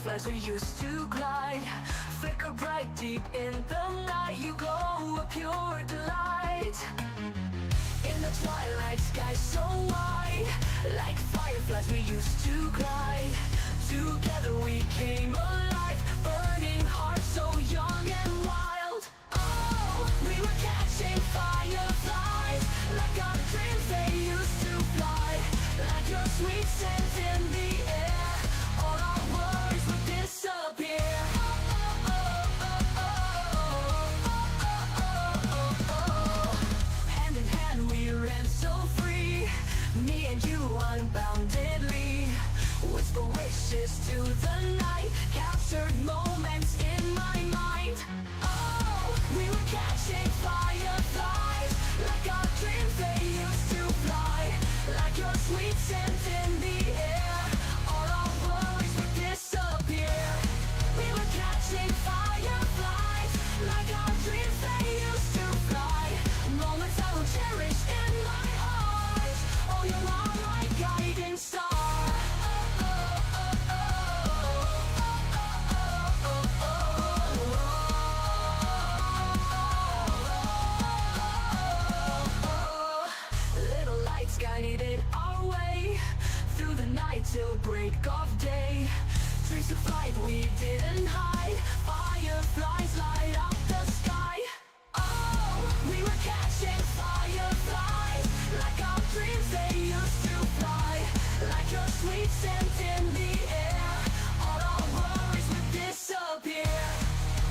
fireflies we used to glide, flicker bright deep in the night. You glow a pure delight. In the twilight sky so wide, like fireflies we used to glide. Together we came alive, burning hearts so young and wild. Oh, we were catching fireflies, like our dreams they used to fly. Like your sweet scent in the air, all our worries would disappear. Hand in hand we ran so free, me and you unboundedly. Whisper wishes to the night, captured moments in my mind. Oh, we were catching fireflies, like our dreams they used to fly. Like your sweet scent in the air, all our worries would disappear. We were catching fireflies, like our dreams they used to fly. Moments I will cherish in my heart. Oh, you are my guiding star. Little lights guided our way through the night till break of day. Dreams of flight we didn't hide, fireflies light up the sky. Oh, we were catching fireflies, like our dreams they used to fly. Like your sweet scent in the air, all our worries would disappear.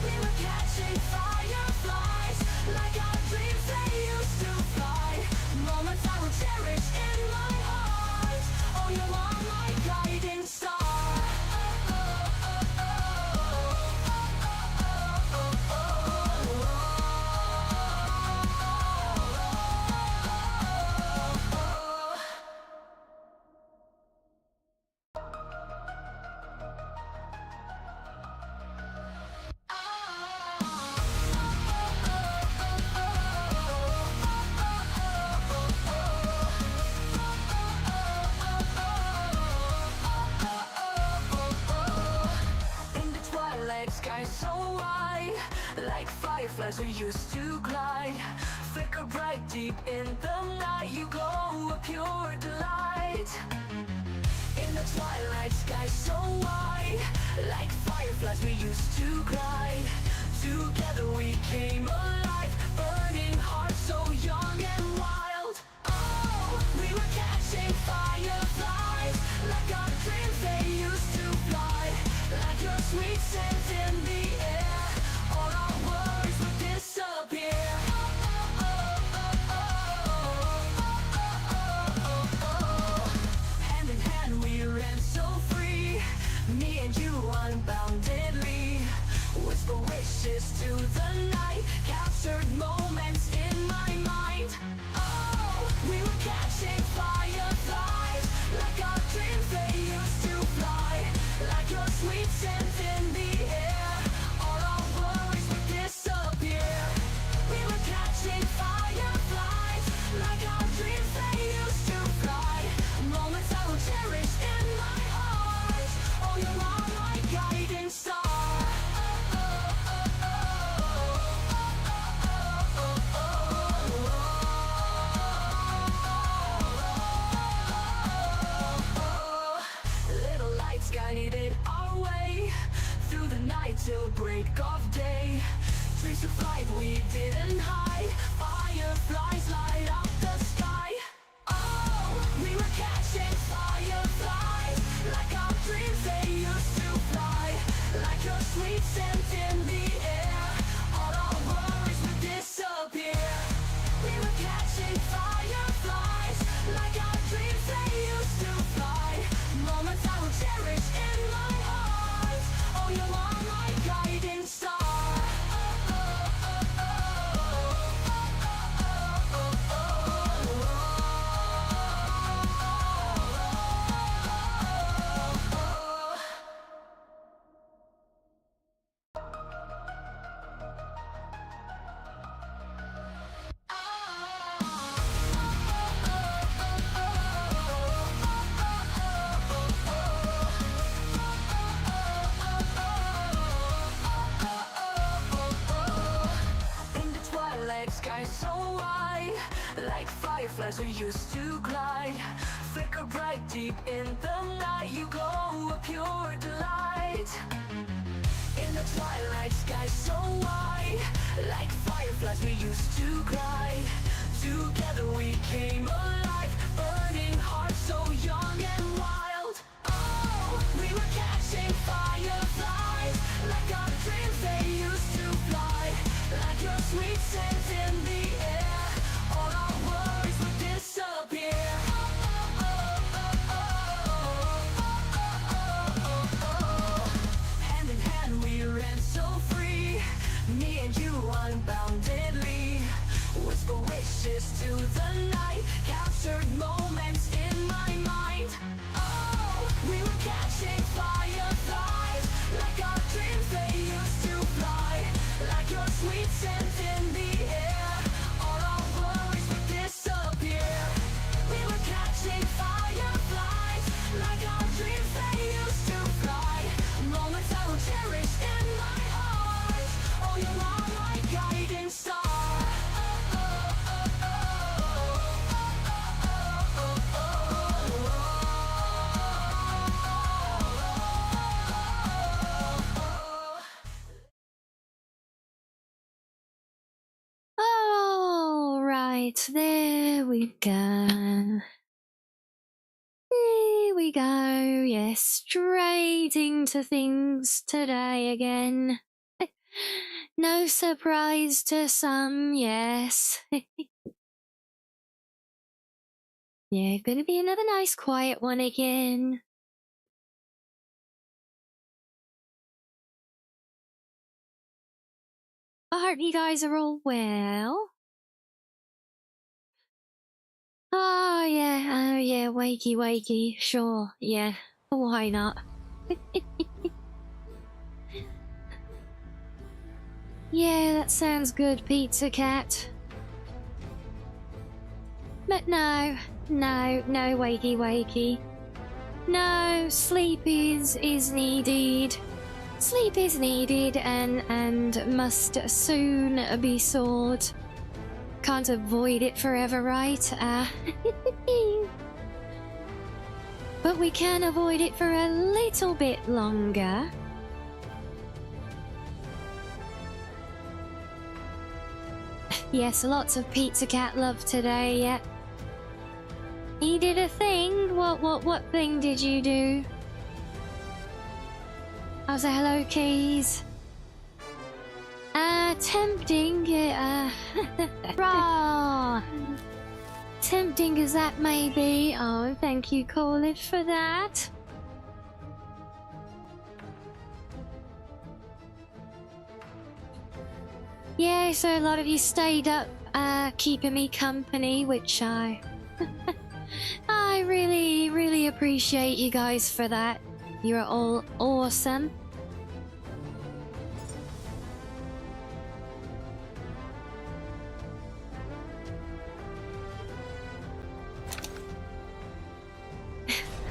We were catching fireflies, like our dreams they used to fly. Moments I will cherish in my heart. Oh, you are my guiding star. Sky so wide, like fireflies we used to glide, flicker bright deep in the night. You glow a pure delight. In the twilight sky so wide, like fireflies we used to glide. Together we came alive, burning hearts so young and wild. Oh, we were catching fireflies, like our dreams they used to fly. Like your sweet scent in the air, all our worries would disappear. Hand in hand we ran so free, me and you unboundedly. Whisper wishes to the night, captured fireflies are used to glide. Flicker bright deep in the night, you glow a pure delight. In the twilight sky so wide, like fireflies we used to glide. Together we came alive, burning hearts so young and wild. Oh, we were catching fireflies, like our dreams they used to fly. Like your sweet scent in the air, all our worries would disappear. Hand in hand we ran so free, me and you unboundedly. Whisper wishes to the night, captured moments in my mind. Oh, we were catching fireflies, like our dreams they used to fly. Like your sweet scent in the air, all our worries would disappear. We were catching fireflies, like our dreams they used to fly. Moments I will cherish in my heart. Oh, you are my guiding star. All right, there we go. Here we go. Yes, straight into things today again. No surprise to some, yes. Yeah, gonna be another nice quiet one again. I hope you guys are all well. Oh yeah, wakey, sure, yeah, why not? Yeah, that sounds good, Pizza Cat. But no, wakey. No, sleep is needed. Sleep is needed and must soon be sought. Can't avoid it forever, right? But we can avoid it for a little bit longer. Yes, lots of Pizza Cat love today, yeah. He did a thing? What thing did you do? I was a hello, keys. Tempting, raw. Tempting as that may be. Oh, thank you, Corliss, for that. Yeah, so a lot of you stayed up, keeping me company, which I really appreciate you guys for that. You're all awesome.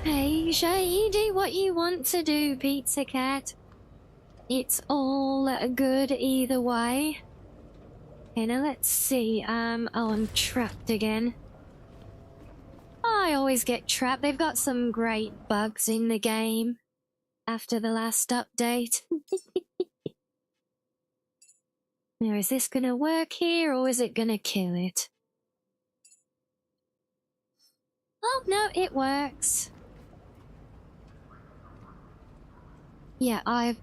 Hey, you do what you want to do, Pizza Cat. It's all good either way. Okay, now let's see. Oh, I'm trapped again. I always get trapped. They've got some great bugs in the game after the last update. Now, is this gonna work here or is it gonna kill it? Oh, no, it works. Yeah, I'll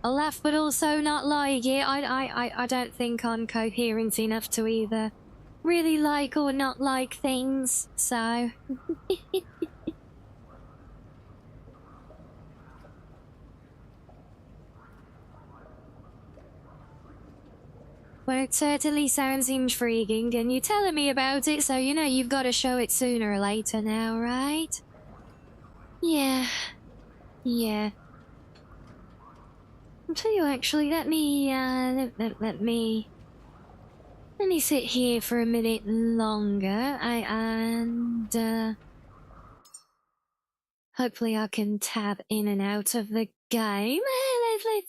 laugh but also not like it. I don't think I'm coherent enough to either really like or not like things, so... Well, it certainly sounds intriguing, and you're telling me about it, so you know you've got to show it sooner or later now, right? Yeah. I'll tell you actually, let me sit here for a minute longer, hopefully I can tab in and out of the game.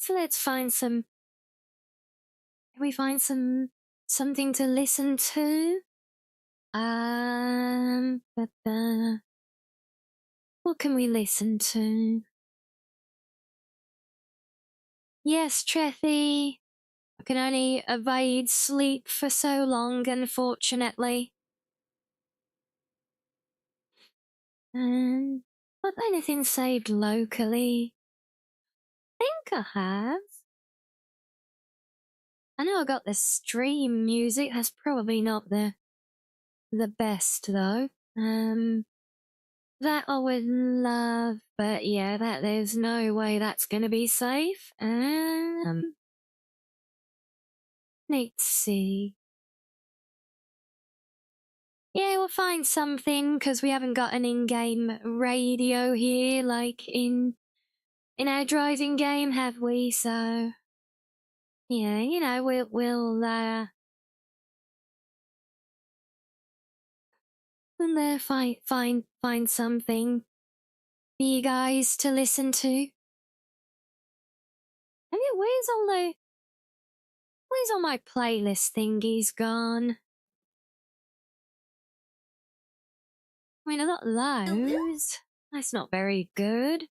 Let's find some... Can we find something to listen to? What can we listen to? Yes, Trethy. I can only evade sleep for so long, unfortunately. But anything saved locally? I think I have. I know I got the stream music. That's probably not the best though. That I would love, but yeah, there's no way that's gonna be safe. Let's see. Yeah, we'll find something because we haven't got an in-game radio here, like in our driving game, have we? So yeah, you know, we'll find something for you guys to listen to. I mean, where's all my playlist thingies gone? I mean, I got those. That's not very good.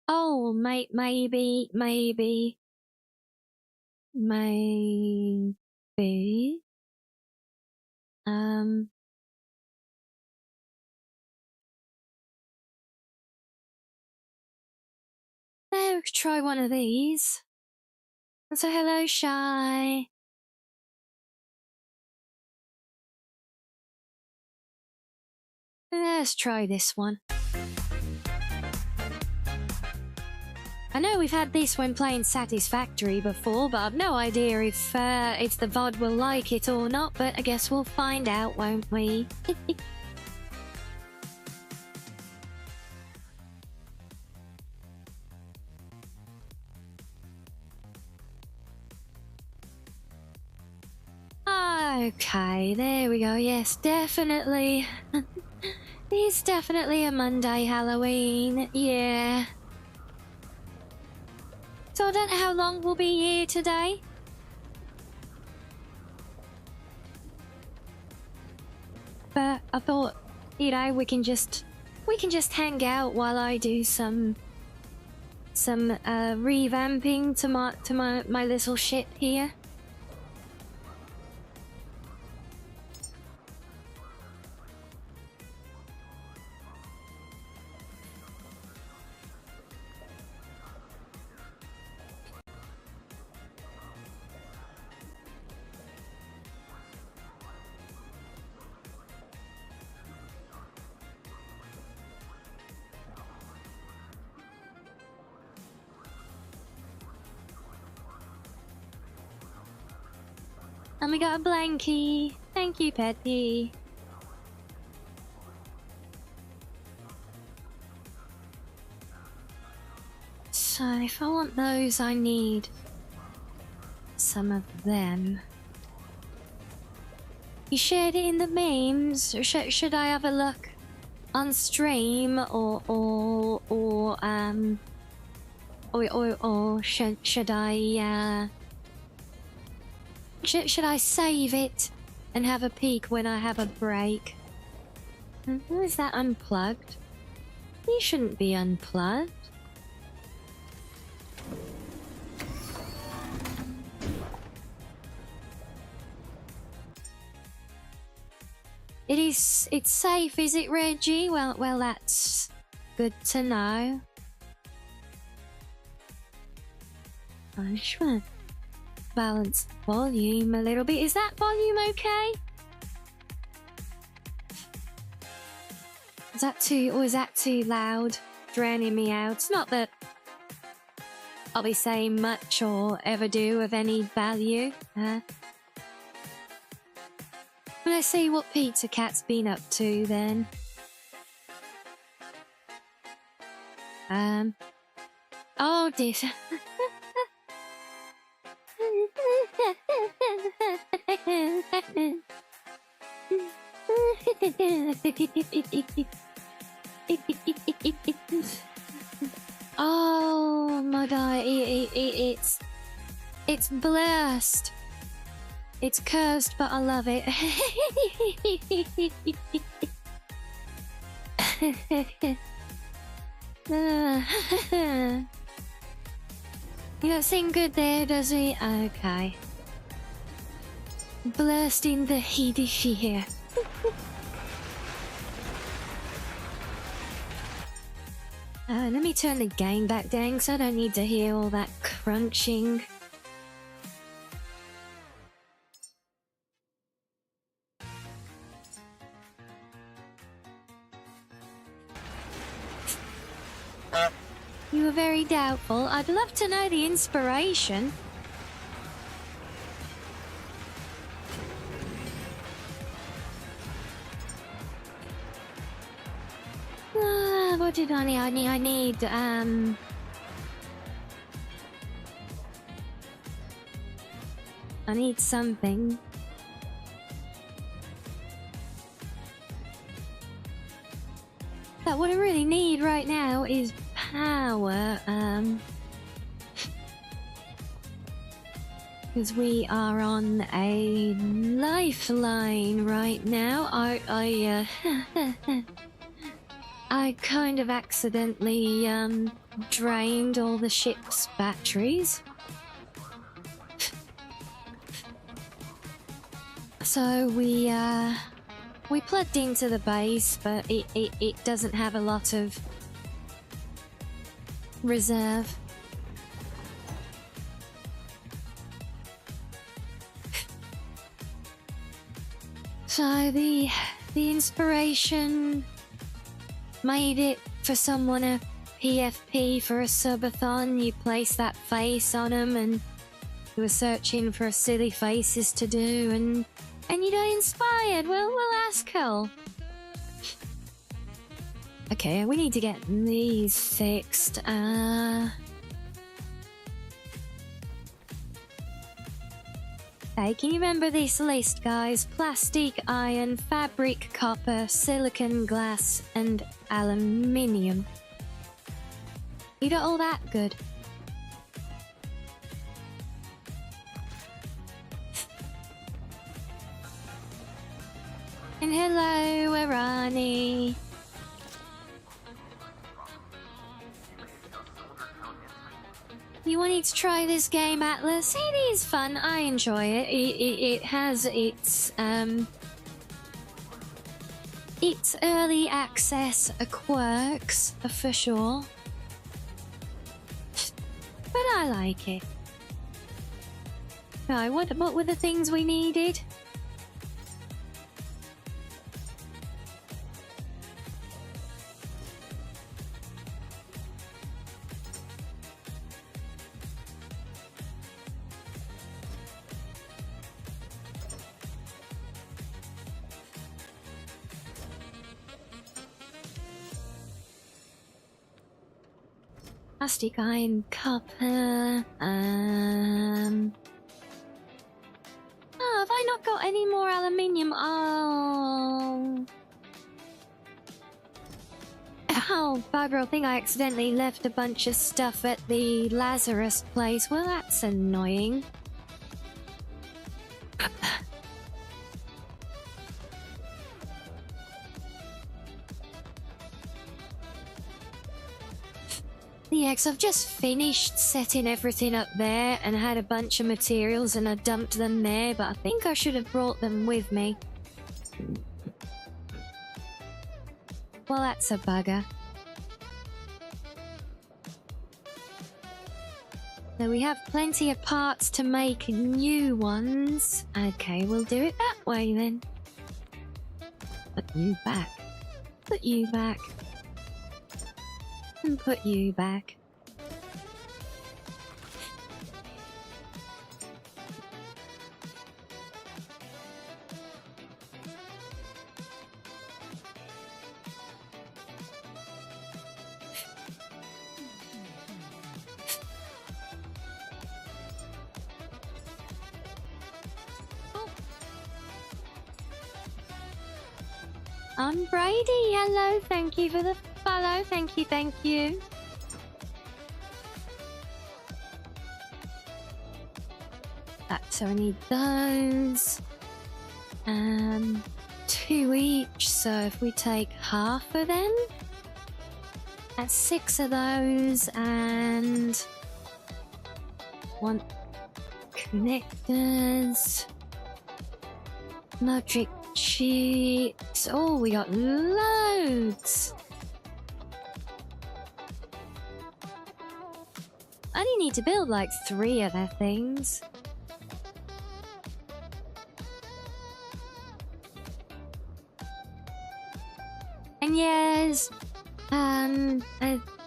Oh, maybe. There, we could try one of these. So hello, Shy. Let's try this one. I know we've had this when playing Satisfactory before, but I've no idea if the VOD will like it or not, but I guess we'll find out, won't we? Okay, there we go. Yes, definitely. It's definitely a Monday Halloween. Yeah. So I don't know how long we'll be here today. But I thought, you know, we can just hang out while I do some revamping to my little ship here. And we got a blankie. Thank you, Petty. So if I want those, I need some of them. You shared it in the memes. Should I have a look on stream or should I should I save it and have a peek when I have a break? Is that unplugged? You shouldn't be unplugged. It's safe, is it, Reggie? Well, that's good to know. I just want to balance volume a little bit. Is that volume okay? Is that too loud? Drowning me out. It's not that I'll be saying much or ever do of any value. Let's see what Pizza Cat's been up to then. Oh dear. Oh my god, it's blessed. It's cursed, but I love it. He don't seem good there, does he? Okay. Blasting the heat here. Let me turn the game back down because I don't need to hear all that crunching. You were very doubtful. I'd love to know the inspiration. What did I need? I need something. But what I really need right now is power, because we are on a lifeline right now. I kind of accidentally drained all the ship's batteries. So we plugged into the base, but it doesn't have a lot of reserve. So the inspiration made it for someone a PFP for a subathon. You place that face on them and you were searching for silly faces to do, and you got inspired. Well, we'll ask her. Okay, we need to get these fixed. Hey, can you remember this list, guys? Plastic, iron, fabric, copper, silicon, glass, and aluminium. You got all that? Good. And hello, Rianni. You wanted to try this game, Atlas? It is fun. I enjoy it. It has its early access quirks for sure, but I like it. Right, what were the things we needed? Plastic, iron, copper, Oh, have I not got any more aluminium? Oh, bugger, I think I accidentally left a bunch of stuff at the Lazarus place. Well, that's annoying. Yeah, 'cause I've just finished setting everything up there and had a bunch of materials and I dumped them there, but I think I should have brought them with me. Well, that's a bugger. So we have plenty of parts to make new ones. Okay, we'll do it that way then. Put you back. Put you back. And put you back. I'm Brady. Hello, thank you for the follow. Thank you, thank you. So I need those. 2 each, so if we take half of them, that's 6 of those, and 1 connectors, logic sheets. Oh, we got loads. I only need to build like 3 of their things. And yes,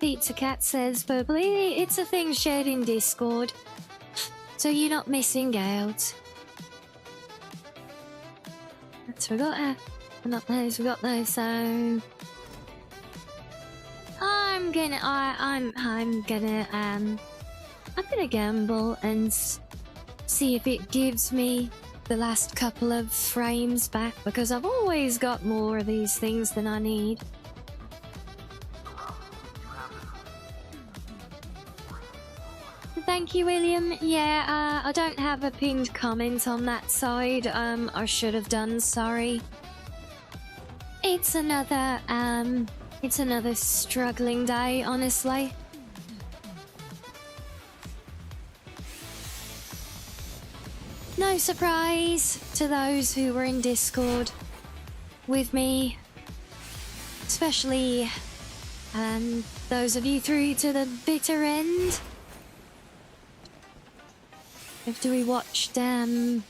Pizza Cat says verbally, it's a thing shared in Discord, so you're not missing out. So we got those, we got those. So I'm gonna gamble and see if it gives me the last couple of frames back, because I've always got more of these things than I need. Thank you, William. Yeah, I don't have a pinned comment on that side. I should have done, sorry. It's another struggling day, honestly. No surprise to those who were in Discord with me, especially those of you through to the bitter end. After we watched the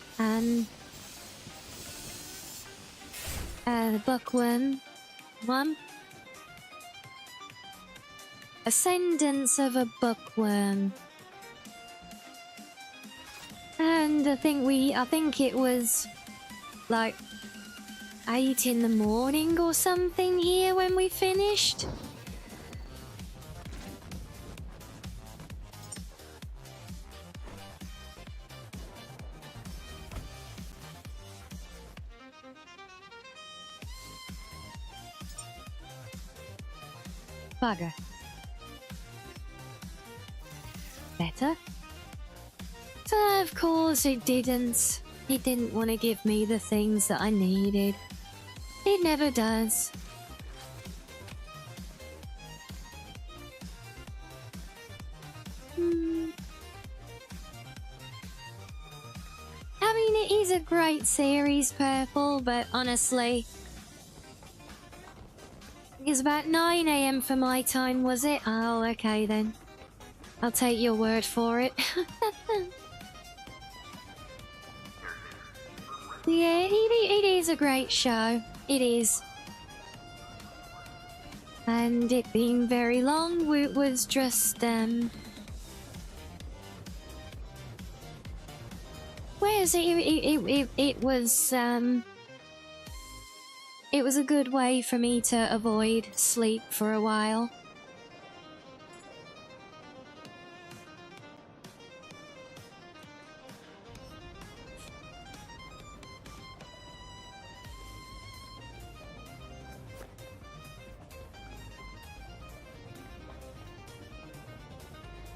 Bookworm one. Ascendance of a Bookworm. And I think it was like 8 in the morning or something here when we finished. Bugger. Better? So of course it didn't. It didn't want to give me the things that I needed. It never does. I mean, it is a great series, Purple, but honestly... It was about 9 AM for my time, was it? Oh, okay then. I'll take your word for it. Yeah, it is a great show. It is. And it being very long, it was just, where is it? It was a good way for me to avoid sleep for a while.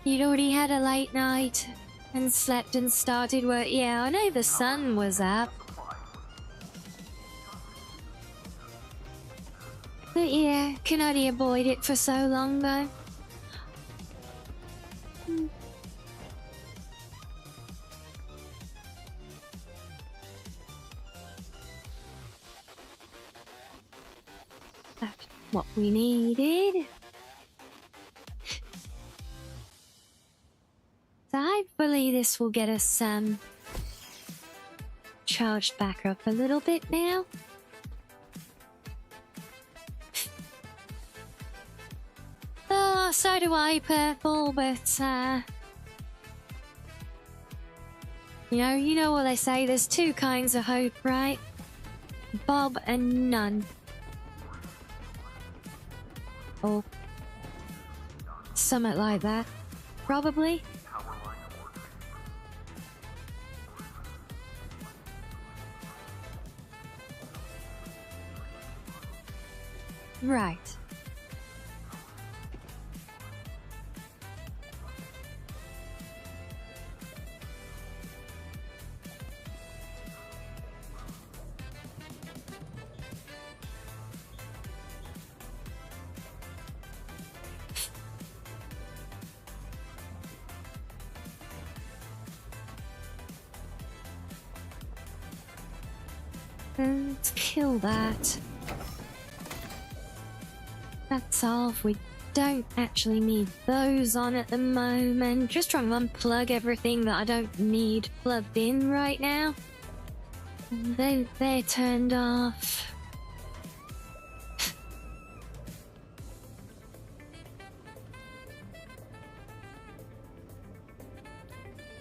You'd already had a late night and slept and started work. Yeah, I know the sun was up. But yeah, can only avoid it for so long though. That's what we needed. So hopefully this will get us charged back up a little bit now. Oh, so do I, Purple, but you know what they say, there's 2 kinds of hope, right? Bob and none. Or something like that. Probably. Right. Let's kill that. That's off. We don't actually need those on at the moment. Just trying to unplug everything that I don't need plugged in right now. They're turned off.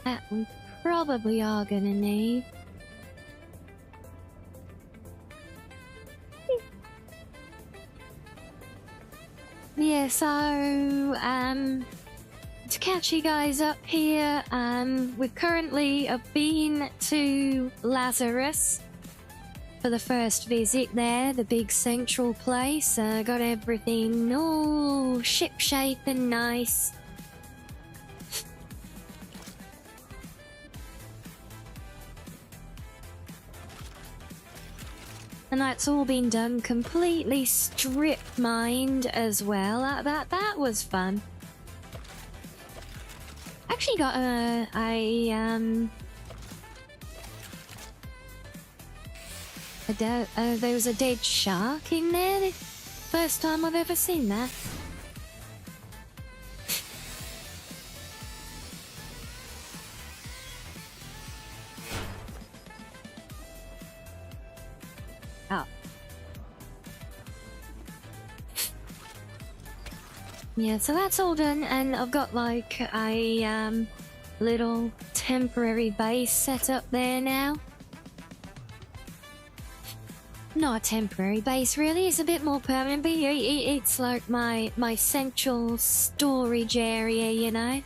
That we probably are gonna need. Yeah, so, to catch you guys up here, we've currently been to Lazarus for the first visit there, the big central place. Got everything all ship-shape and nice. And that's all been done completely strip-mined as well. That was fun. Actually got there was a dead shark in there. First time I've ever seen that. Oh. Yeah, so that's all done, and I've got like a little temporary base set up there now. Not a temporary base, really. It's a bit more permanent, but it's like my central storage area, you know.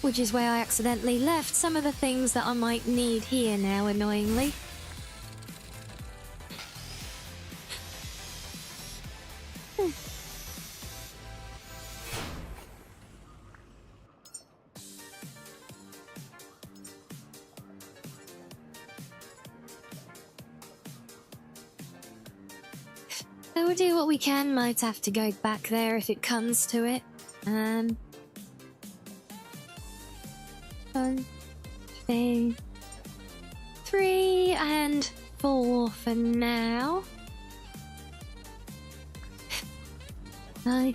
Which is where I accidentally left some of the things that I might need here now, annoyingly. So we'll do what we can. Might have to go back there if it comes to it. 1, 2, 3, and 4 for now. I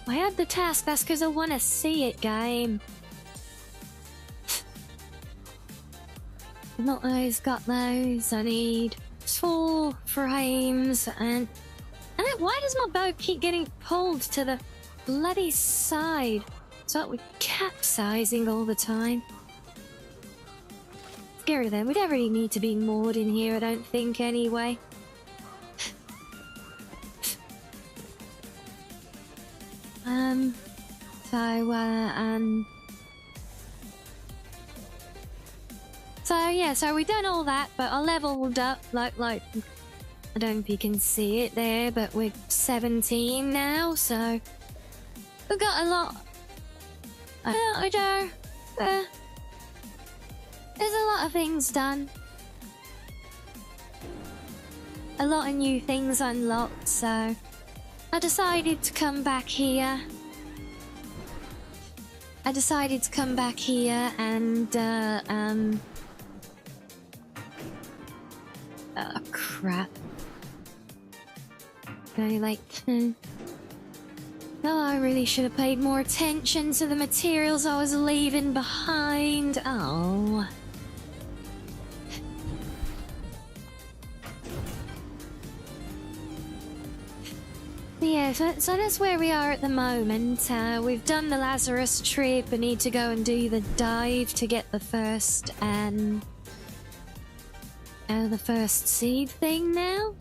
had the task. That's because I want to see it, game. Not those. Got those. I need 4 frames and why does my boat keep getting pulled to the bloody side? It's like we're capsizing all the time. Get rid of them. We don't really need to be moored in here, I don't think, anyway. So yeah, so we've done all that, but I leveled up, like, I don't know if you can see it there, but we're 17 now, so we've got a lot. There's a lot of things done. A lot of new things unlocked, so I decided to come back here. And, oh, crap. Very late. Oh, I really should have paid more attention to the materials I was leaving behind. Oh. Yeah, so that's where we are at the moment. We've done the Lazarus trip. I need to go and do the dive to get the first seed thing now.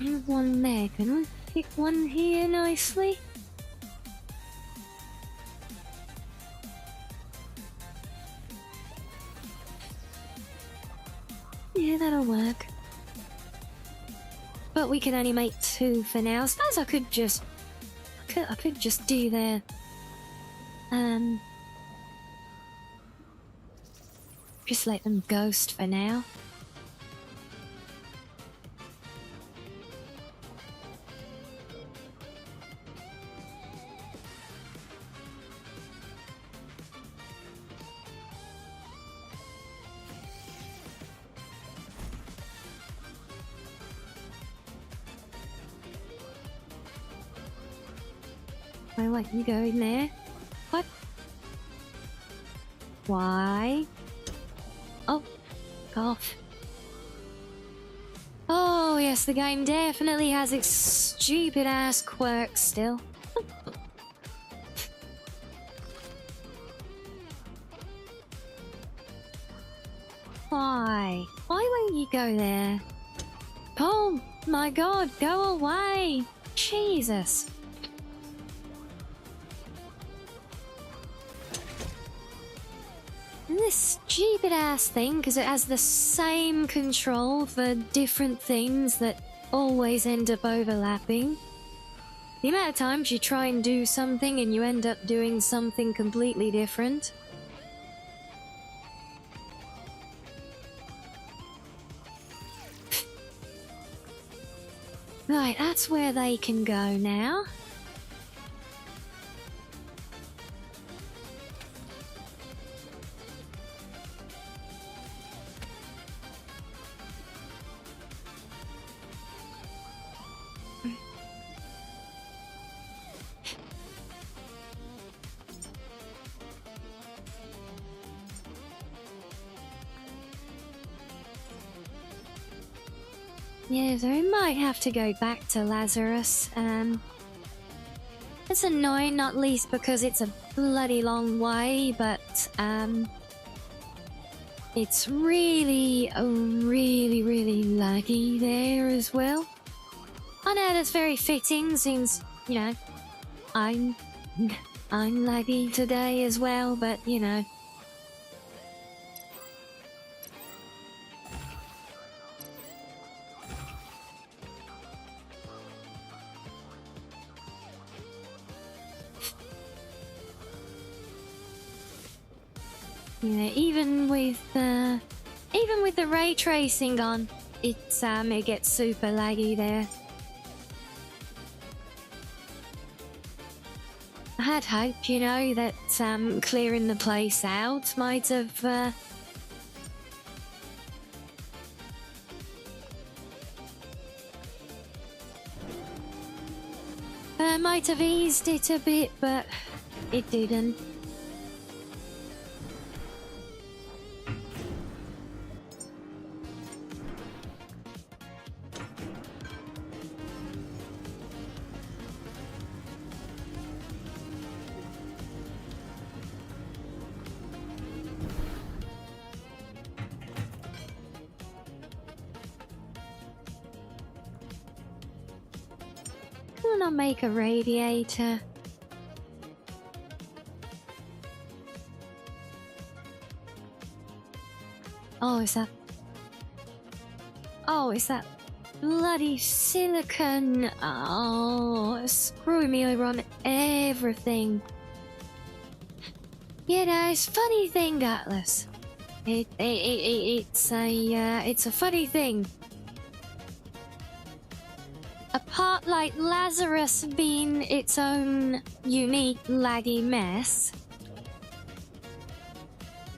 There's one there. Can we pick one here nicely? Yeah, that'll work. But we can only make 2 for now. I suppose I could just... I could just do the... Just let them ghost for now. I let you go in there. What? Why? Oh, golf. Oh, yes, the game definitely has its stupid ass quirks still. Why? Why won't you go there? Oh my god, go away! Jesus. And this stupid ass thing, because it has the same control for different things that always end up overlapping. The amount of times you try and do something and you end up doing something completely different. Right, that's where they can go now. Yeah, so we might have to go back to Lazarus. It's annoying, not least because it's a bloody long way, but it's really laggy there as well. I know that's very fitting since, you know, I'm laggy today as well, but you know. Yeah, even with the ray tracing on, it gets super laggy there. I had hoped, you know, that clearing the place out might have eased it a bit, but it didn't. I'll make a radiator. Oh, is that... Oh, is that bloody silicon? Oh, it's screwing me over on everything. You know, it's a funny thing, Atlas. It's a funny thing. A part like Lazarus being its own unique laggy mess,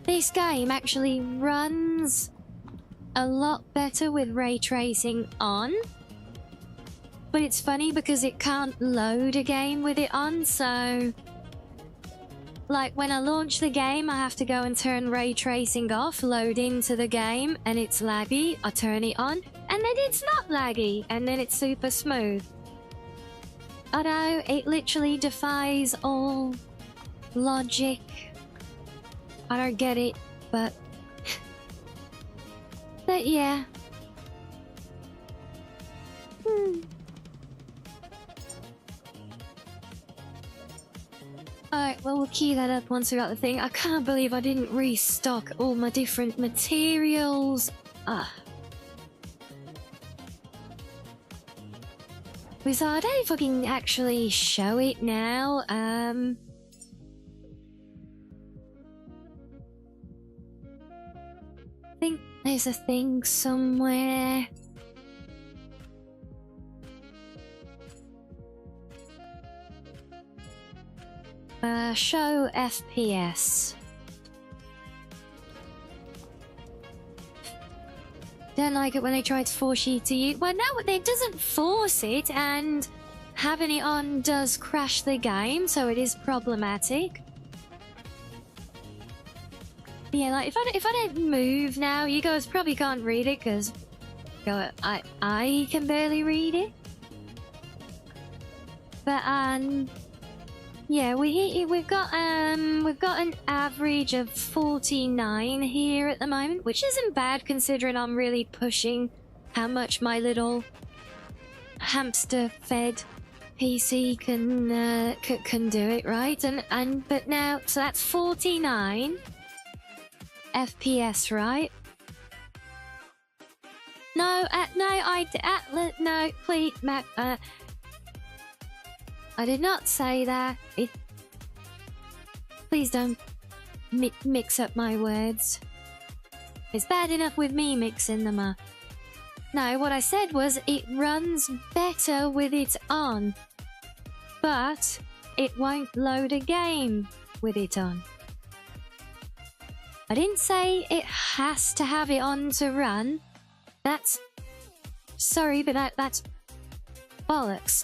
this game actually runs a lot better with ray tracing on. But it's funny because it can't load a game with it on, so... Like, when I launch the game, I have to go and turn ray tracing off, load into the game, and it's laggy. I turn it on, and then it's not laggy, and then it's super smooth. I know, it literally defies all logic. I don't get it, but... But yeah. Alright, well, we'll key that up once we got the thing. I can't believe I didn't restock all my different materials. So I don't know if I can actually show it now. I think there's a thing somewhere. Show FPS. Don't like it when they try to force you to use. Well, no, it doesn't force it, and having it on does crash the game, so it is problematic. Yeah, like if I don't move now, you guys probably can't read it because I can barely read it. But yeah, we've got an average of 49 here at the moment, which isn't bad considering I'm really pushing how much my little hamster-fed PC can do it, right? But now, so that's 49 FPS, right? No, no, please, Mac. I did not say that. Please don't mix up my words. It's bad enough with me mixing them up. No, what I said was it runs better with it on. But it won't load a game with it on. I didn't say it has to have it on to run. That's... Sorry, but that's... bollocks.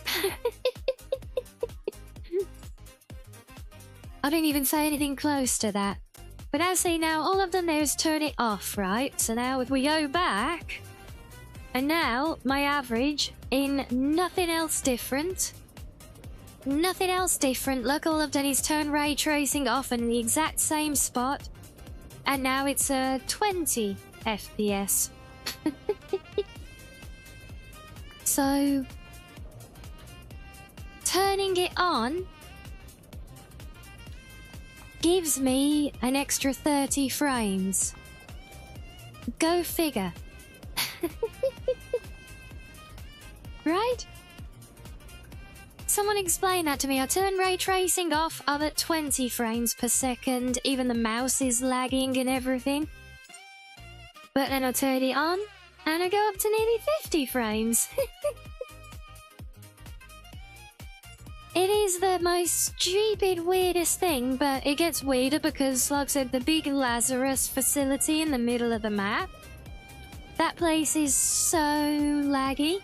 I didn't even say anything close to that. But now see, now all I've done there is turn it off, right? So now if we go back, and now my average in nothing else different. Nothing else different. Look, all I've done is turn ray tracing off in the exact same spot. And now it's 20 FPS. So, turning it on gives me an extra 30 frames. Go figure. Right? Someone explain that to me. I turn ray tracing off, I'm at 20 frames per second. Even the mouse is lagging and everything. But then I turn it on, and I go up to nearly 50 frames. It is the most stupid, weirdest thing, but it gets weirder because, like I said, the big Lazarus facility in the middle of the map, that place is so laggy.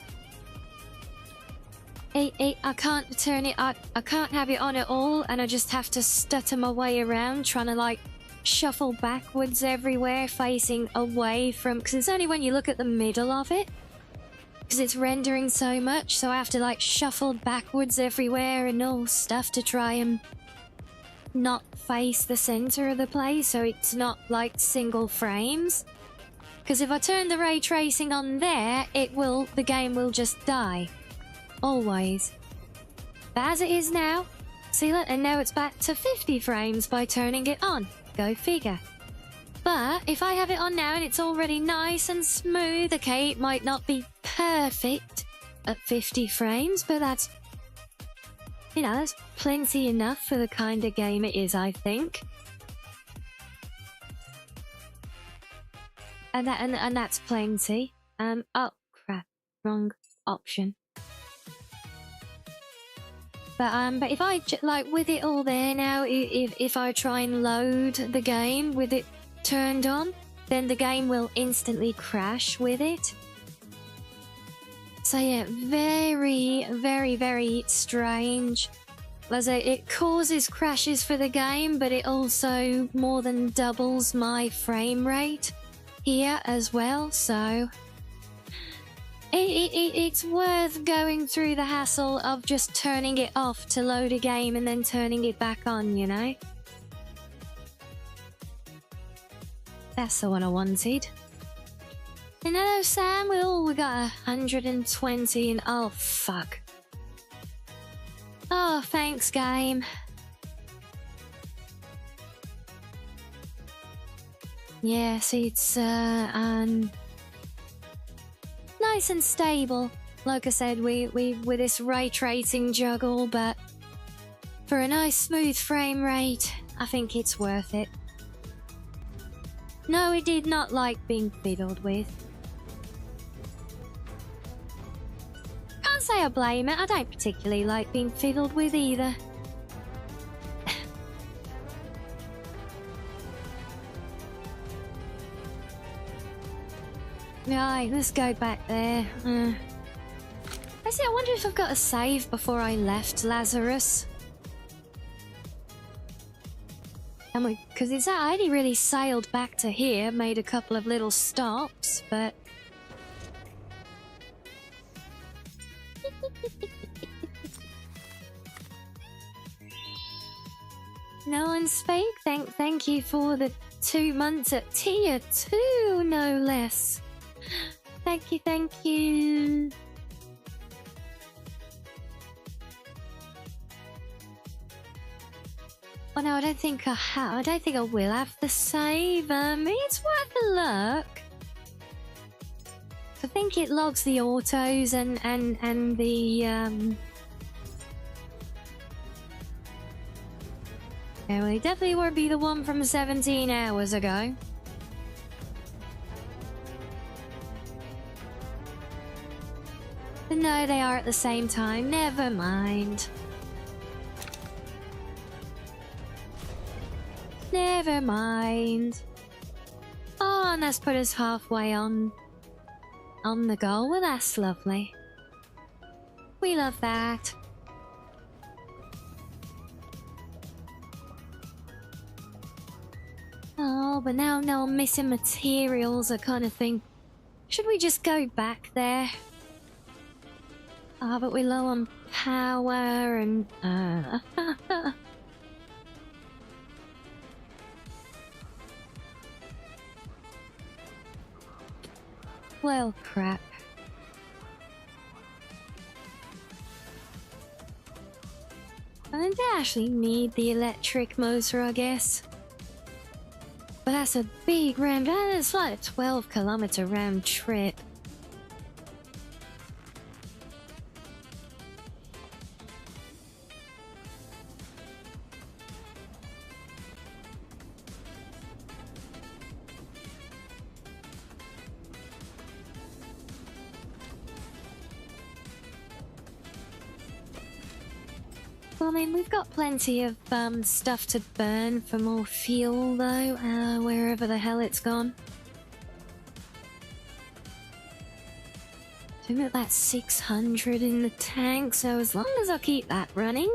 I can't turn it up, I can't have it on at all, and I just have to stutter my way around trying to, like, shuffle backwards everywhere, facing away from... Because it's only when you look at the middle of it, because it's rendering so much, so I have to, like, shuffle backwards everywhere and all stuff to try and not face the center of the place, so it's not, like, single frames. Because if I turn the ray tracing on there, the game will just die. Always. But as it is now, see that? And now it's back to 50 frames by turning it on. Go figure. But if I have it on now and it's already nice and smooth, okay, it might not be perfect at 50 frames, but that's, you know, that's plenty enough for the kind of game it is, I think. And that's plenty. Oh crap, wrong option. But if I, like, with it all there now, if I try and load the game with it turned on, then the game will instantly crash with it. So yeah, very, very, very strange. As it causes crashes for the game, but it also more than doubles my frame rate here as well, so... It's worth going through the hassle of just turning it off to load a game and then turning it back on, you know? That's the one I wanted. And hello, Sam. We got 120 and... Oh, fuck. Oh, thanks, game. Yes, it's nice and stable. Like I said, we with this ray tracing juggle, but for a nice smooth frame rate, I think it's worth it. No, it did not like being fiddled with. Can't say I blame it. I don't particularly like being fiddled with either. Right, let's go back there. Actually, I wonder if I've got a save before I left Lazarus. Because it's I only really sailed back to here, made a couple of little stops, but... No one speak. Thank you for the 2 months at tier 2, no less. Thank you, thank you. Oh no, I don't think I have. I don't think I will have the save. It's worth a look. I think it logs the autos and the Yeah, well, it definitely won't be the one from 17 hours ago. But no, they are at the same time. Never mind. Never mind. Oh, and that's put us halfway on the goal. Well, that's lovely. We love that. Oh, but now I'm missing materials, I kind of think. Should we just go back there? Ah, but we're low on power and... Well, crap. I don't actually need the electric motor, I guess. But that's a big round... It's like a 12-kilometer round trip. Well, I mean, we've got plenty of stuff to burn for more fuel, though, wherever the hell it's gone. So we've got that 600 in the tank, so as long as I keep that running...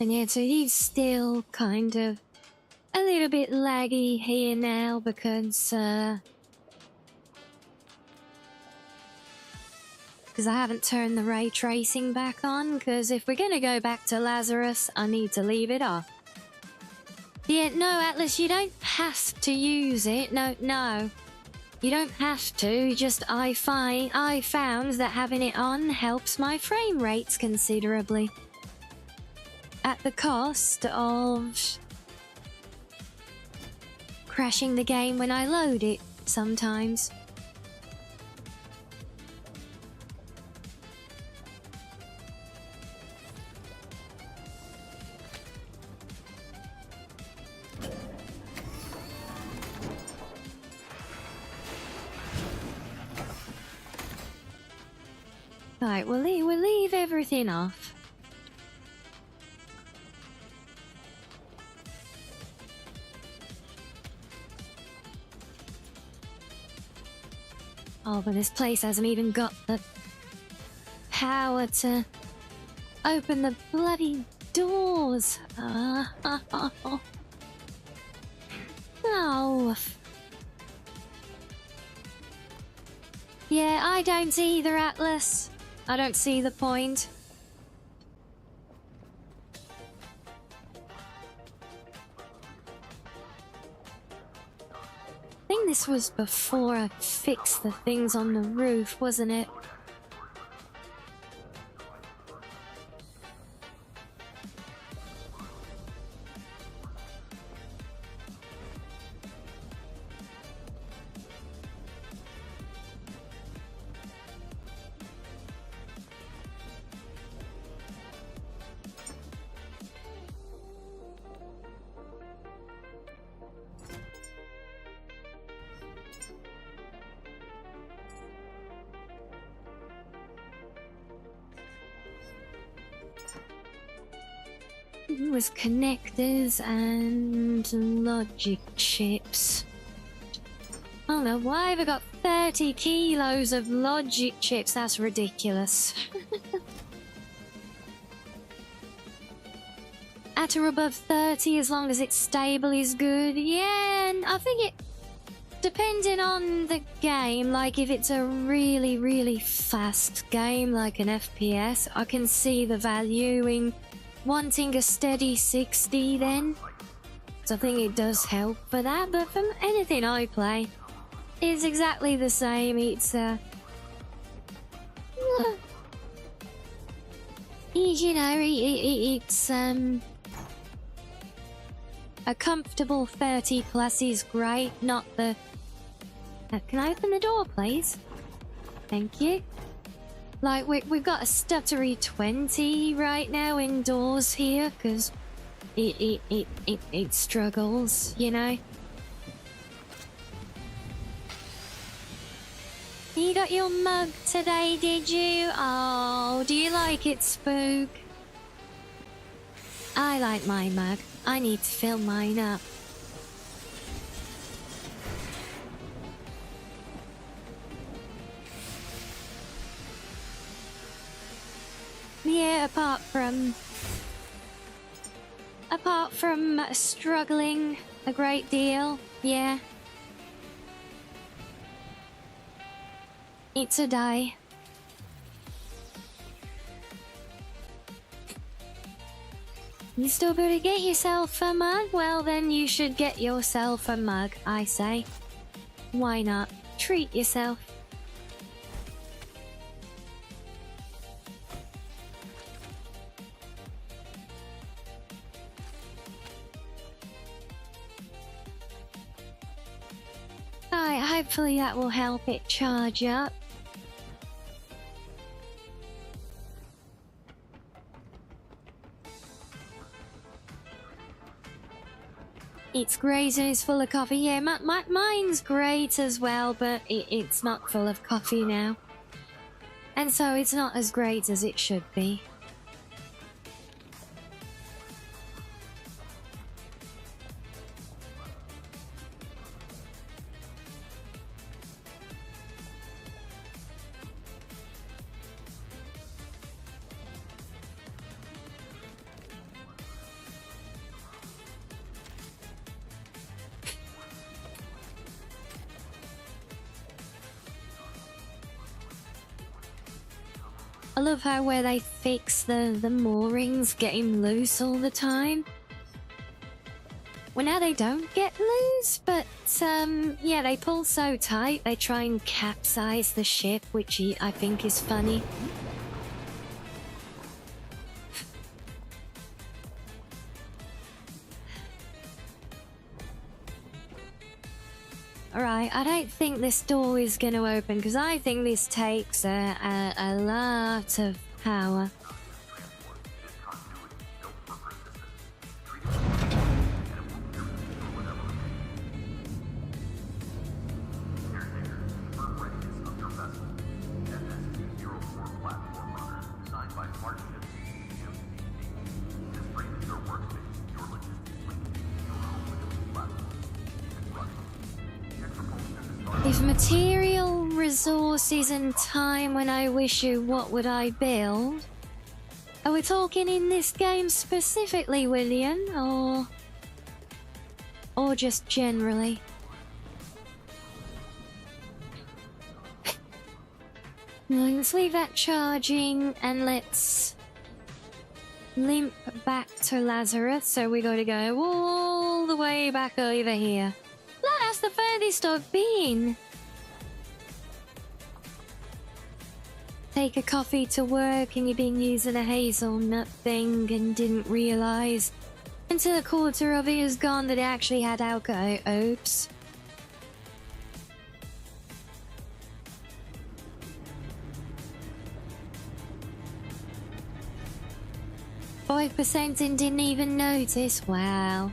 And yeah, so he's still kind of a little bit laggy here now because I haven't turned the ray tracing back on, because if we're gonna go back to Lazarus, I need to leave it off. Yeah, no, Atlas, you don't have to use it. No. You don't have to, just I found that having it on helps my frame rates considerably. At the cost of crashing the game when I load it sometimes. Right, we'll leave everything off. Oh, but this place hasn't even got the power to open the bloody doors. Oh. Yeah, I don't either, Atlas. I don't see the point. this was before I fixed the things on the roof, wasn't it? It was connectors and logic chips. I don't know why have I got 30 kilos of logic chips? That's ridiculous. At or above 30, as long as it's stable, is good. Yeah, and I think it, depending on the game, like if it's a really, really fast game, like an FPS, I can see the value in wanting a steady 60 then. So I think it does help for that, but from anything I play, it's exactly the same. It's you know, it's a comfortable 30 plus is great, not the... can I open the door, please? Thank you. Like, we've got a stuttery 20 right now indoors here, because it struggles, you know? You got your mug today, did you? Oh, do you like it, Spook? I like my mug. I need to fill mine up. Yeah, apart from struggling a great deal, yeah. It's a day. You still better get yourself a mug? Well, then you should get yourself a mug, I say. Why not? Treat yourself. Alright, hopefully that will help it charge up. It's great and it's full of coffee. Yeah, mine's great as well, but it's not full of coffee now. And so it's not as great as it should be. I love how where they fix the moorings getting loose all the time. Well, now they don't get loose, but yeah, they pull so tight they try and capsize the ship, which I think is funny. Alright, I don't think this door is going to open because I think this takes a lot of power. If material, resources and time when I wish you, what would I build? Are we talking in this game specifically, William, or just generally? No, let's leave that charging and let's limp back to Lazarus. So we gotta go all the way back over here. that's the furthest I've been. Take a coffee to work and you've been using a hazelnut thing and didn't realise until a quarter of it is gone that it actually had alcohol. Oops. %, and didn't even notice. Wow.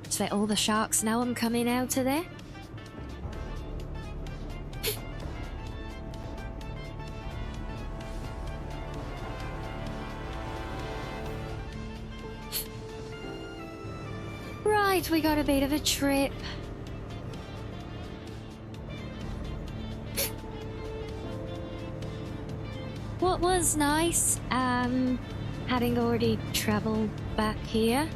Just let all the sharks know I'm coming out of there. Right, we got a bit of a trip. What was nice, having already travelled back here,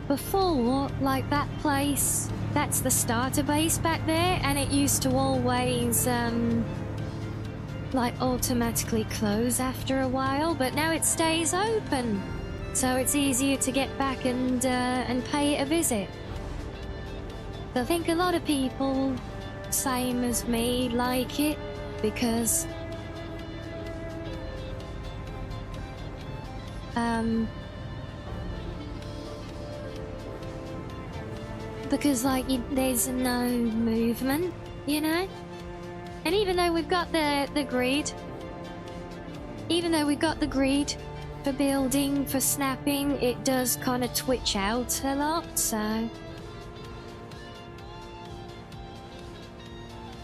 before, like that place, that's the starter base back there, and it used to always, like automatically close after a while, but now it stays open. So it's easier to get back and pay it a visit. So I think a lot of people, same as me, like it because like there's no movement, you know. And even though we've got the grid, for building, for snapping, it does kind of twitch out a lot, so...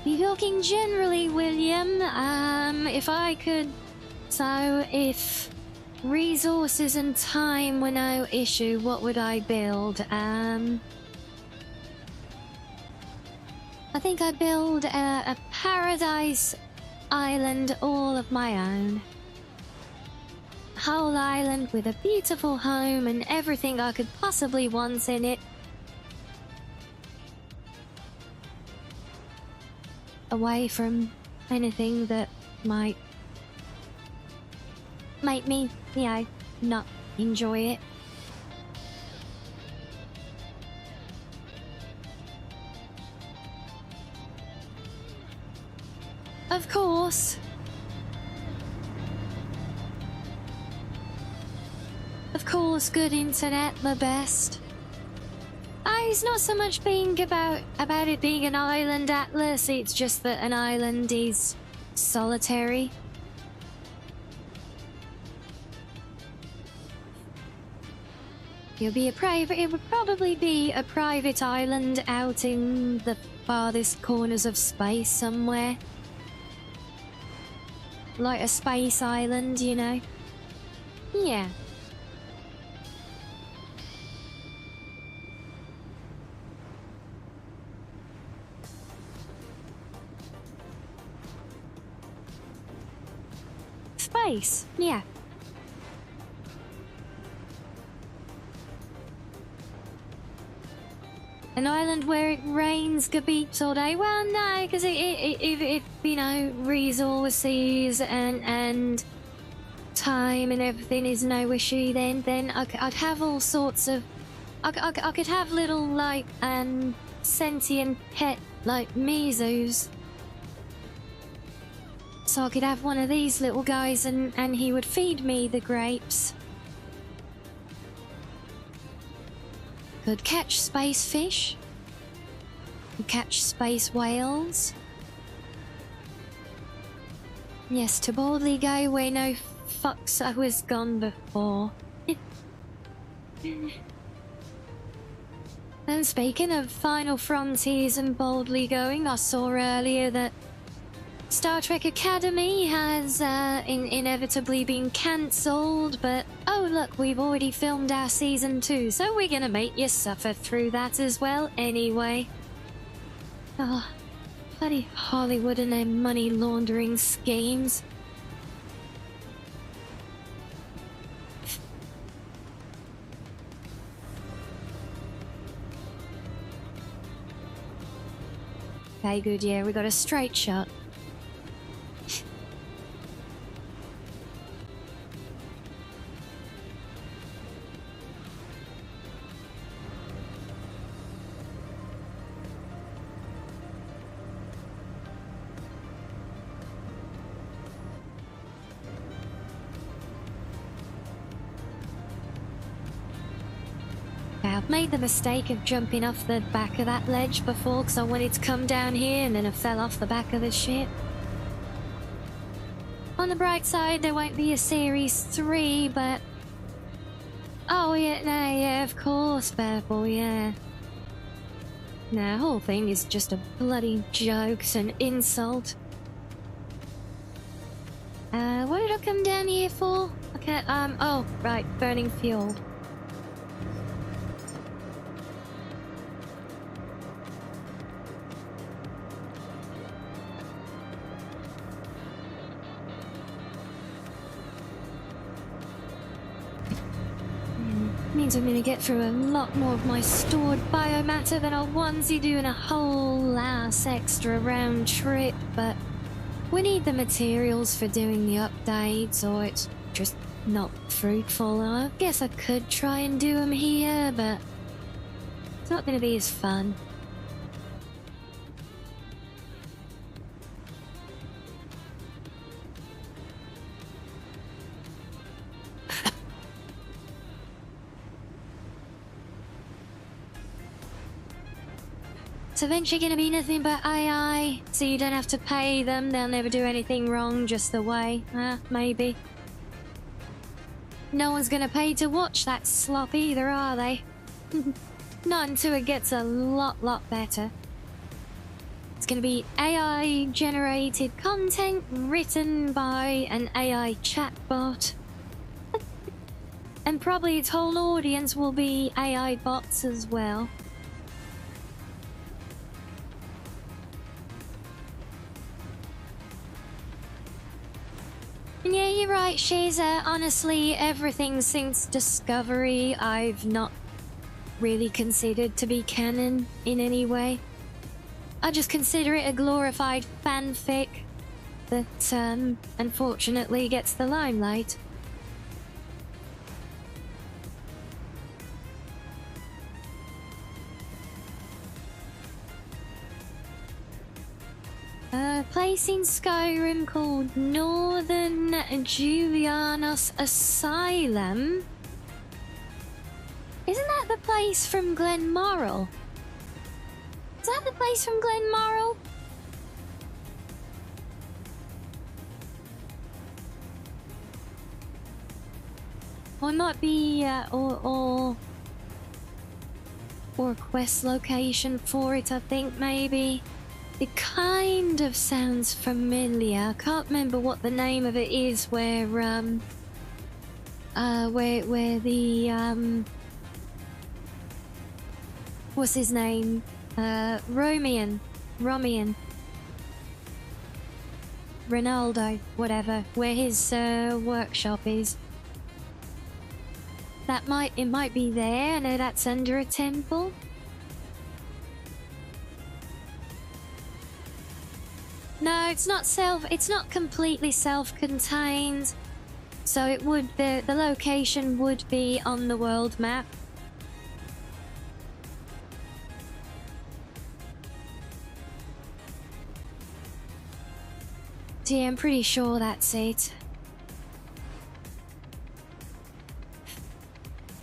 Be talking generally, William, if I could... So, if resources and time were no issue, what would I build? I think I'd build a paradise island all of my own. Whole island with a beautiful home and everything I could possibly want in it. Away from anything that might make me, you know, not enjoy it. Of course. Of course, good internet, the best. It's not so much being about it being an island atlas, it's just that an island is solitary. It would probably be a private island out in the farthest corners of space somewhere. Like a space island, you know? Yeah. Space, yeah. An island where it rains beeps all day? Well, no, because if you know, resources and time and everything is no issue, then I'd have all sorts of... I could have little, like, sentient pet, like, Mizus. So I could have one of these little guys and he would feed me the grapes. Could catch space fish. Could catch space whales. Yes, to boldly go where no fucks I was gone before. And speaking of Final Frontiers and boldly going, I saw earlier that Star Trek Academy has inevitably been cancelled, but oh look, we've already filmed our season 2, so we're gonna make you suffer through that as well anyway. Oh, bloody Hollywood and their money laundering schemes. Okay, good, yeah, we got a straight shot. I've made the mistake of jumping off the back of that ledge before because I wanted to come down here and then I fell off the back of the ship. On the bright side, there won't be a Series 3, but... Oh, yeah, no, yeah, of course, Purple, yeah. No, the whole thing is just a bloody joke, it's an insult. What did I come down here for? Okay, oh, right, burning fuel. Means I'm gonna get through a lot more of my stored biomatter than I'll onesie doing a whole ass extra round trip, but we need the materials for doing the updates or it's just not fruitful. I guess I could try and do them here, but it's not gonna be as fun. It's eventually going to be nothing but AI, so you don't have to pay them. They'll never do anything wrong, just the way. Maybe. No one's going to pay to watch that slop either, are they? Not until it gets a lot better. It's going to be AI-generated content written by an AI chatbot. And probably its whole audience will be AI bots as well. Yeah, you're right, Shazer. Honestly, everything since Discovery I've not really considered to be canon in any way. I just consider it a glorified fanfic that, unfortunately gets the limelight. A place in Skyrim called Northern Julianos Asylum. Isn't that the place from Glenmoral? Is that the place from Glenmoral? Or it might be, or a quest location for it, I think, maybe. It kind of sounds familiar. I can't remember what the name of it is where the, what's his name? Romian. Ronaldo, whatever, where his, workshop is. It might be there. I know that's under a temple. No, it's not completely self-contained. So it would, the location would be on the world map. So yeah, I'm pretty sure that's it.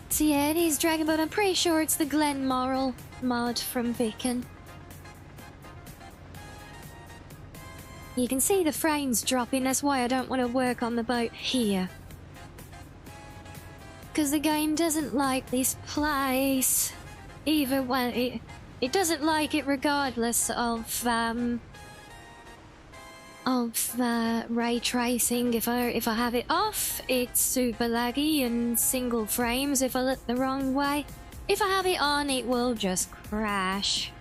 So yeah, it is Dragon, but I'm pretty sure it's the Glenmoral mod from Vicken. You can see the frames dropping, that's why I don't want to work on the boat here. Because the game doesn't like this place. Either way, it doesn't like it regardless of ray tracing. If I have it off, it's super laggy and single frames if I look the wrong way. If I have it on, it will just crash.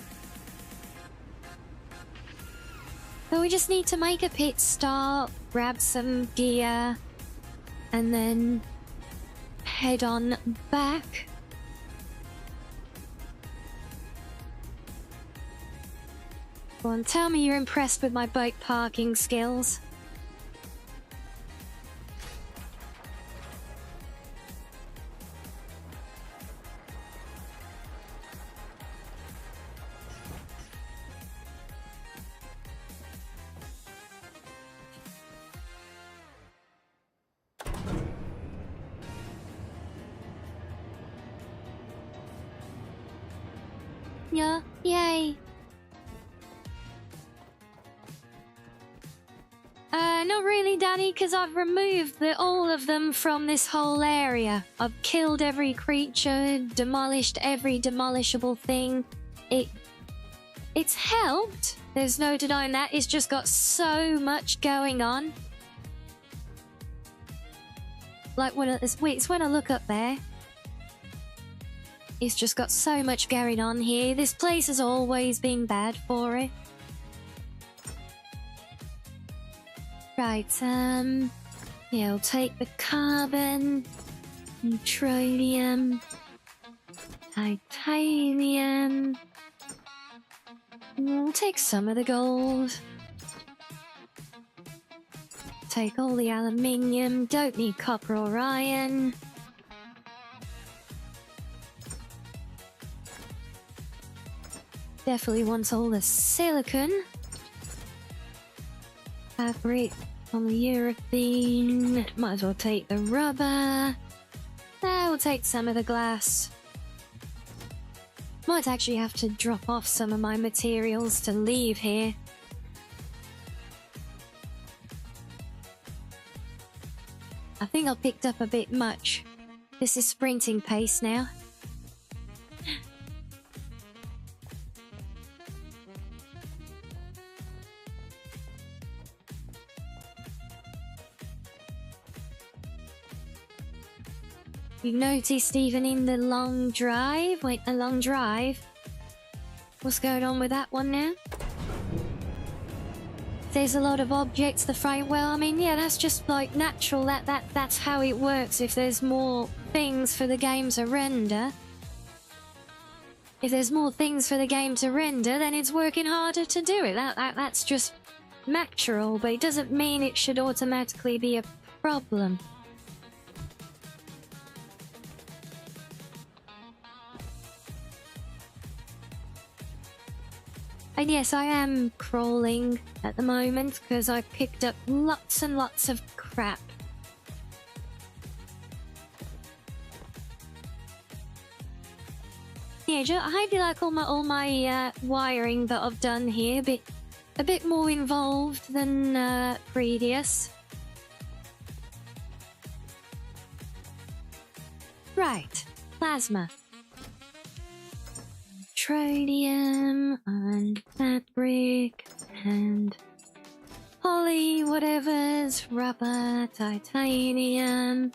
But we just need to make a pit stop, grab some gear, and then head on back. Go on, tell me you're impressed with my boat parking skills. Yeah, yay. Not really, Danny, because I've removed all of them from this whole area. I've killed every creature, demolished every demolishable thing. It's helped. There's no denying that. It's just got so much going on. Like it's when I look up there. It's just got so much going on here. This place has always been bad for it. Right, yeah, we'll take the carbon, neutronium, titanium. We'll take some of the gold. Take all the aluminium, don't need copper or iron. Definitely want all the silicon. Fabric, polyurethane, might as well take the rubber. We'll take some of the glass. Might actually have to drop off some of my materials to leave here. I think I picked up a bit much. This is sprinting pace now. You've noticed even in the long drive? Wait, a long drive? What's going on with that one now? There's a lot of objects to fight. Well, I mean, yeah, that's just like natural. That's how it works. If there's more things for the game to render. If there's more things for the game to render, then it's working harder to do it. That's just natural, but it doesn't mean it should automatically be a problem. And yes, I am crawling at the moment because I picked up lots and lots of crap. Yeah, I hope you like all my wiring that I've done here. A bit more involved than previous. Right, plasma. Petroleum and fabric and poly whatever's, rubber, titanium,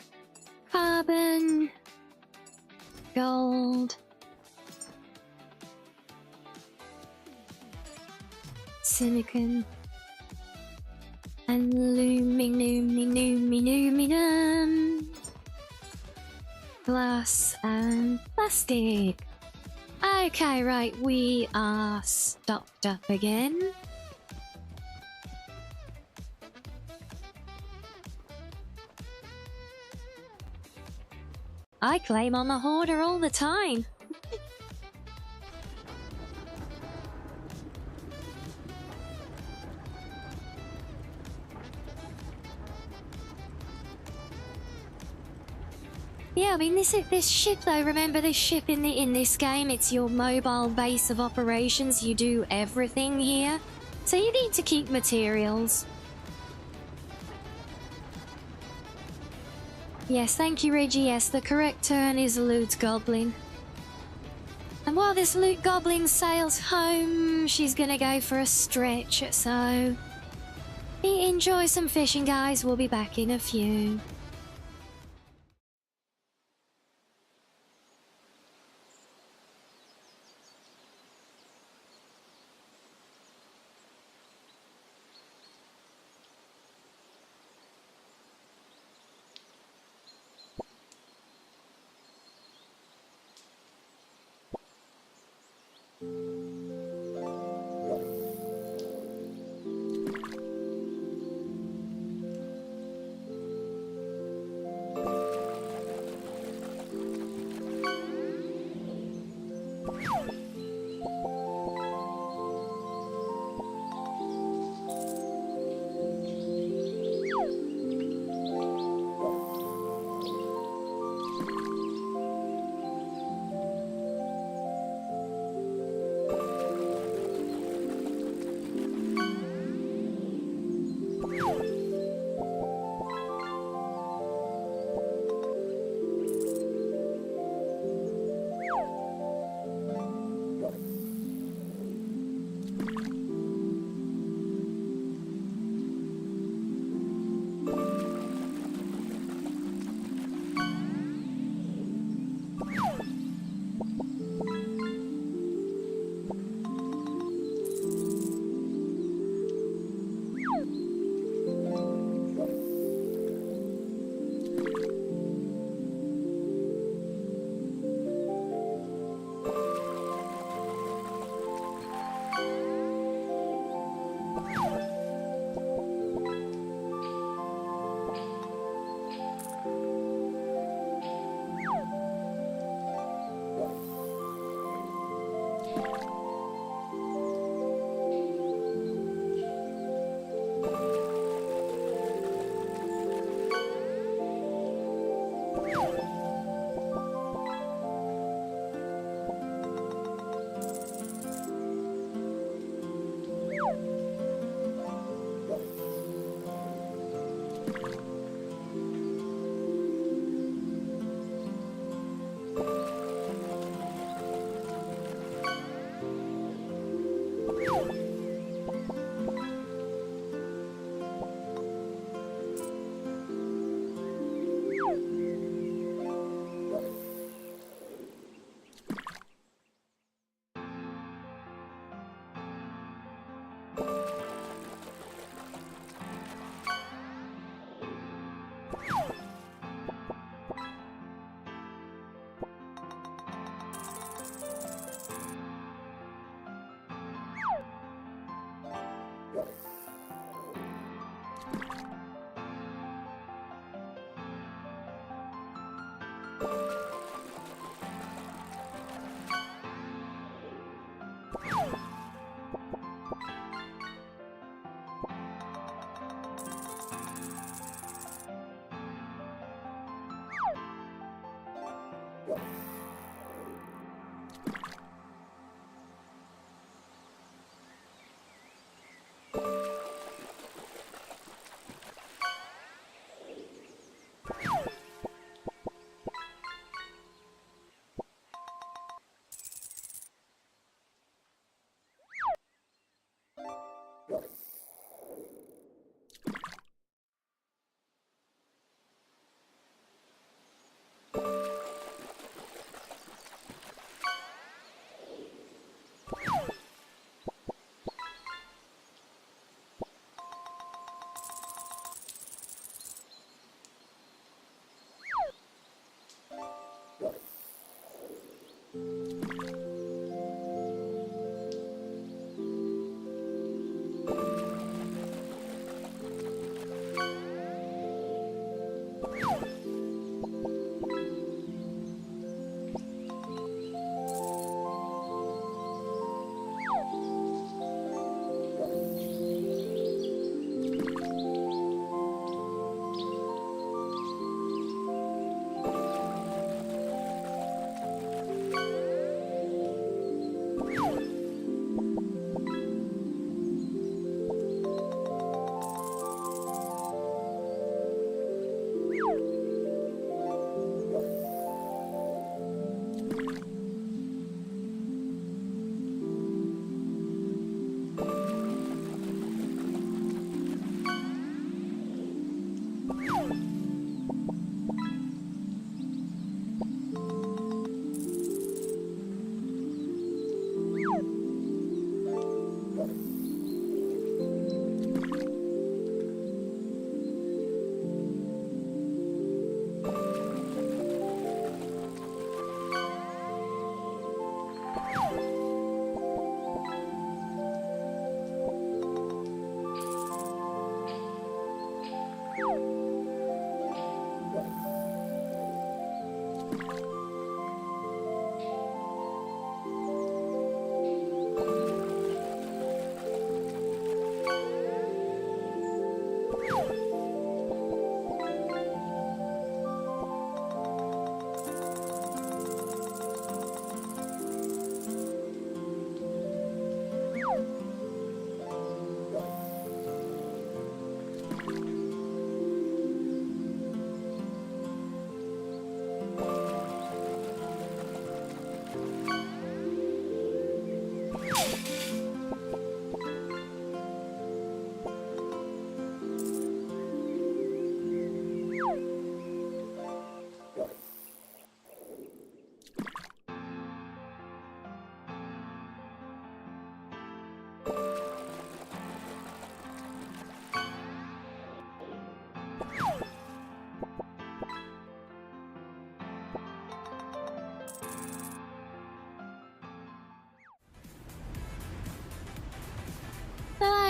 carbon, gold, silicon, aluminum, glass and plastic. Okay, right, we are stocked up again. I claim I'm a hoarder all the time. Yeah, I mean, this ship though, remember this ship in this game, it's your mobile base of operations, you do everything here. So you need to keep materials. Yes, thank you, Reggie. Yes, the correct term is loot goblin. And while this loot goblin sails home, she's gonna go for a stretch, so... enjoy some fishing, guys. We'll be back in a few.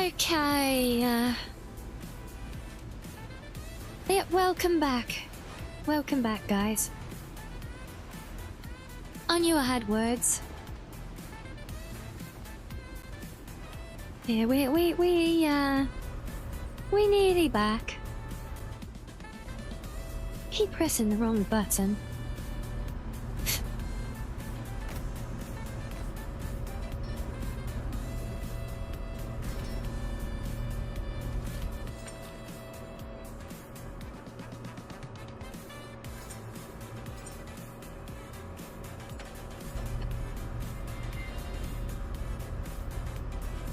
Okay, yeah, welcome back. Welcome back, guys. I knew I had words. Yeah, we nearly back. Keep pressing the wrong button.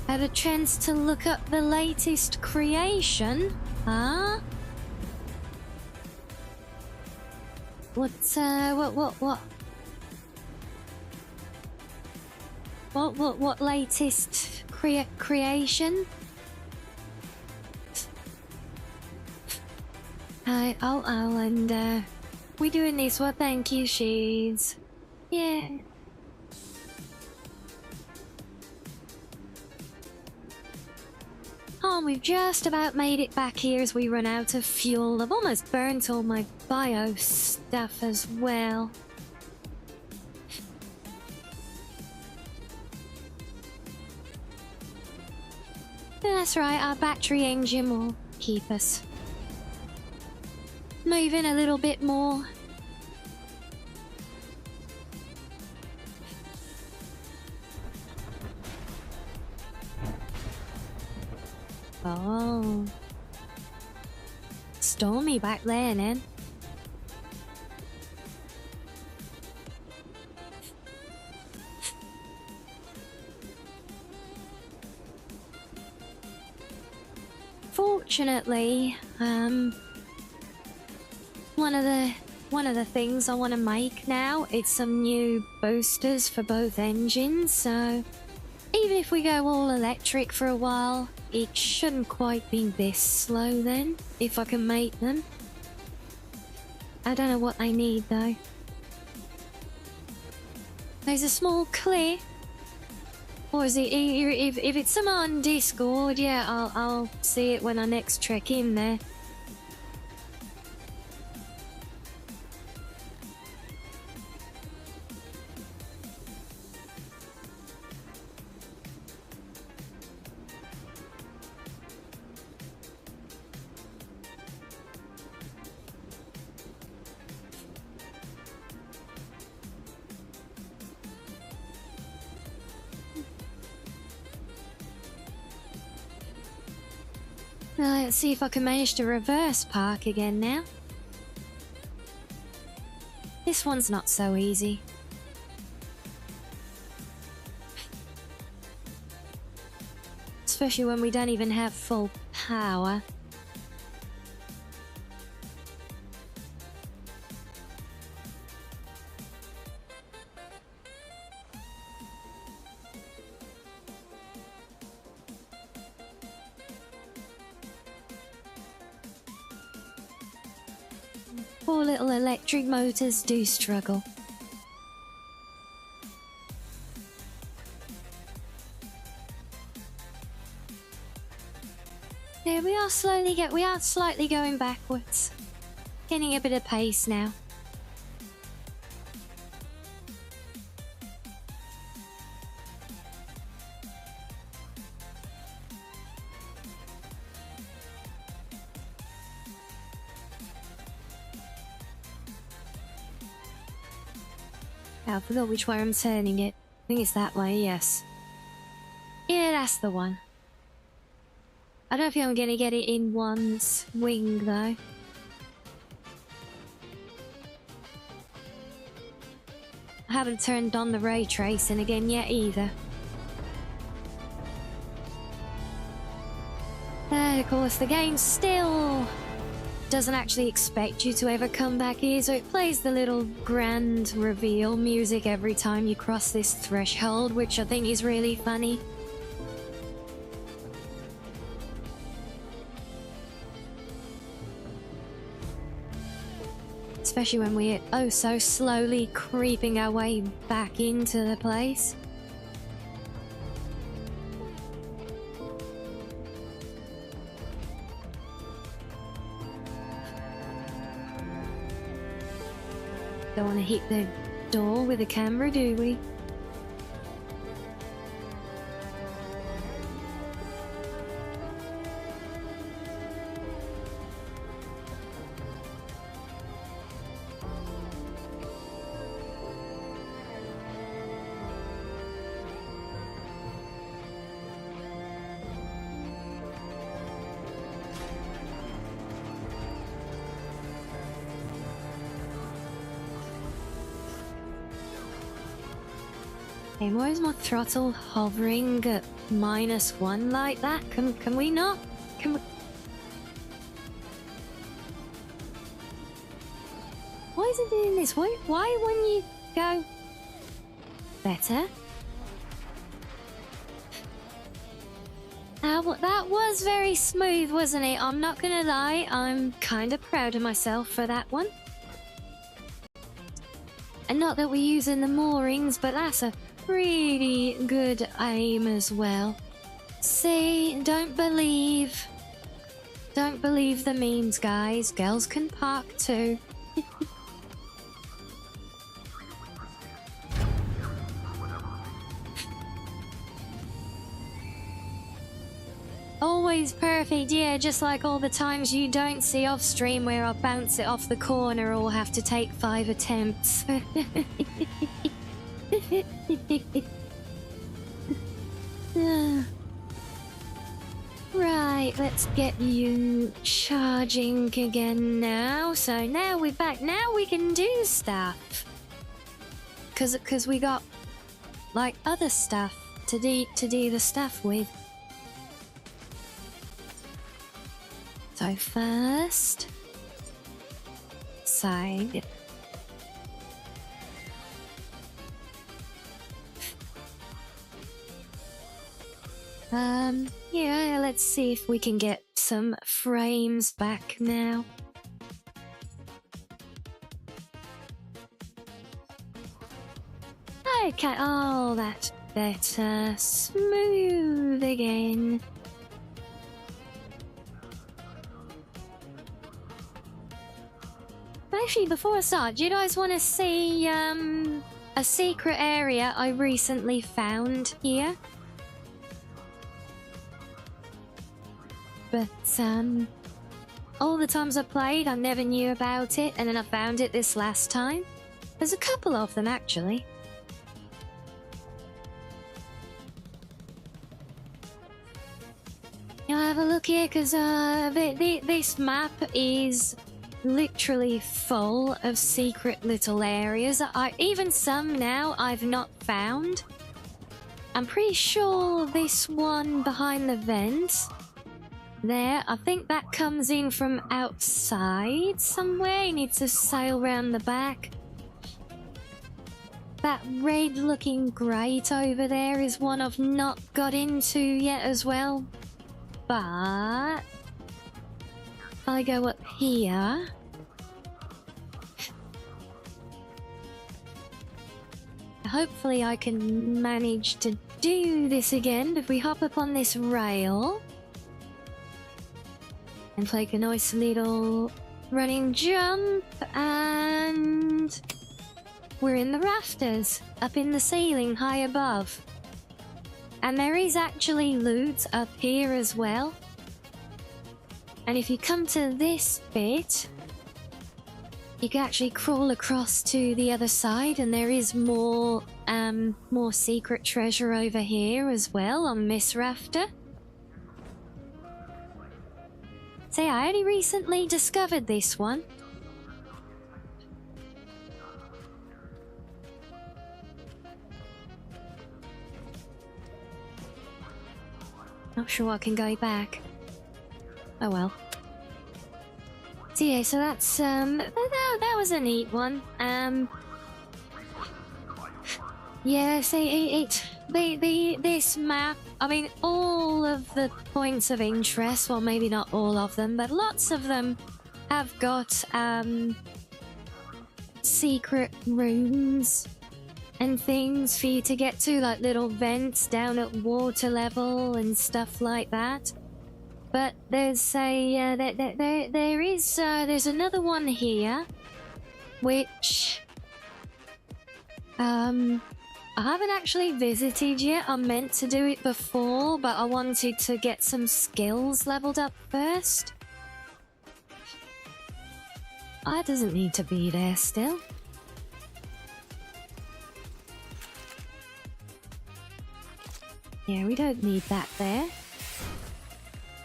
Had a chance to look up the latest creation, huh? What's what latest creation? And we doing this? Well, thank you, she's yeah. Oh, we've just about made it back here as we run out of fuel. I've almost burnt all my bio stuff as well. That's right, our battery engine will keep us moving a little bit more. Oh. Stormy back there, then. Fortunately, one of the things I want to make now, it's some new boosters for both engines, so even if we go all electric for a while, it shouldn't quite be this slow then, if I can make them. I don't know what I need though. There's a small clip. Or is it, if it's some on Discord, yeah, I'll see it when I next trek in there. Let's see if I can manage to reverse park again now. This one's not so easy. Especially when we don't even have full power. Poor little electric motors do struggle. Yeah, we are slightly going backwards. Getting a bit of pace now. I forgot which way I'm turning it. I think it's that way, yes. Yeah, that's the one. I don't think I'm gonna get it in one swing, though. I haven't turned on the ray tracing again yet, either. Of course, the game still doesn't actually expect you to ever come back here, so it plays the little grand reveal music every time you cross this threshold, which I think is really funny. Especially when we're oh so slowly creeping our way back into the place. Don't want to hit the door with the camera, do we? Hey, why is my throttle hovering at -1 like that? Can we not? Can we? Why is it doing this? Why when you go better? That was very smooth, wasn't it? I'm not gonna lie, I'm kind of proud of myself for that one. And not that we're using the moorings, but that's a pretty good aim as well. See, don't believe the memes, guys. Girls can park too. Always perfect, yeah, just like all the times you don't see off stream where I bounce it off the corner or have to take 5 attempts. Right, let's get you charging again now. So now we're back. Now we can do stuff. Cause we got like other stuff to do the stuff with. So first side. Yeah, let's see if we can get some frames back now. Okay, oh, that's better. Smooth again. Actually, before I start, do you guys want to see, a secret area I recently found here? But, all the times I played, I never knew about it, and then I found it this last time. There's a couple of them, actually. I'll have a look here, because, this map is literally full of secret little areas. Even some now I've not found. I'm pretty sure this one behind the vent there, I think that comes in from outside somewhere. You need to sail around the back. That red looking grate over there is one I've not got into yet as well. But if I go up here, hopefully I can manage to do this again. If we hop up on this rail and take a nice little running jump, and we're in the rafters, up in the ceiling high above. And there is actually loot up here as well. And if you come to this bit, you can actually crawl across to the other side, and there is more secret treasure over here as well on this rafter. See, I only recently discovered this one. Not sure I can go back. Oh well. So yeah, so that's that was a neat one. Yeah, see, this map, I mean, all of the points of interest, well, maybe not all of them, but lots of them have got secret rooms and things for you to get to, like little vents down at water level and stuff like that. But there's a there's another one here, which I haven't actually visited yet. I meant to do it before, but I wanted to get some skills leveled up first. That doesn't need to be there still. Yeah, we don't need that there.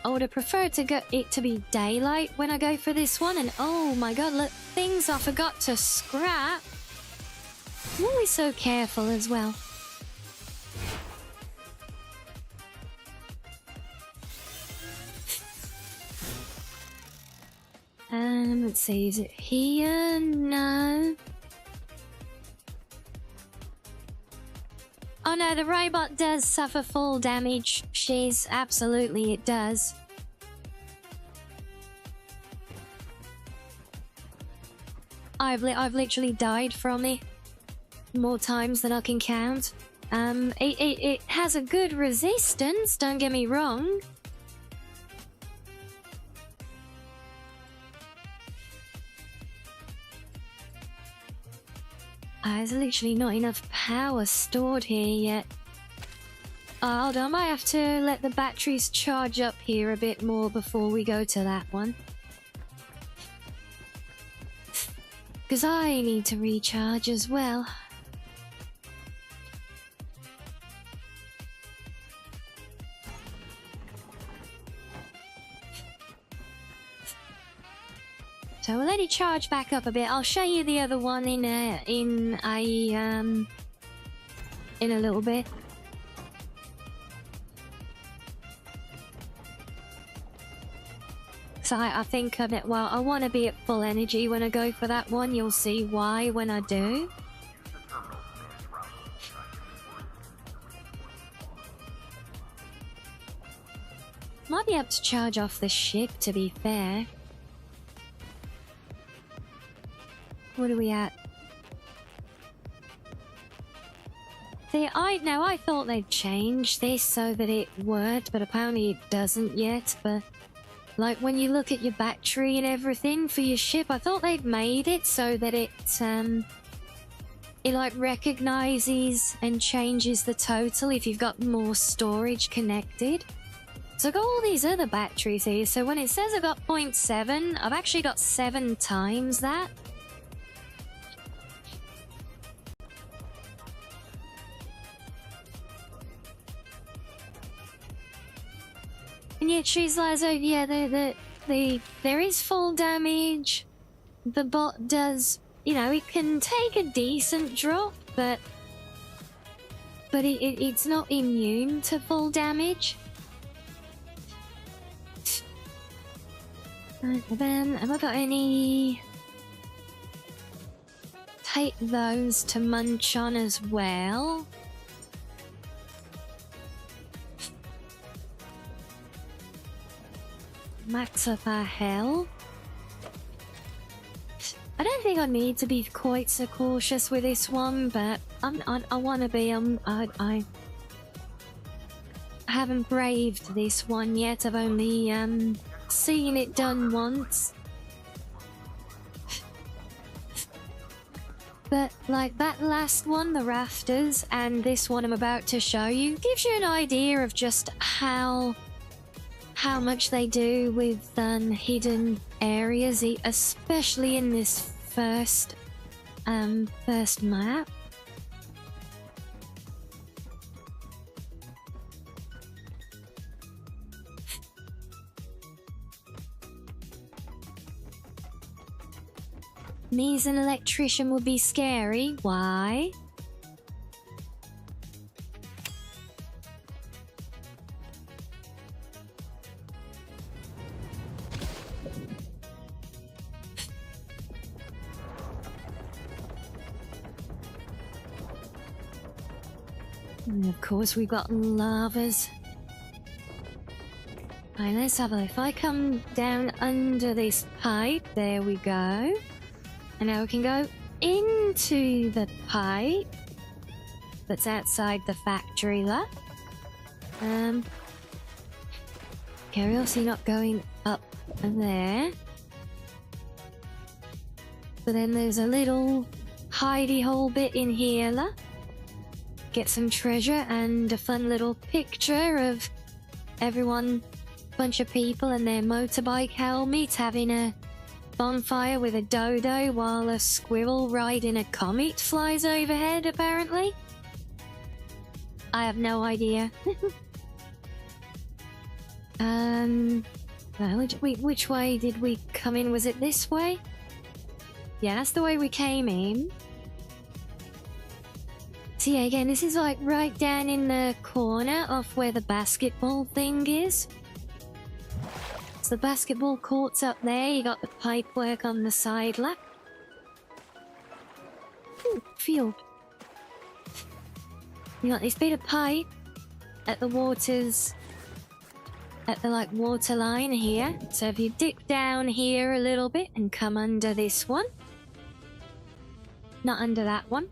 I would have preferred to get it to be daylight when I go for this one, and oh my god, look, things I forgot to scrap. I'm always so careful as well. Let's see, is it here? No. Oh no, the robot does suffer fall damage. Shiz, absolutely it does. I've literally died from it more times than I can count. It has a good resistance, don't get me wrong. There's literally not enough power stored here yet. Hold on, I might have to let the batteries charge up here a bit more before we go to that one. Because I need to recharge as well. So we'll let it charge back up a bit. I'll show you the other one in a little bit. So I think of it, well, I want to be at full energy when I go for that one. You'll see why when I do. Might be able to charge off the ship, to be fair. What are we at? See, I thought they'd change this so that it worked, but apparently it doesn't yet. But like when you look at your battery and everything for your ship, I thought they'd made it so that it like recognizes and changes the total if you've got more storage connected. So I've got all these other batteries here, so when it says I've got 0.7, I've actually got 7 times that. And yet she's like, oh yeah, there is full damage. The bot does, you know, it can take a decent drop, but it's not immune to full damage. Then, have I got any? Take those to munch on as well. Max up our health. I don't think I need to be quite so cautious with this one, but I want to be. I haven't braved this one yet. I've only seen it done once. But like that last one, the rafters, and this one I'm about to show you, gives you an idea of just how much they do with hidden areas, especially in this first map. Me as an electrician would be scary. Why? And of course we've got lavas. Right, let's have a look. If I come down under this pipe, there we go. And now we can go into the pipe that's outside the factory lot. Okay, we're also not going up there. But then there's a little hidey hole bit in here, la. Get some treasure and a fun little picture of everyone, bunch of people and their motorbike helmets having a bonfire with a dodo while a squirrel riding a comet flies overhead, apparently. I have no idea. Which way did we come in? Was it this way? Yeah, that's the way we came in. So yeah, again, this is like right down in the corner of where the basketball thing is. So the basketball court's up there, you got the pipe work on the side lap. Ooh, field. You got this bit of pipe at the waters, at the like water line here. So if you dip down here a little bit and come under this one. Not under that one.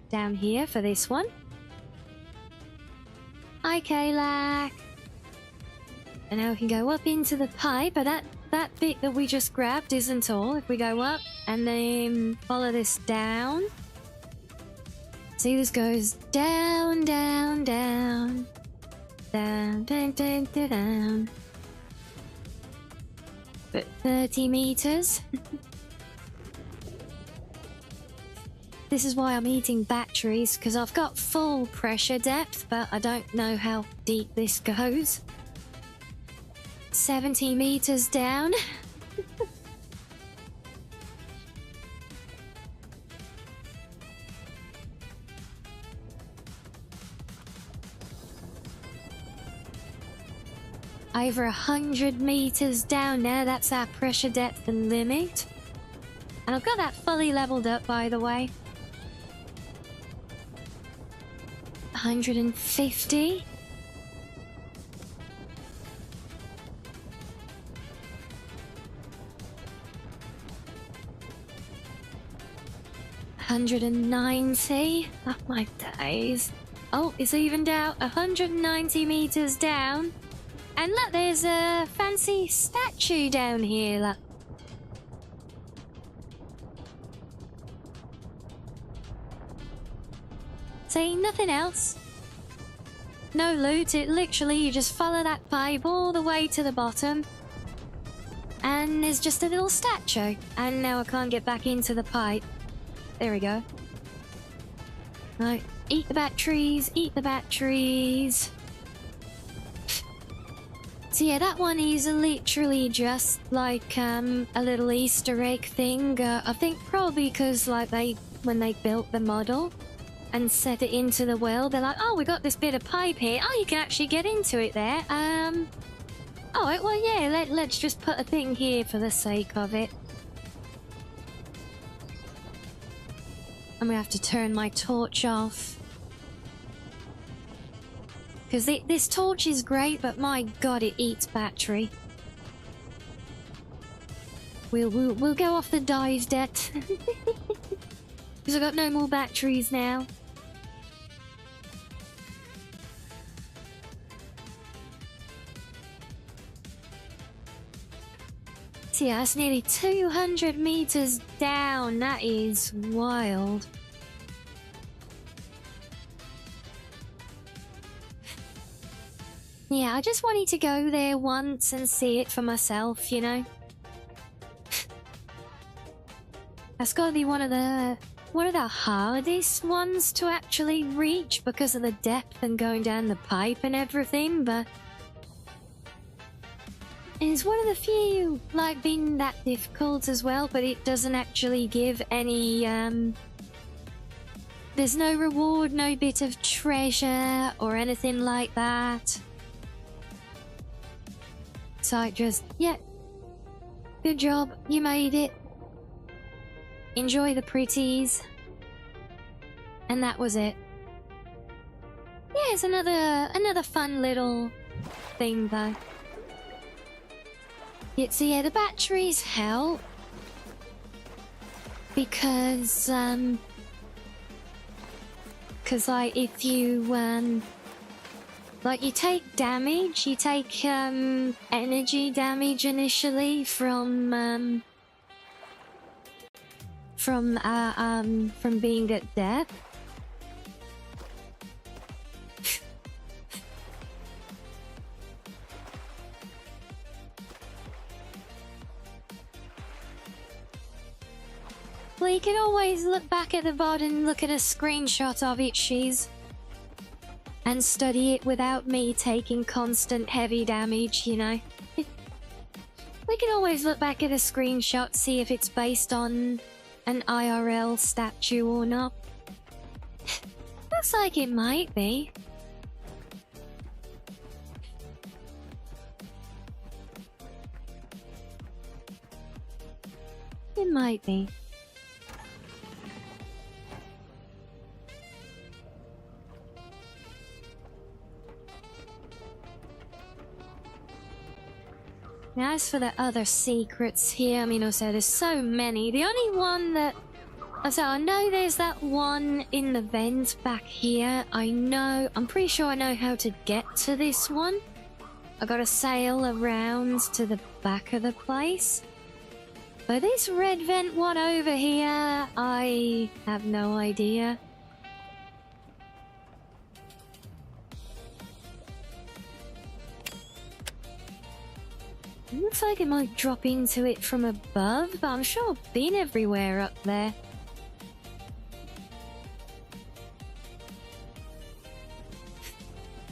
Down here for this one. Hi, Kalak. And now we can go up into the pipe, but that bit that we just grabbed isn't all. If we go up and then follow this down. See, this goes down, down, down. Down, down, down, down, down. But 30 meters. This is why I'm eating batteries, because I've got full pressure depth, but I don't know how deep this goes. 70 meters down. over 100 meters down there. That's our pressure depth and limit. And I've got that fully leveled up, by the way. 150. $190. Oh my days. Oh, it's evened out. 190 meters down. And look, there's a fancy statue down here, look. See, nothing else. No loot, it literally, you just follow that pipe all the way to the bottom. And there's just a little statue. And now I can't get back into the pipe. There we go. Right, eat the batteries, eat the batteries. So yeah, that one is literally just like a little Easter egg thing. I think probably because like when they built the model and set it into the world, they're like, oh, we got this bit of pipe here. Oh, you can actually get into it there. Alright, well yeah, let's just put a thing here for the sake of it. I'm gonna have to turn my torch off. Because this torch is great, but my god, it eats battery. We'll go off the dive debt. Because I've got no more batteries now. So yeah, that's nearly 200 meters down. That is wild. Yeah, I just wanted to go there once and see it for myself, you know. That's gotta be one of the hardest ones to actually reach because of the depth and going down the pipe and everything, but it's one of the few, like, being that difficult as well, but it doesn't actually give any, there's no reward, no bit of treasure or anything like that. So I just, yeah, good job, you made it. Enjoy the pretties. And that was it. Yeah, it's another fun little thing though. Yeah, so yeah, the batteries help because like if you like you take damage, you take energy damage initially from being at depth. Well, you can always look back at the VOD and look at a screenshot of it, and study it without me taking constant heavy damage, you know. We can always look back at a screenshot, see if it's based on an IRL statue or not. Looks like it might be. It might be. Now, as for the other secrets here, I mean, also there's so many. The only one that... So I know there's that one in the vent back here. I'm pretty sure I know how to get to this one. I gotta sail around to the back of the place. But this red vent one over here, I have no idea. Looks like it might drop into it from above, but I'm sure I've been everywhere up there.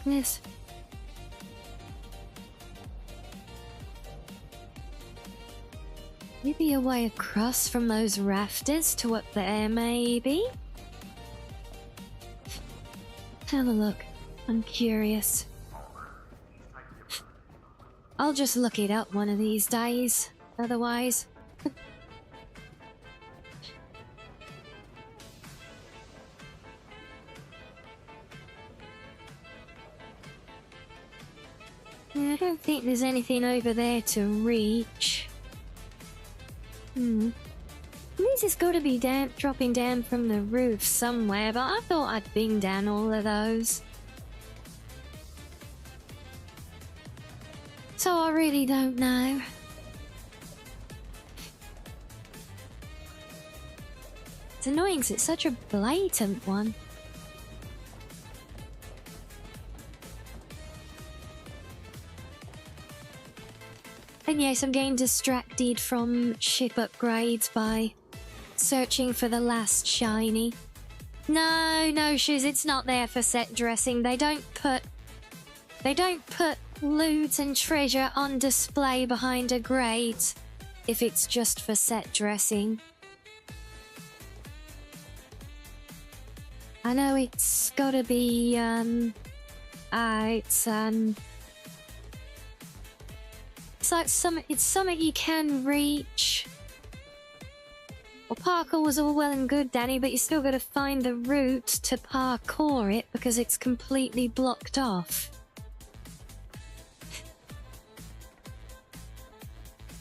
Yes. Maybe a way across from those rafters to up there, maybe? Have a look. I'm curious. I'll just look it up one of these days, otherwise. I don't think there's anything over there to reach. This has got to be dropping down from the roof somewhere, but I thought I'd been down all of those. So I really don't know. It's annoying because it's such a blatant one. And yes, I'm getting distracted from ship upgrades by searching for the last shiny. No, Shiz, it's not there for set dressing. They don't put loot and treasure on display behind a grate if it's just for set dressing. I know it's gotta be, it's like it's something you can reach. Well, parkour was all well and good, Danny, but you still gotta find the route to parkour it because it's completely blocked off.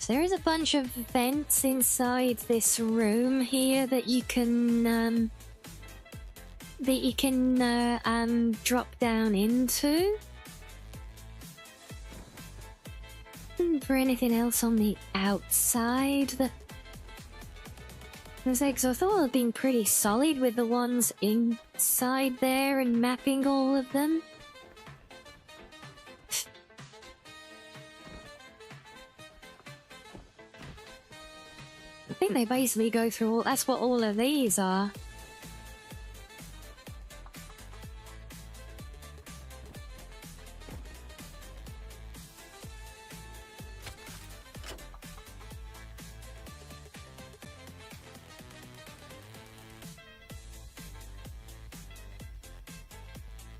So there is a bunch of vents inside this room here that you can drop down into. For anything else on the outside that I was like, so I thought I'd been pretty solid with the ones inside there and mapping all of them. I think they basically go through all, that's what all of these are.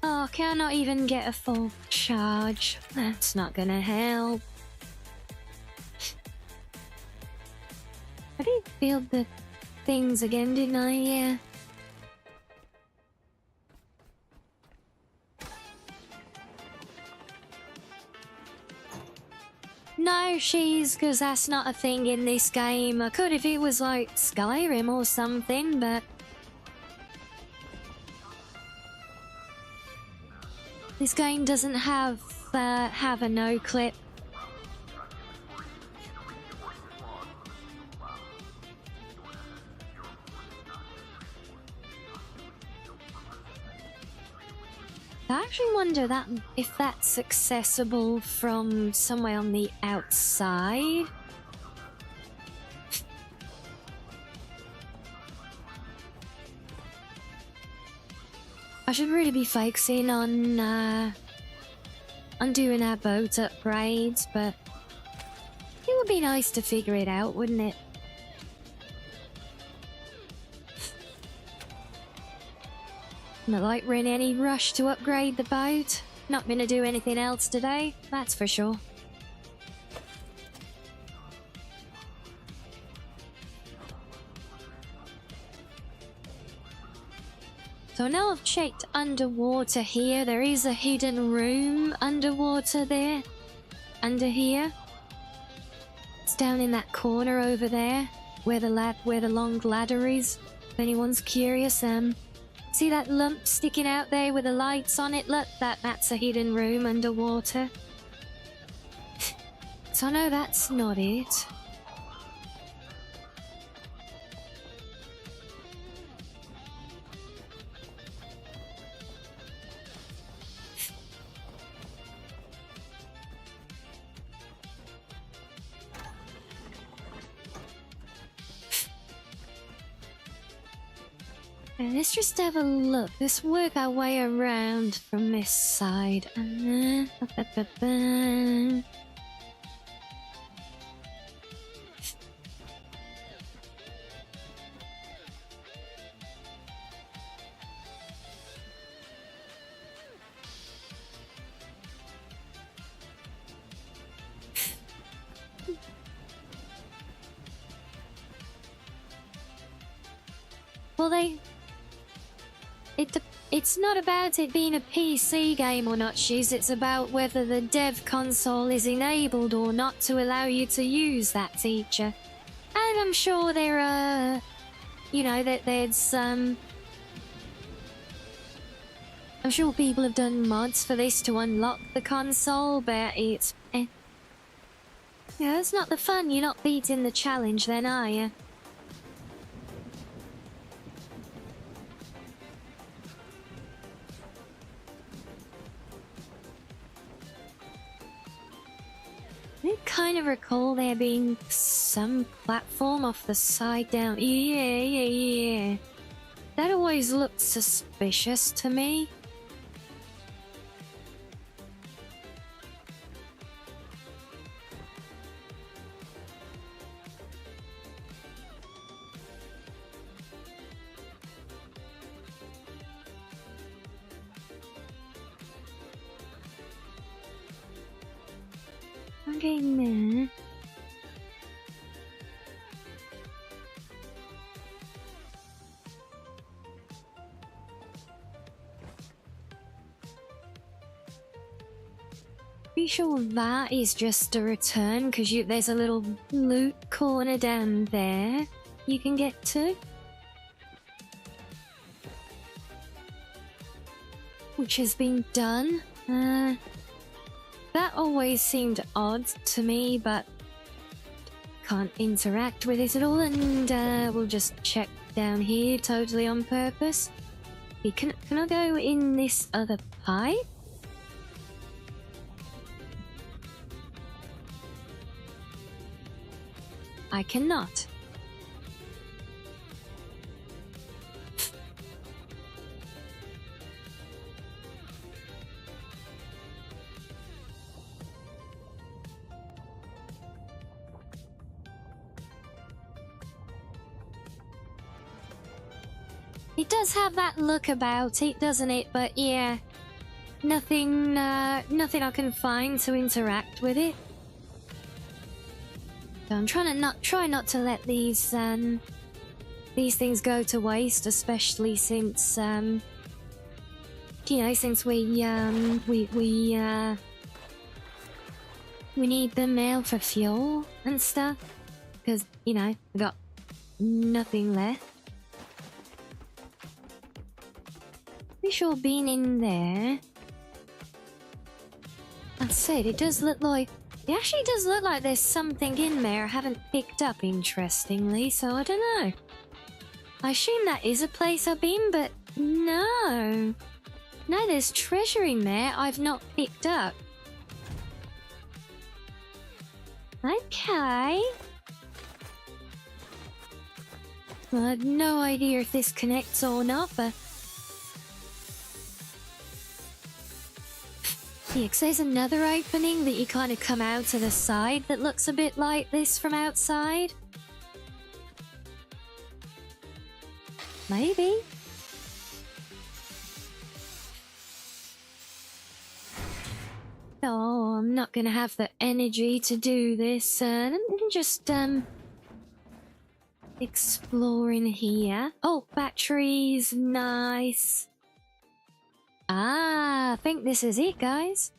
Oh, can I not even get a full charge? That's not gonna help. I did build the things again, didn't I? Yeah. No, because that's not a thing in this game. I could if it was like Skyrim or something, but this game doesn't have a no clip. I actually wonder if that's accessible from somewhere on the outside. I should really be focusing on doing our boat upgrades, but it would be nice to figure it out, wouldn't it? Not like we're in any rush to upgrade the boat. Not gonna do anything else today, that's for sure. So now I've checked underwater here. There is a hidden room underwater there. Under here. It's down in that corner over there, where the long ladder is. If anyone's curious, see that lump sticking out there with the lights on it? Look, that's a hidden room underwater. So no, that's not it. Let's just have a look. Let's work our way around from this side. Well, it's not about it being a PC game or not, Shiz. It's about whether the dev console is enabled or not to allow you to use that feature. And I'm sure there are, you know, that there's I'm sure people have done mods for this to unlock the console, but it's yeah, that's not the fun. You're not beating the challenge then, are you? I kind of recall there being some platform off the side down. Yeah. That always looked suspicious to me. Okay, nah. Be sure that is just a return, because there's a little loot corner down there you can get to. Which has been done. That always seemed odd to me, but can't interact with it at all, and we'll just check down here totally on purpose. Can I go in this other pipe? I cannot. It does have that look about it, doesn't it? But yeah, nothing I can find to interact with it. So I'm trying to try not to let these things go to waste, especially since you know, since we need the mail for fuel and stuff, because you know we got nothing left. Pretty sure being in there. That said, it does look like. It actually does look like there's something in there I haven't picked up, interestingly, so I don't know. I assume that is a place I've been, but no. No, there's treasure in there I've not picked up. Okay. Well, I have no idea if this connects or not, but... Yeah, because there's another opening that you kind of come out to the side that looks a bit like this from outside. Maybe. Oh, I'm not gonna have the energy to do this. Let me just explore in here. Oh, batteries, nice. Ah, I think this is it, guys.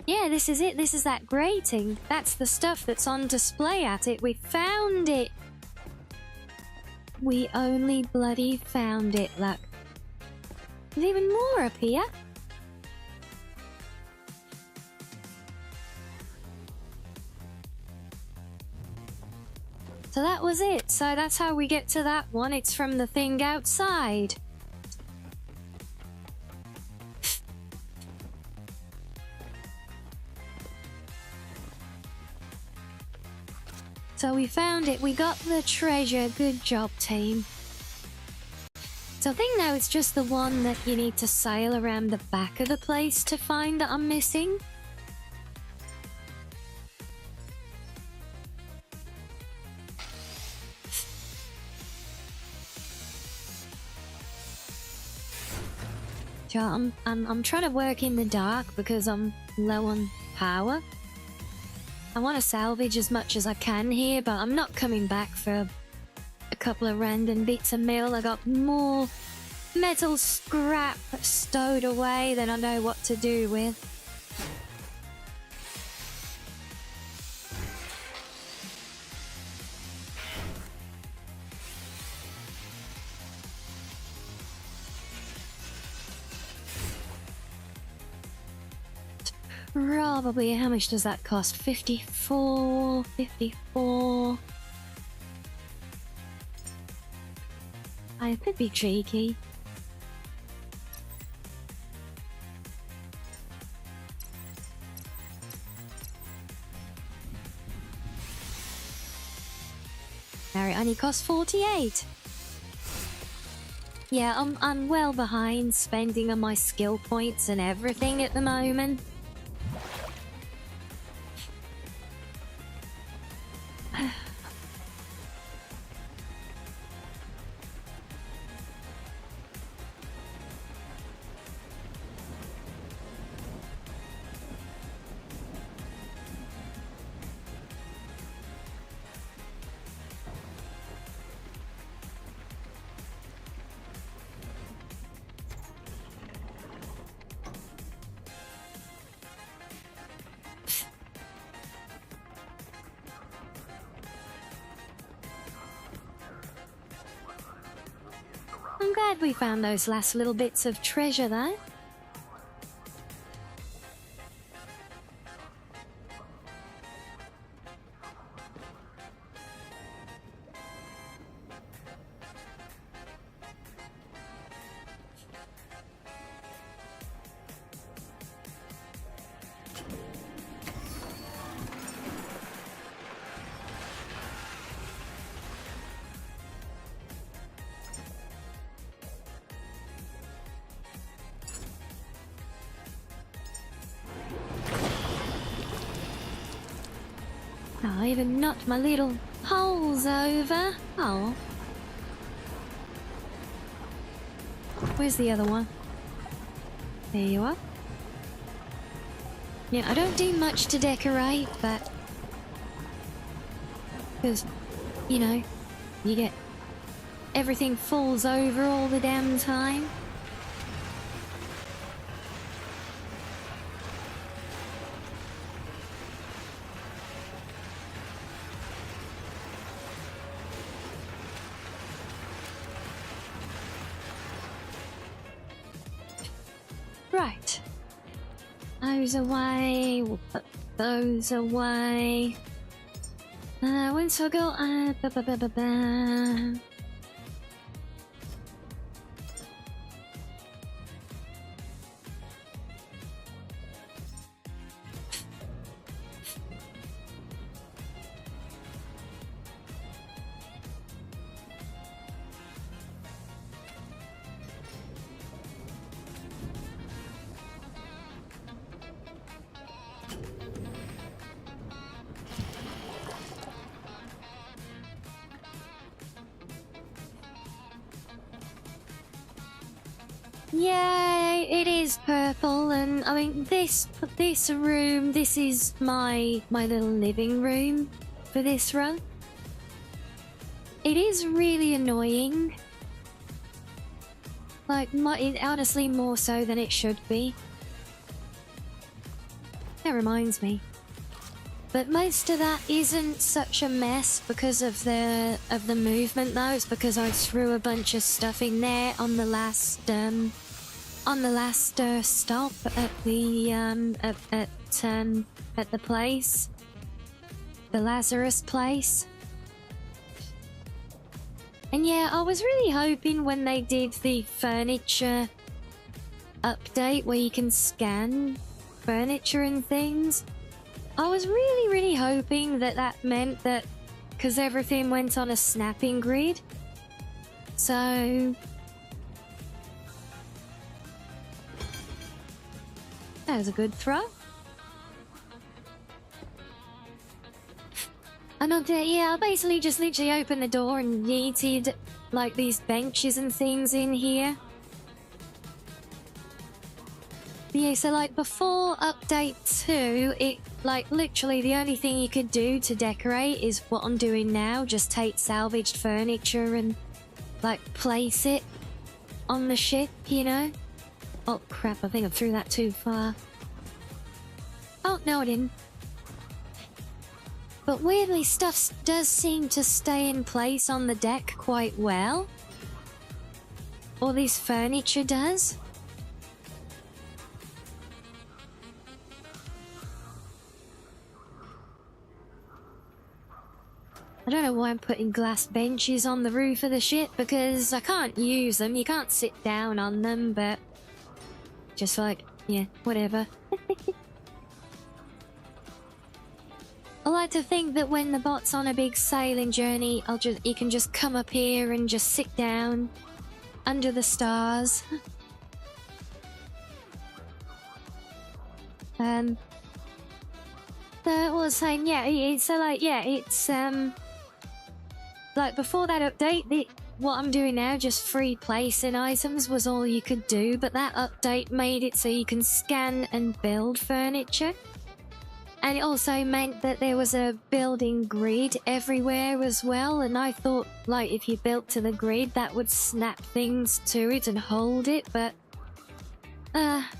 Yeah, this is it. This is that grating. That's the stuff that's on display at it. We found it. We only bloody found it, look. There's even more up here. So that was it. So that's how we get to that one. It's from the thing outside. So we found it, we got the treasure, good job team. So I think now it's just the one that you need to sail around the back of the place to find that I'm missing. So I'm trying to work in the dark because I'm low on power. I want to salvage as much as I can here, but I'm not coming back for couple of random bits of metal. I got more metal scrap stowed away than I know what to do with. Probably, how much does that cost? 54, 54. I could be cheeky. Now it only costs 48. Yeah, I'm well behind spending on my skill points and everything at the moment. I'm glad we found those last little bits of treasure, though. Oh, I even knocked my little holes over. Oh. Where's the other one? There you are. Yeah, I don't do much to decorate, but... because, you know, you get... everything falls over all the damn time. Right. Those away. We'll put those away. Once I go... Yeah, it is purple, and I mean this room. This is my little living room for this run. It is really annoying. Like, honestly, more so than it should be. That reminds me. But most of that isn't such a mess because of the movement, though. It's because I threw a bunch of stuff in there on the last stop at the place, the Lazarus place. And yeah, I was really hoping when they did the furniture update where you can scan furniture and things, I was really hoping that meant that, because everything went on a snapping grid. So that was a good throw. And yeah, I basically just literally opened the door and yeeted like these benches and things in here. Yeah, so like before update 2, it like literally the only thing you could do to decorate is what I'm doing now. Just take salvaged furniture and like place it on the ship, you know? Oh crap, I think I threw that too far. Oh, no I didn't. But weirdly, stuff does seem to stay in place on the deck quite well. All this furniture does. I don't know why I'm putting glass benches on the roof of the ship, because I can't use them. You can't sit down on them, but just like, yeah, whatever. I like to think that when the bot's on a big sailing journey, you can just come up here and just sit down under the stars. So I was saying, yeah, it's like before that update, what I'm doing now, just free placing items was all you could do, but that update made it so you can scan and build furniture. And it also meant that there was a building grid everywhere as well, and I thought, like, if you built to the grid, that would snap things to it and hold it, but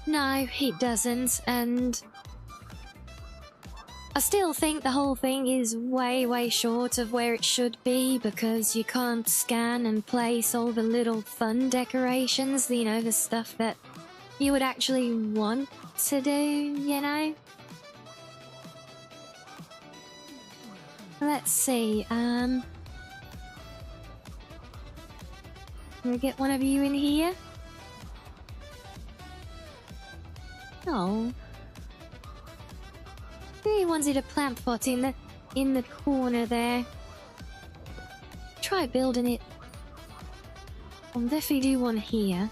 no, it doesn't, and I still think the whole thing is way, way short of where it should be, because you can't scan and place all the little fun decorations, you know, the stuff that you would actually want to do, you know? Let's see, can we get one of you in here? Oh. He wanted a plant pot in the corner there. Try building it. I'll definitely do one here.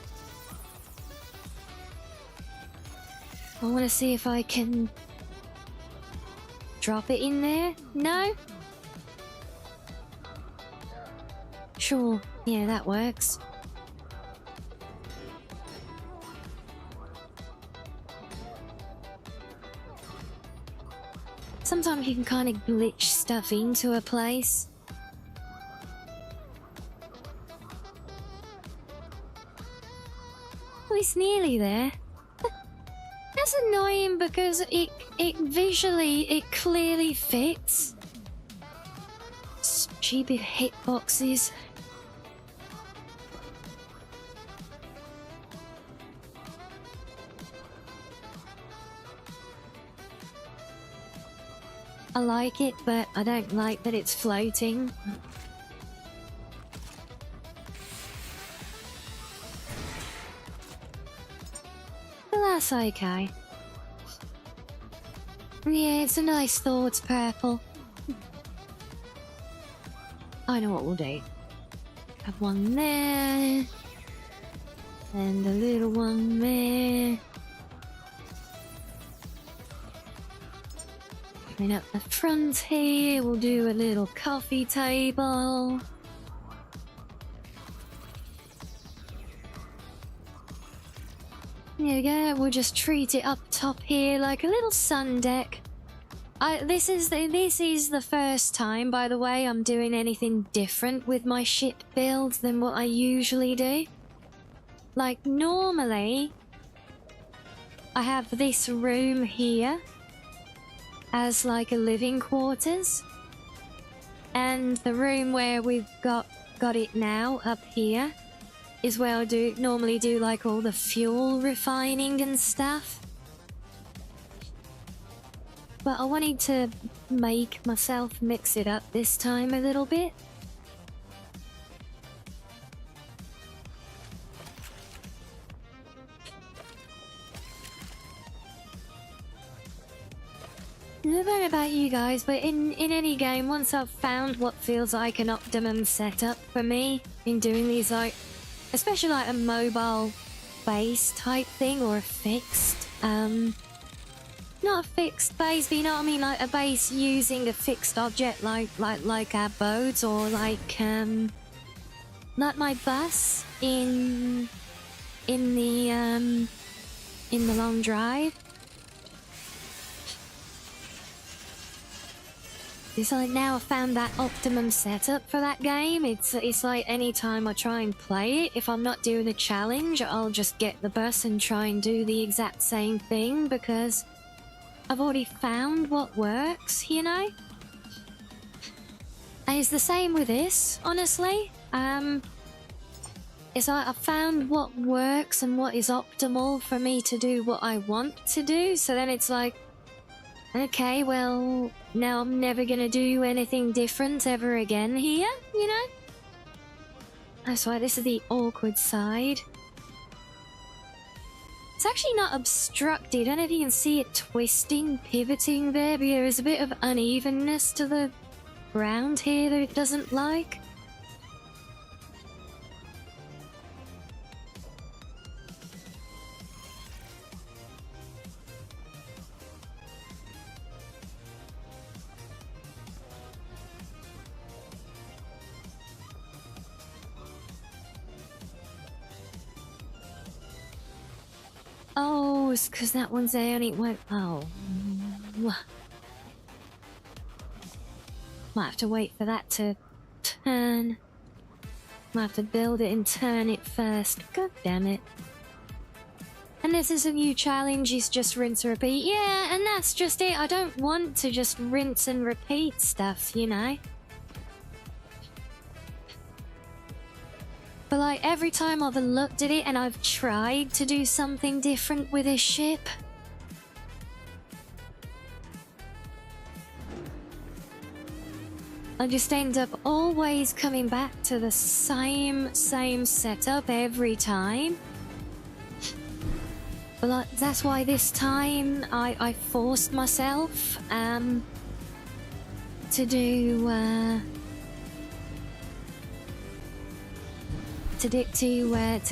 I want to see if I can drop it in there. No? Sure, yeah, that works. Sometimes you can kind of glitch stuff into a place. Well, it's nearly there. That's annoying because it visually, it clearly fits. Stupid hitboxes. I like it, but I don't like that it's floating. But that's okay. Yeah, it's a nice thought, purple. I know what we'll do. Have one there. And a little one there. And up the front here, we'll do a little coffee table. There we go, we'll just treat it up top here like a little sun deck. This is the first time, by the way, I'm doing anything different with my ship build than what I usually do. Like, normally, I have this room here as like a living quarters, and the room where we've got it now up here is where I normally do like all the fuel refining and stuff. But I wanted to make myself mix it up this time a little bit. I don't know about you guys, but in any game, once I've found what feels like an optimum setup for me in doing these, like, especially like a mobile base type thing or a fixed, not a fixed base, but you know what I mean, like a base using a fixed object like our boats, or like my bus in the in the long drive. It's like now I found that optimum setup for that game. It's like anytime I try and play it, if I'm not doing a challenge, I'll just get the bus and try and do the exact same thing because I've already found what works, you know? And it's the same with this, honestly. It's like I've found what works and what is optimal for me to do what I want to do, so then it's like, okay, well, now I'm never gonna do anything different ever again here, you know? That's why this is the awkward side. It's actually not obstructed. I don't know if you can see it twisting, pivoting there, but there's a bit of unevenness to the ground here that it doesn't like. Oh, it's because that one's the only one. Oh. Might have to wait for that to turn. Might have to build it and turn it first. God damn it. And this is a new challenge, is just rinse and repeat. Yeah, and that's just it. I don't want to just rinse and repeat stuff, you know? But like, every time I've looked at it and I've tried to do something different with this ship, I just end up always coming back to the same setup every time. But like, that's why this time I forced myself to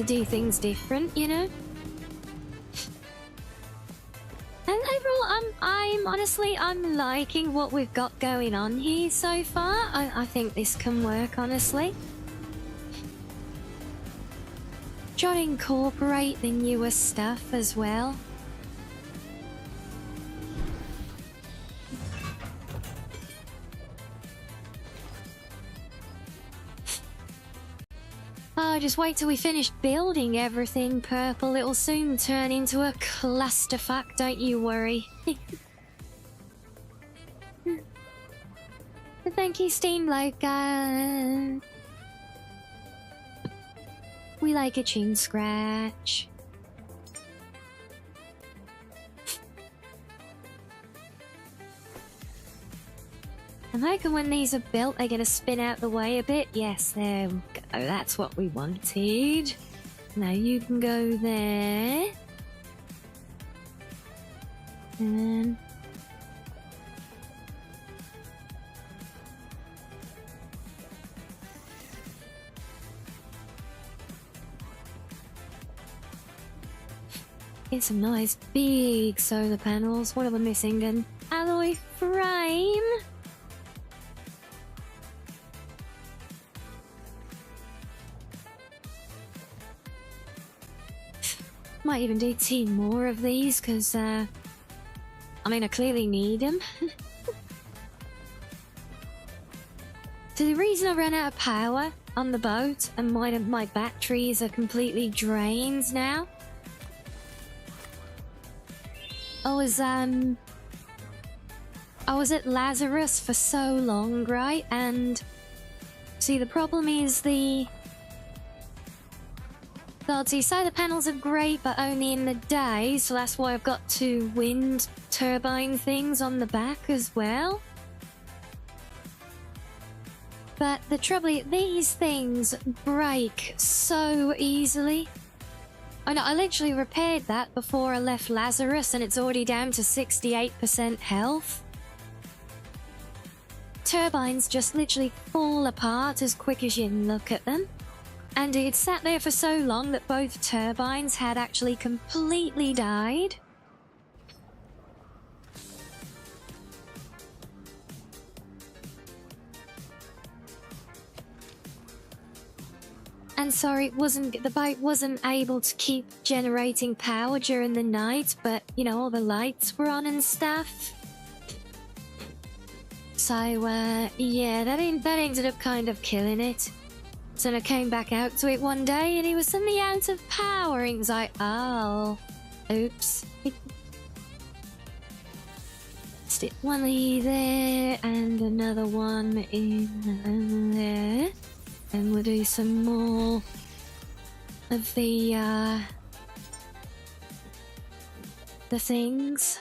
do things different, you know? And overall, I'm honestly, I'm liking what we've got going on here so far. I think this can work, honestly. Try to incorporate the newer stuff as well. Oh, just wait till we finish building everything purple. It'll soon turn into a clusterfuck, don't you worry. Thank you, Steamloker. We like a chin scratch. I'm hoping when these are built, they're gonna spin out the way a bit. Yes, there we go. That's what we wanted. Now you can go there. And... get some nice big solar panels. What am I missing? An alloy frame? Might even do 2 more of these, because, I mean, I clearly need them. So the reason I ran out of power on the boat, and my batteries are completely drained now, I was at Lazarus for so long, right? And, see, the problem is the solar panels are great, but only in the day, so that's why I've got 2 wind turbine things on the back as well. But the trouble is, these things break so easily. I know, I literally repaired that before I left Lazarus, and it's already down to 68% health. Turbines just literally fall apart as quick as you look at them. And it sat there for so long that both turbines had actually completely died. And sorry, the boat wasn't able to keep generating power during the night, but you know, all the lights were on and stuff. So yeah, that ended up kind of killing it. So I came back out to it one day and it was suddenly out of power. And it was like, oh, oops. Stick one there and another one in there. And we'll do some more of the things.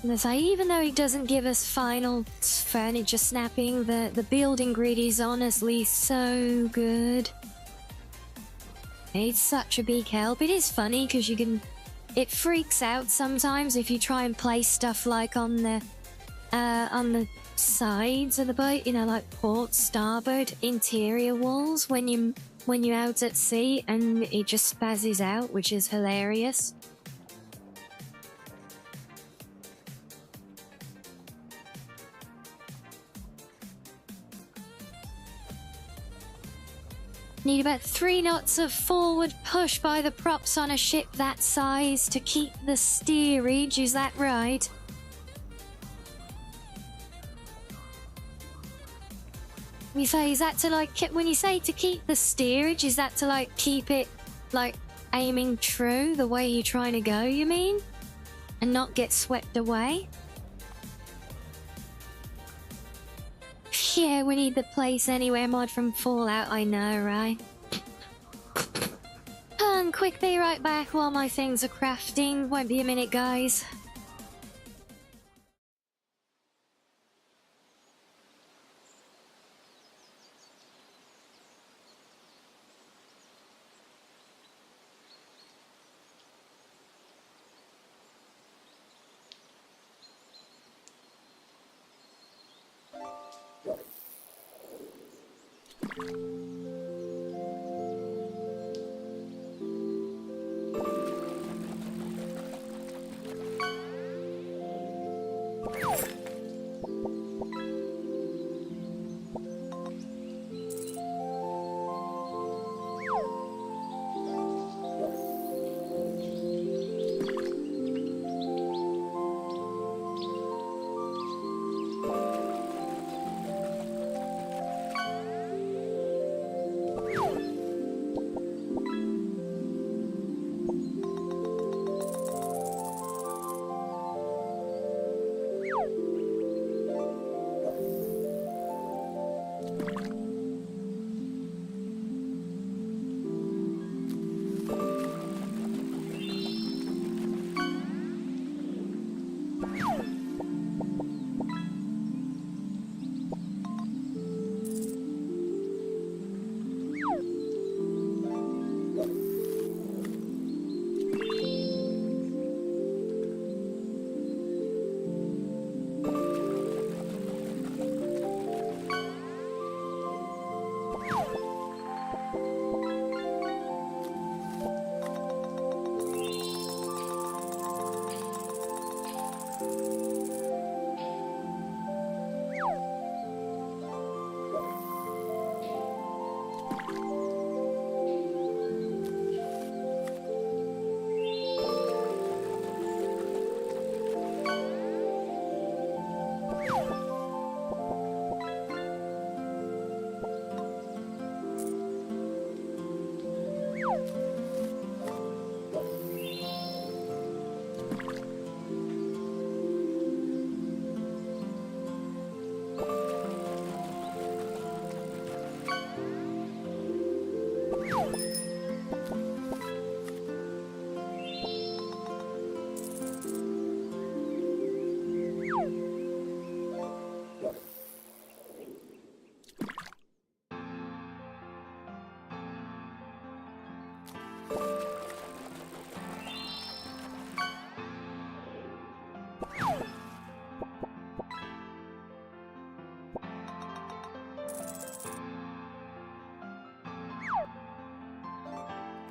And so even though it doesn't give us final furniture snapping, the building grid is honestly so good. It's such a big help. It is funny because it freaks out sometimes if you try and place stuff like on the sides of the boat, you know, like port, starboard, interior walls when you're out at sea, and it just spazzes out, which is hilarious. Need about 3 knots of forward push by the props on a ship that size to keep the steerage, is that right? We say, is that to like, when you say to keep the steerage, is that to like keep it like aiming true the way you're trying to go, you mean? And not get swept away? Yeah, we need the place anywhere mod from Fallout, I know, right? And quick, be right back while my things are crafting. Won't be a minute, guys.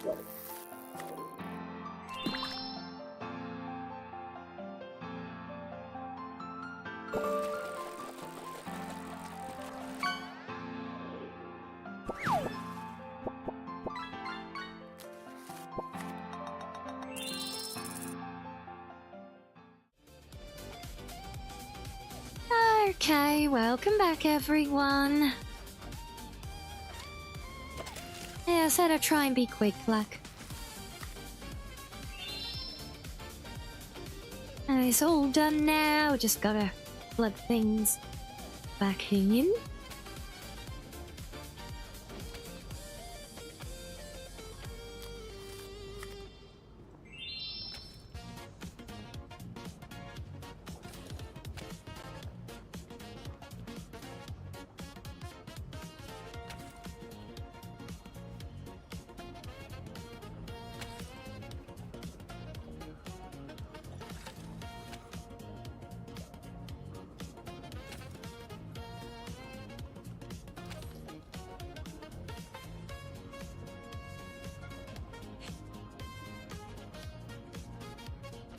Okay, welcome back everyone. Yeah, I said I'd try and be quick, like. And it's all done now, just gotta plug things back in.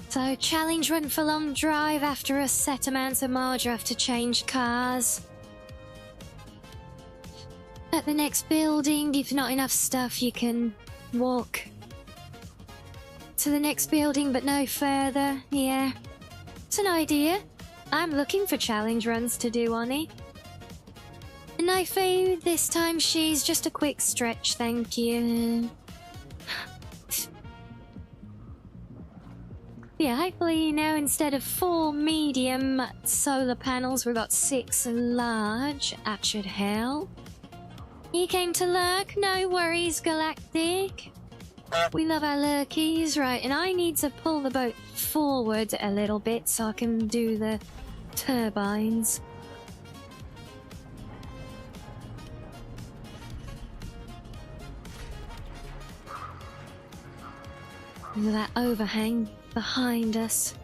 So, challenge run for long drive. After a set amount of miles, you have to change cars. At the next building, if not enough stuff, you can walk to the next building, but no further. Yeah, it's an idea. I'm looking for challenge runs to do on it. No food this time, she's just a quick stretch, thank you. Yeah, hopefully, you know, instead of 4 medium solar panels, we've got 6 large. That should help. You came to lurk? No worries, Galactic. We love our lurkies, right? And I need to pull the boat forward a little bit so I can do the turbines. Look at that overhang behind us.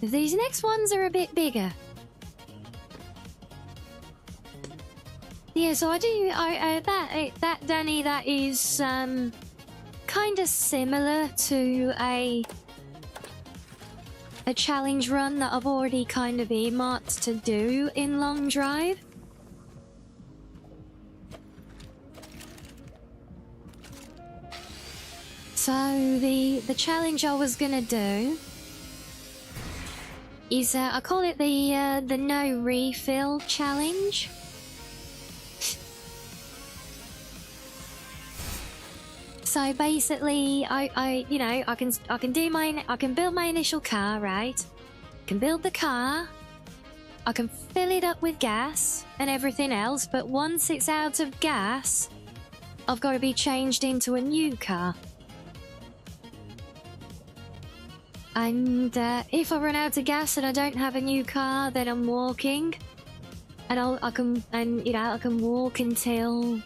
These next ones are a bit bigger. Yeah, so that Danny, that is kind of similar to a challenge run that I've already kind of earmarked to do in Long Drive. So the challenge I was gonna do is I call it the no refill challenge. So basically, I can build my initial car, right? I can build the car. I can fill it up with gas and everything else, but once it's out of gas, I've got to be changed into a new car. And if I run out of gas and I don't have a new car, then I'm walking, and I can walk until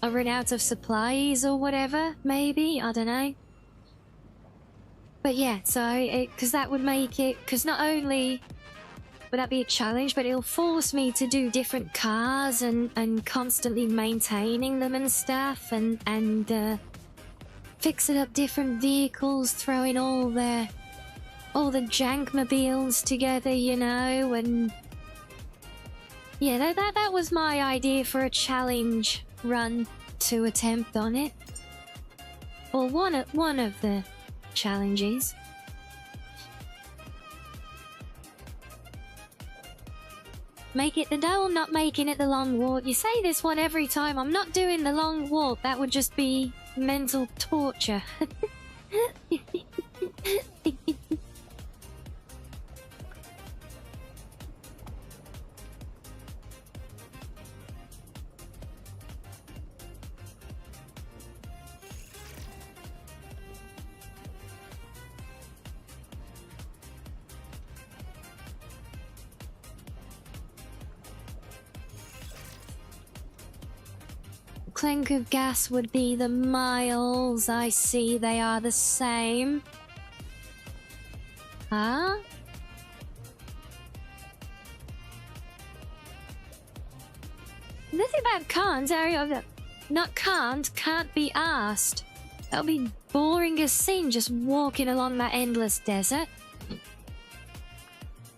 I run out of supplies or whatever. Maybe, I don't know. But yeah, so because that would make it, because not only would that be a challenge, but it'll force me to do different cars and constantly maintaining them and stuff, and fixing up different vehicles, throwing all the jankmobiles together, you know, and yeah, that was my idea for a challenge run to attempt on it, or one of the challenges. Make it the no, I'm not making it the long walk. You say this one every time. I'm not doing the long walk. That would just be mental torture. Clink of gas would be the miles. I see they are the same. Huh? Nothing about cons, are you? Not can't be asked. That'll be boring as sin, just walking along that endless desert.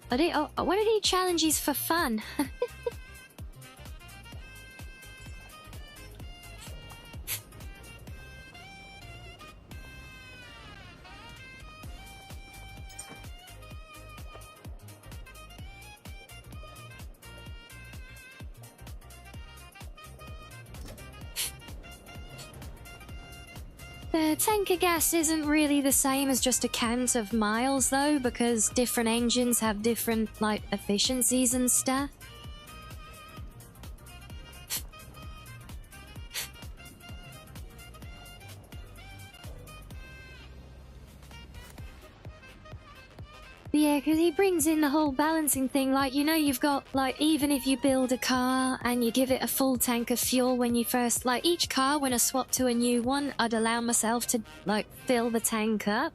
What are these challenges for fun? The tanker gas isn't really the same as just a count of miles though, because different engines have different, like, efficiencies and stuff. Yeah, because he brings in the whole balancing thing, like, you know, you've got, like, even if you build a car and you give it a full tank of fuel when you first, like, each car, when I swap to a new one, I'd allow myself to, like, fill the tank up.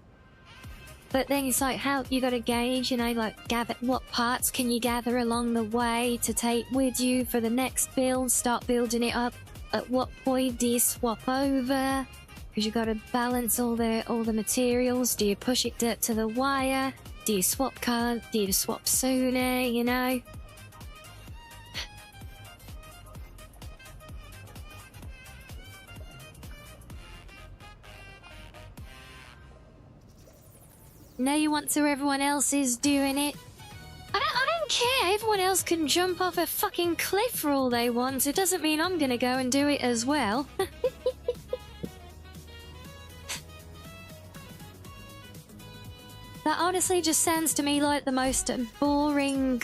But then it's like, how, you gotta gauge, you know, like, gather, what parts can you gather along the way to take with you for the next build, start building it up. At what point do you swap over? Because you gotta balance all the materials. Do you push it to the wire? Do you swap cars? Do you swap sooner, you know? Now you want to, everyone else is doing it. I don't care, everyone else can jump off a fucking cliff for all they want. It doesn't mean I'm gonna go and do it as well. That honestly just sounds to me like the most boring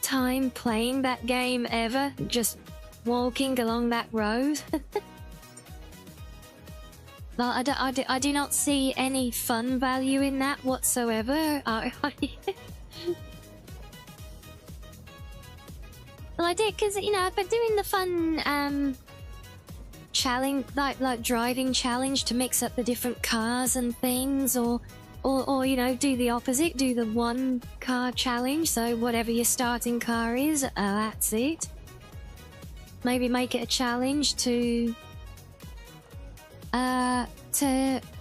time playing that game ever. Just walking along that road. Well, I do not see any fun value in that whatsoever. Well, I did, because, you know, I've been doing the fun challenge, like driving challenge to mix up the different cars and things, or you know, do the opposite, do the one car challenge. So whatever your starting car is, that's it. Maybe make it a challenge to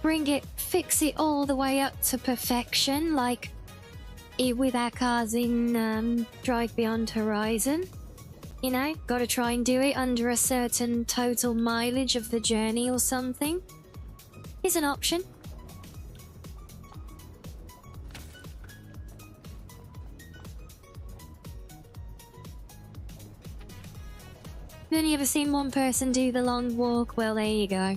bring it, fix it all the way up to perfection, like with our cars in Drive Beyond Horizon. You know, gotta try and do it under a certain total mileage of the journey or something. Is an option. Have you ever seen one person do the long walk? Well, there you go.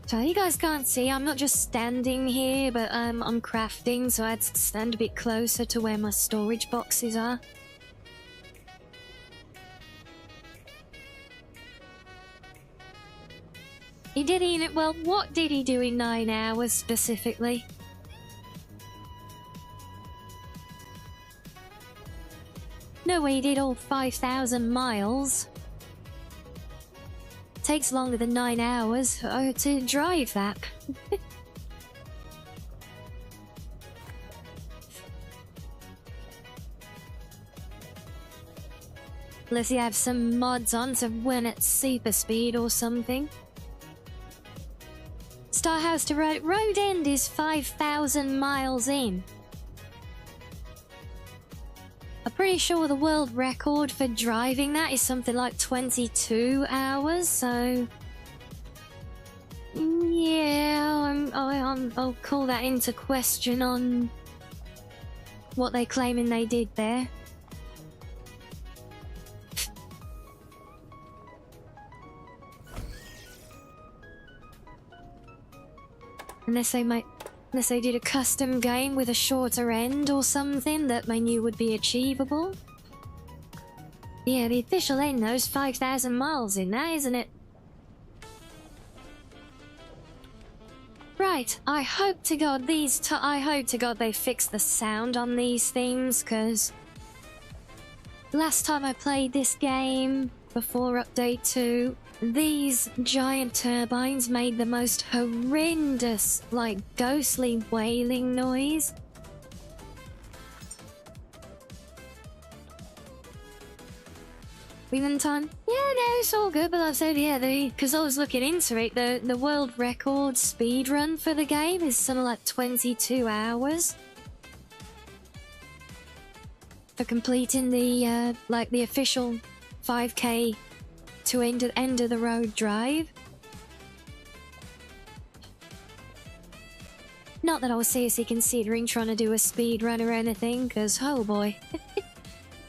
So you guys can't see, I'm not just standing here, but I'm crafting, so I had to stand a bit closer to where my storage boxes are. He did it, well, what did he do in 9 hours specifically? No way he did all 5,000 miles. Takes longer than 9 hours to drive that. Unless you have some mods on to win at super speed or something. Starhouse to Road End is 5,000 miles in. I'm pretty sure the world record for driving that is something like 22 hours, so... yeah, I'll call that into question on what they're claiming they did there. Unless they did a custom game with a shorter end or something that they knew would be achievable. Yeah, the official end though is 5,000 miles in that, isn't it? Right, I hope to God they fix the sound on these things, because last time I played this game, before update 2, these giant turbines made the most horrendous, like, ghostly wailing noise. Breathing time? Yeah, no, it's all good, but I've said, yeah, because I was looking into it, the world record speed run for the game is something like 22 hours. For completing the, like, the official 5k to end of the road drive. Not that I was seriously considering trying to do a speed run or anything, because, oh boy.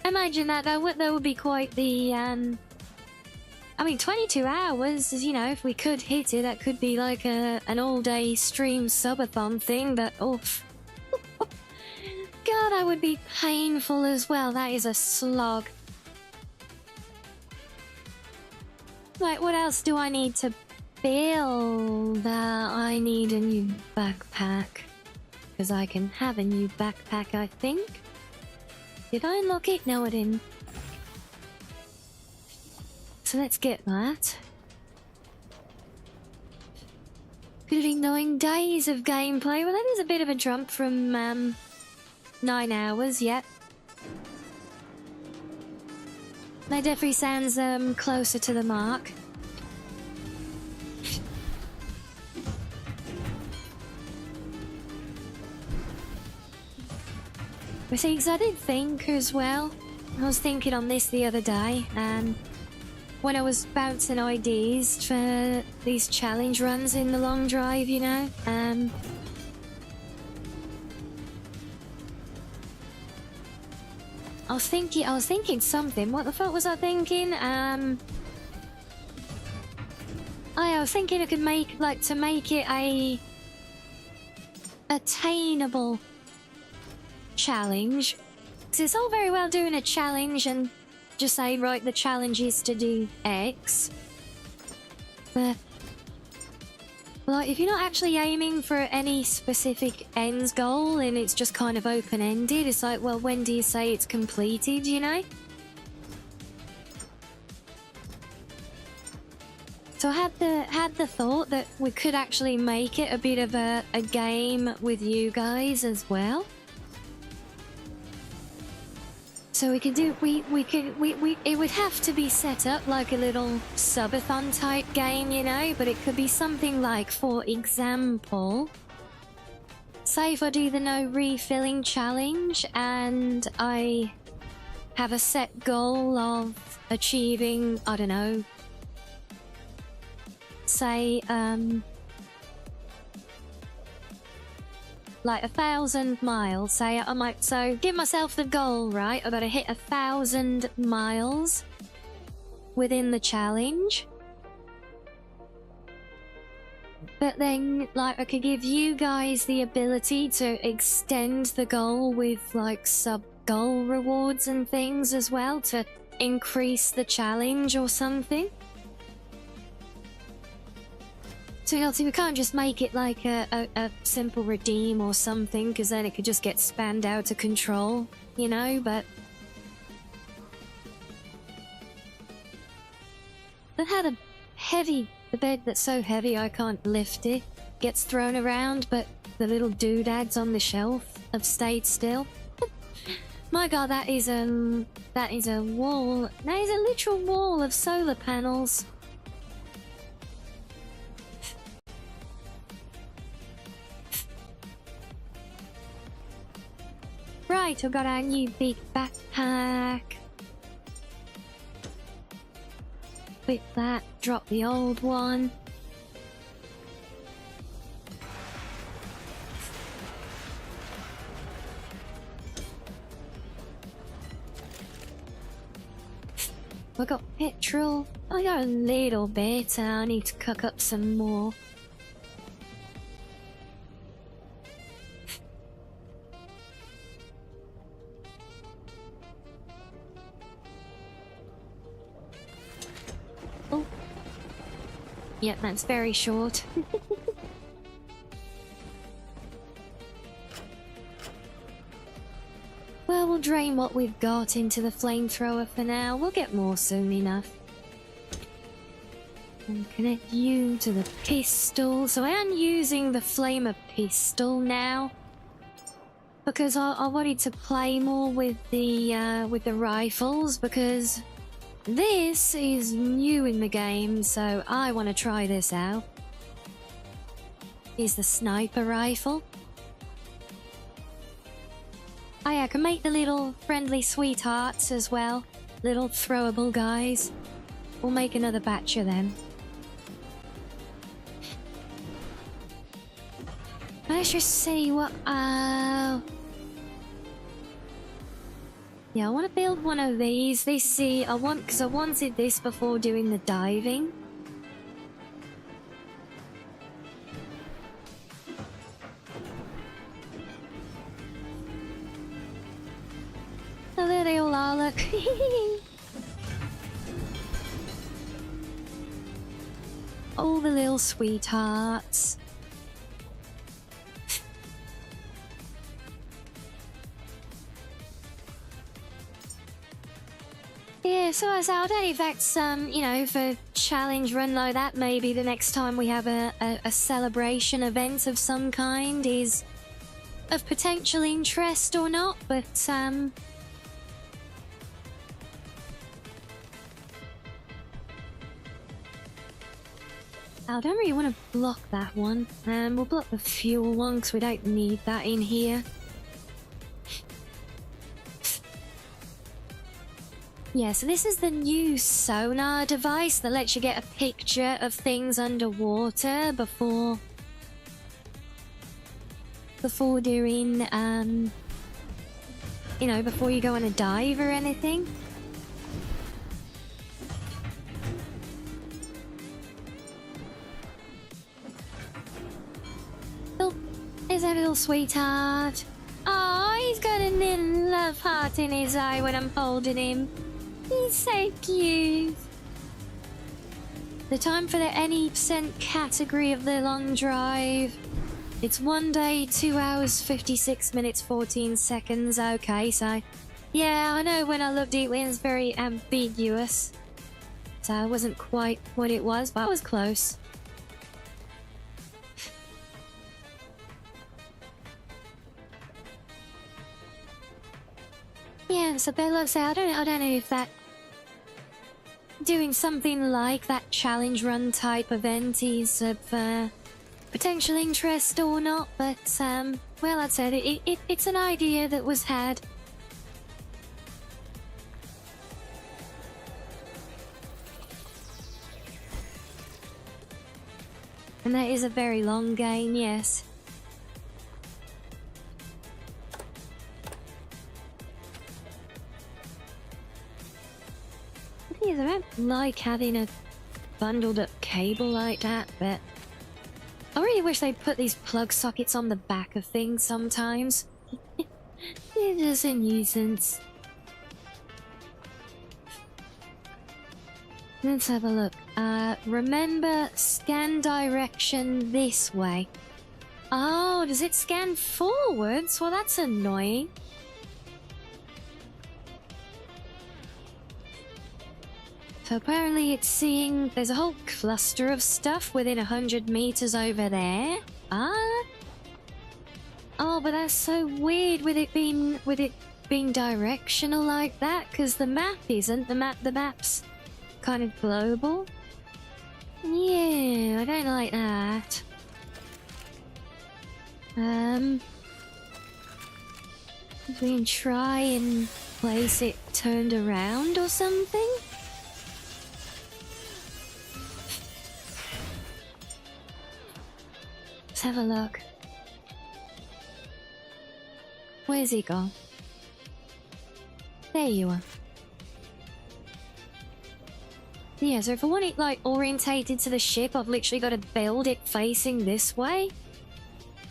Imagine that, that would be quite the, I mean, 22 hours, you know, if we could hit it, that could be like an all-day stream subathon thing, but oof. God, that would be painful as well. That is a slog. Right, what else do I need to build? I need a new backpack. Because I can have a new backpack, I think. Did I unlock it? No, I didn't. So let's get that. Could have been 9 days of gameplay. Well, that is a bit of a jump from 9 hours, yep. That definitely sounds closer to the mark. But see, 'cause I did think as well. I was thinking on this the other day, when I was bouncing ideas for these challenge runs in the long drive, you know, I was thinking something. What the fuck was I thinking? I was thinking I could make it a attainable challenge. Because it's all very well doing a challenge and just say, right, the challenge is to do X. But like, if you're not actually aiming for any specific ends goal and it's just kind of open-ended, it's like, well, when do you say it's completed, you know? So I had the thought that we could actually make it a bit of a game with you guys as well. So we could do, it would have to be set up like a little subathon type game, you know, but it could be something like, for example, say if I do the no refilling challenge and I have a set goal of achieving, I don't know, say, like 1,000 miles, say I might, so give myself the goal, right? I've got to hit 1,000 miles within the challenge. But then, like, I could give you guys the ability to extend the goal with, like, sub-goal rewards and things as well to increase the challenge or something. So obviously we can't just make it like a simple redeem or something, because then it could just get spanned out of control, you know, but... That had a heavy... The bed that's so heavy I can't lift it. Gets thrown around, but the little doodads on the shelf have stayed still. My god, that is a wall... That is a literal wall of solar panels. Right, I've got our new big backpack. Whip that, drop the old one. I got petrol. I got a little bit, I need to cook up some more. Yep, that's very short. Well, we'll drain what we've got into the flamethrower for now. We'll get more soon enough. And connect you to the pistol. So I am using the flamer pistol now. Because I wanted to play more with the rifles, because this is new in the game, so I want to try this out. Is the sniper rifle. Oh yeah, I can make the little friendly sweethearts as well. Little throwable guys. We'll make another batch of them. Let's just see what... Yeah, I want to build one of these. Because I wanted this before doing the diving. Oh, there they all are, look. All the little sweethearts. Yeah, so I don't know if that's, you know, for challenge run like that, maybe the next time we have a celebration event of some kind is of potential interest or not, but, I don't really want to block that one. We'll block the fuel one because we don't need that in here. Yeah, so this is the new sonar device that lets you get a picture of things underwater before doing, you know, before you go on a dive or anything. Oh, there's a little sweetheart. Oh, he's got a little love heart in his eye when I'm holding him. He's so cute. The time for the any percent category of the long drive. It's 1 day, 2 hours, 56 minutes, 14 seconds. Okay, so... Yeah, I know when I looked at it, it was very ambiguous. So it wasn't quite what it was, but I was close. Yeah, so Bella said, I don't know if that... Doing something like that challenge run type event is of potential interest or not, but, well, I'd said it's an idea that was had. And that is a very long game, yes. I don't like having a bundled up cable like that, but I really wish they'd put these plug sockets on the back of things sometimes. It's just a nuisance. Let's have a look. Remember, scan direction this way. Oh, does it scan forwards? Well, that's annoying. So apparently it's seeing there's a whole cluster of stuff within 100 meters over there. Ah. Oh, but that's so weird with it being directional like that, because the map isn't. The map's kind of global. Yeah, I don't like that. If we can try and place it turned around or something. Let's have a look. Where's he gone? There you are. Yeah, so if I want it like orientated to the ship, I've literally got to build it facing this way.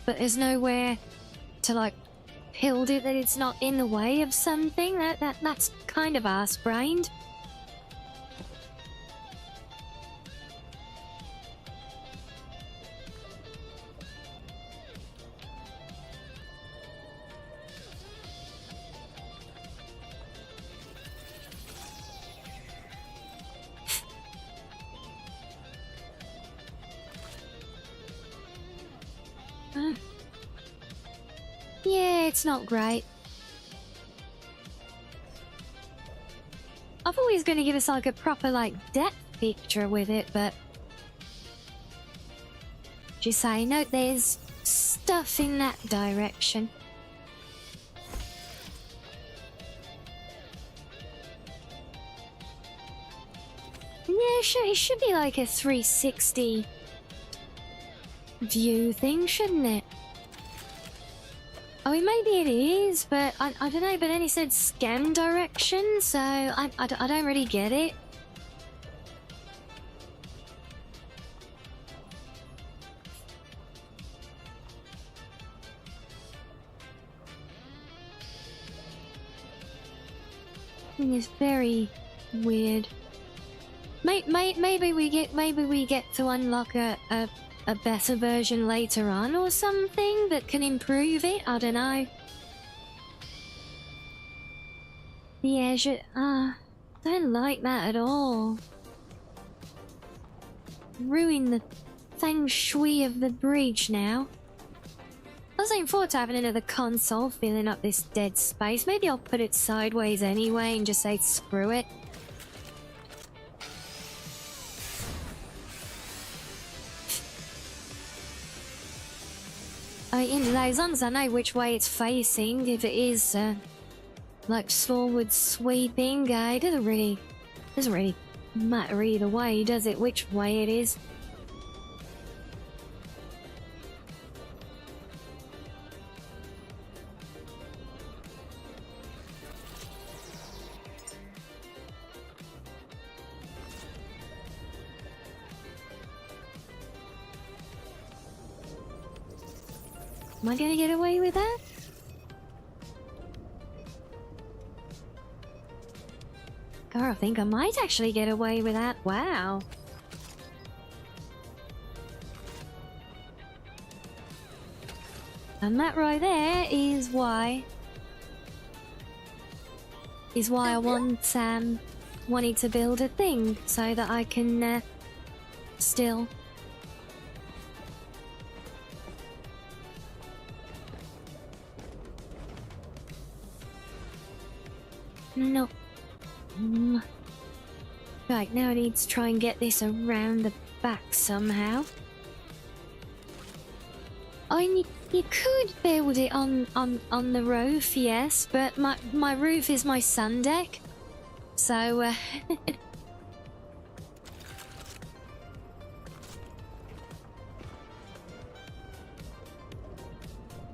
But there's nowhere to like build it that it's not in the way of something. That's kind of arse-brained. Yeah, it's not great. I thought he was going to give us like a proper like depth picture with it, but just say no. There's stuff in that direction. Yeah, sure. It should be like a 360 view thing, shouldn't it? I mean, maybe it is, but I don't know. But then he said scan direction, so I don't really get it. It's very weird. Maybe we get to unlock a better version later on or something that can improve it. I don't know. Yeah, don't like that at all. Ruin the feng shui of the bridge now. I was looking forward to having another console filling up this dead space. Maybe I'll put it sideways anyway and just say screw it. As long as I know which way it's facing, if it is like forward sweeping, it doesn't really matter either way, does it? Which way it is. Am I gonna get away with that? God, I think I might actually get away with that. Wow. And that right there is why I wanted to build a thing so that I can still. No. Right, now I need to try and get this around the back somehow. You could build it on the roof, yes, but my roof is my sun deck. So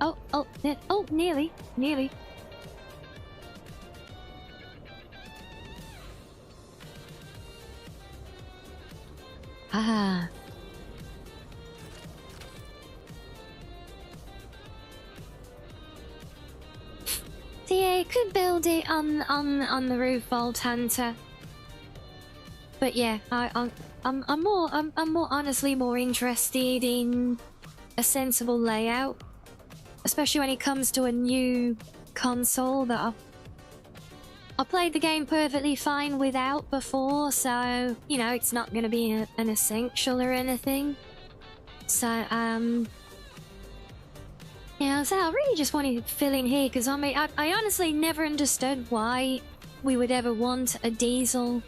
oh, nearly. Ah. So yeah, you could build it on the roof, Vault Hunter. But yeah, I'm more honestly more interested in a sensible layout, especially when it comes to a new console that I played the game perfectly fine without before, so, you know, it's not going to be an essential or anything. So, yeah, so I really just wanted to fill in here, because I mean, I honestly never understood why we would ever want a diesel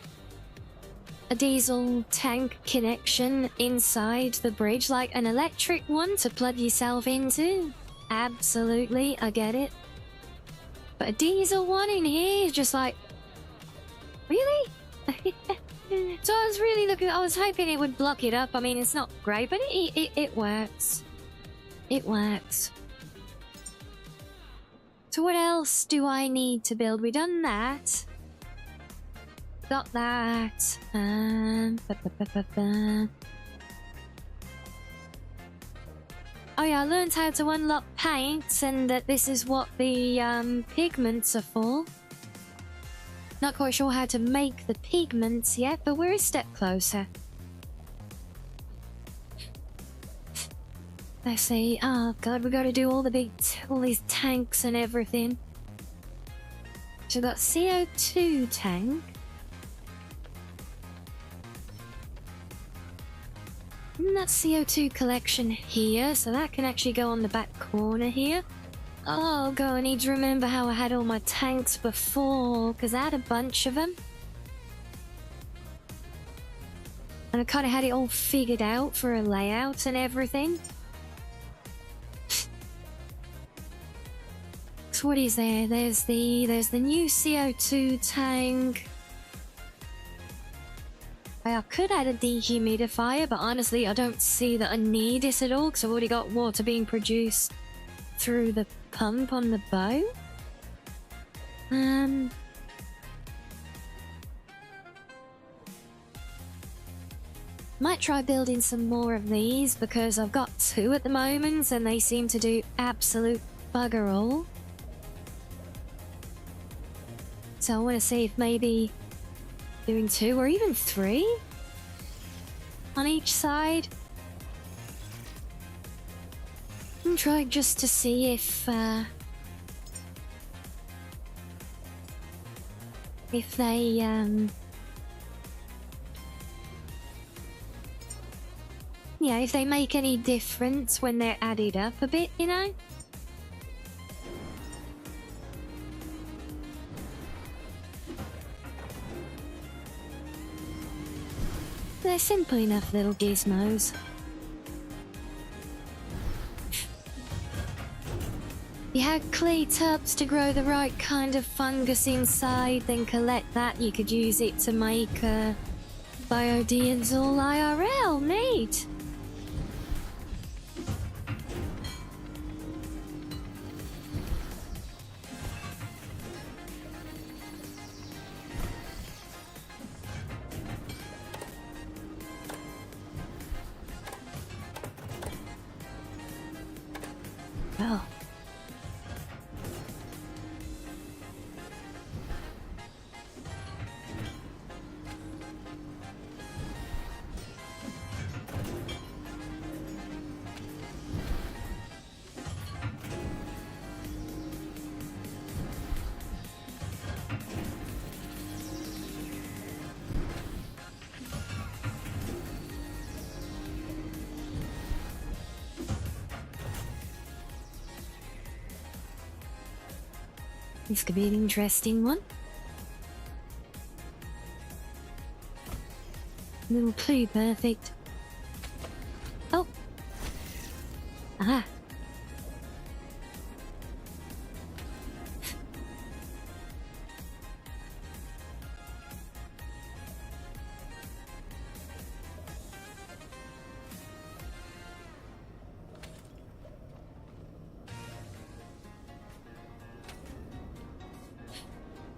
tank connection inside the bridge, like an electric one to plug yourself into. Absolutely, I get it. But a diesel one in here is just like, really? So I was really I was hoping it would block it up. I mean, it's not great, but it works. It works. So what else do I need to build? We done that. Got that. Oh yeah, I learned how to unlock paints and that this is what the pigments are for. Not quite sure how to make the pigments yet, but we're a step closer. Let's see. Oh god, we gotta do all these tanks and everything. So we've got CO2 tank. And that CO2 collection here, so that can actually go on the back corner here. Oh god, I need to remember how I had all my tanks before, because I had a bunch of them. And I kind of had it all figured out for a layout and everything. So what is there? There's the new CO2 tank. I could add a dehumidifier, but honestly I don't see that I need it at all because I've already got water being produced through the pump on the boat. Might try building some more of these because I've got 2 at the moment and they seem to do absolute bugger all. So I want to see if maybe doing 2 or even 3 on each side. And try just to see if they yeah, if they make any difference when they're added up a bit, you know? They're simple enough little gizmos. You had clay tubs to grow the right kind of fungus inside, then collect that. You could use it to make biodiesel IRL. Neat! Well. This could be an interesting one. Little clue, perfect. Oh! Aha!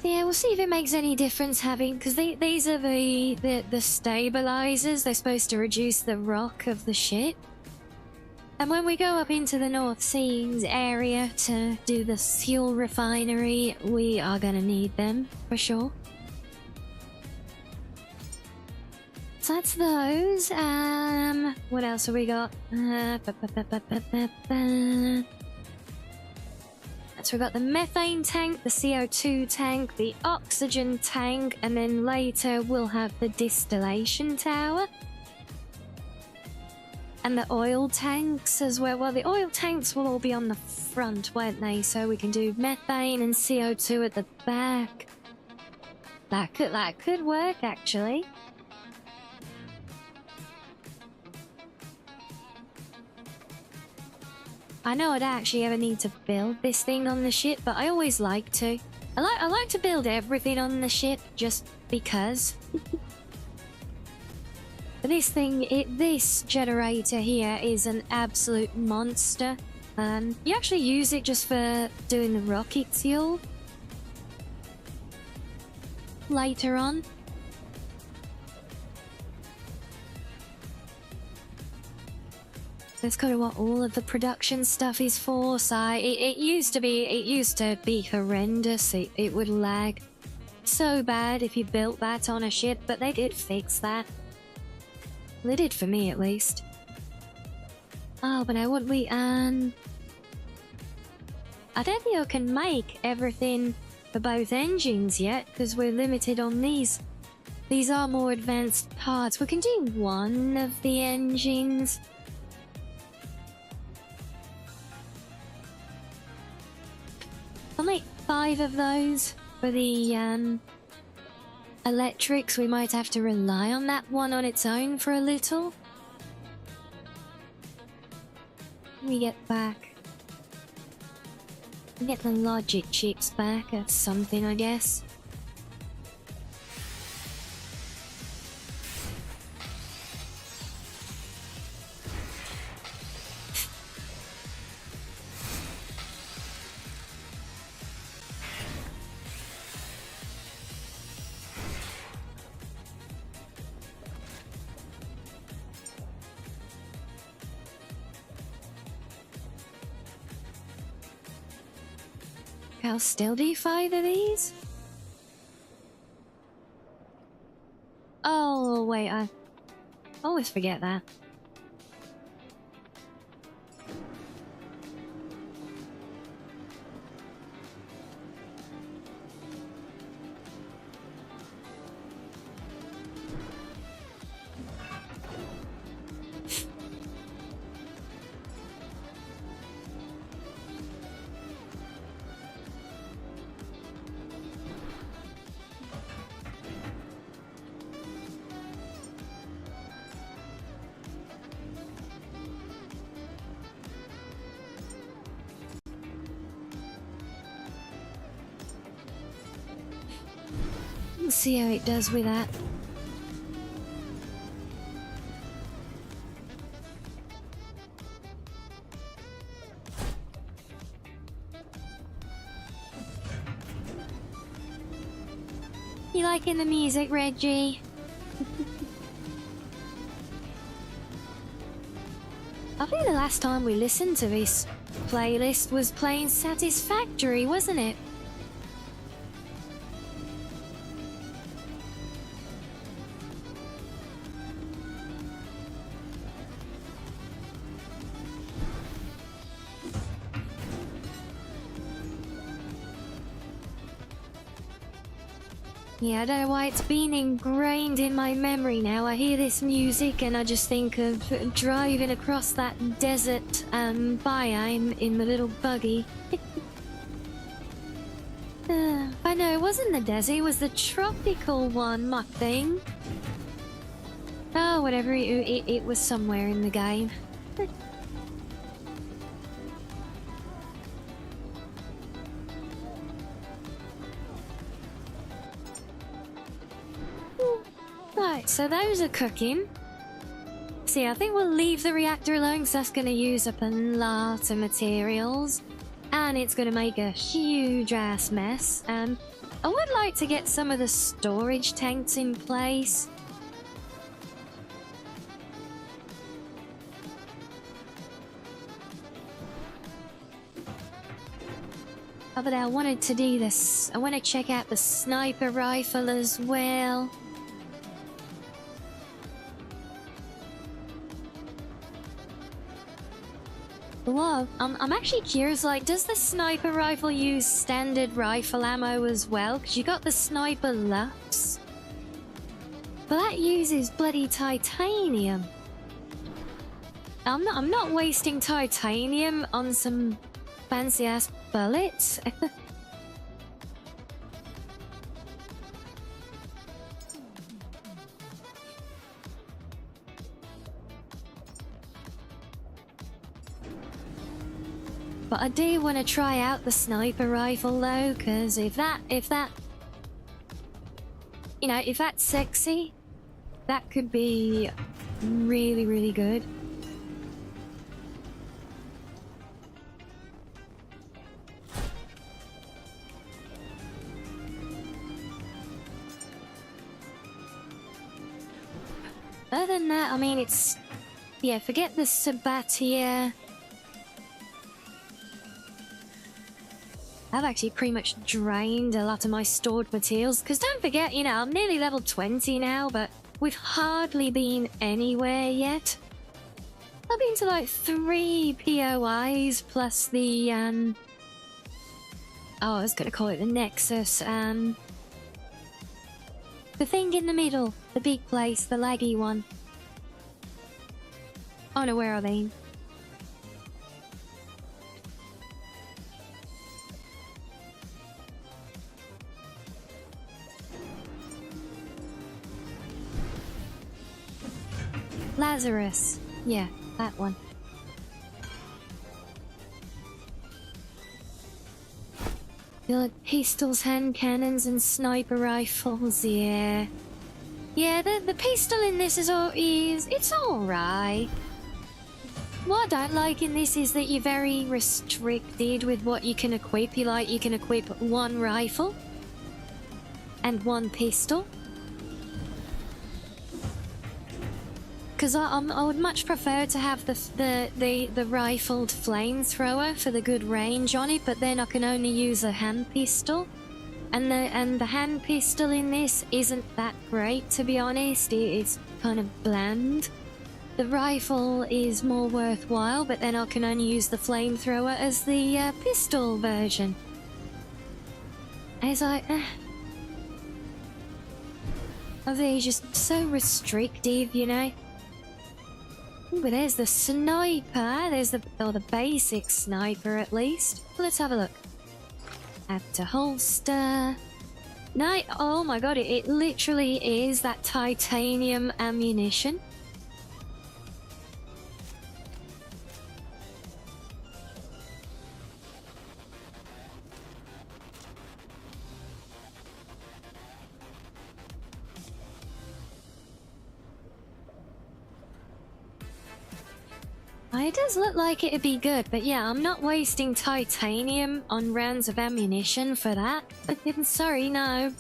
Yeah, we'll see if it makes any difference having, because these are the stabilizers. They're supposed to reduce the rock of the ship. And when we go up into the North Seas area to do the fuel refinery, we are gonna need them, for sure. So that's those. What else have we got? So we've got the methane tank, the CO2 tank, the oxygen tank, and then later we'll have the distillation tower. And the oil tanks as well. Well, the oil tanks will all be on the front, won't they? So we can do methane and CO2 at the back. That could work, actually. I know I'd actually ever need to build this thing on the ship, but I always like to. I like to build everything on the ship just because. But this generator here is an absolute monster. You actually use it just for doing the rocket fuel later on. That's kind of what all of the production stuff is for. So it used to be horrendous. It would lag so bad if you built that on a ship, but they did fix that. They did for me, at least. Oh, but now what we I don't think I can make everything for both engines yet because we're limited on these. These are more advanced parts. We can do one of the engines. I'll make 5 of those for the electrics, we might have to rely on that one on its own for a little. We get back. We get the logic chips back, that's something, I guess. How still do you find are these? Oh, wait, I always forget that. Let's see how it does with that. You liking the music, Reggie? I think the last time we listened to this playlist was playing Satisfactory, wasn't it? Yeah, I don't know why it's been ingrained in my memory now. I hear this music and I just think of driving across that desert biome in the little buggy. I know, it wasn't the desert, it was the tropical one, muck thing. Oh, whatever, it was somewhere in the game. Right, so those are cooking. See, I think we'll leave the reactor alone because that's going to use up a lot of materials. And it's going to make a huge ass mess. I would like to get some of the storage tanks in place. Oh, but I wanted to do this. I want to check out the sniper rifle as well. Well, I'm actually curious, like, does the sniper rifle use standard rifle ammo as well? Because you got the sniper Lux. But that uses bloody titanium. I'm not wasting titanium on some fancy-ass bullets. But I do want to try out the sniper rifle though, because if that, you know, if that's sexy, that could be really, really good. Other than that, I mean, it's, yeah, forget the Sabatier. I've actually pretty much drained a lot of my stored materials, because don't forget, you know, I'm nearly level 20 now, but we've hardly been anywhere yet. I've been to like 3 POIs plus the, oh, I was gonna call it the Nexus, the thing in the middle, the big place, the laggy one. Oh no, where are they? Lazarus. Yeah, that one. You like pistols, hand cannons, and sniper rifles, yeah. Yeah, the pistol in this is it's alright. What I don't like in this is that you're very restricted with what you can equip. You can equip one rifle and one pistol. Because I would much prefer to have the rifled flamethrower for the good range on it, but then I can only use a hand pistol. And the hand pistol in this isn't that great, to be honest. It's kind of bland. The rifle is more worthwhile, but then I can only use the flamethrower as the pistol version. As I... Oh, they're just so restrictive, you know? Ooh, but there's the sniper. There's the basic sniper, at least. Let's have a look. Add to holster. No, oh my god, it literally is that titanium ammunition. It does look like it'd be good, but yeah, I'm not wasting titanium on rounds of ammunition for that. I'm sorry, no.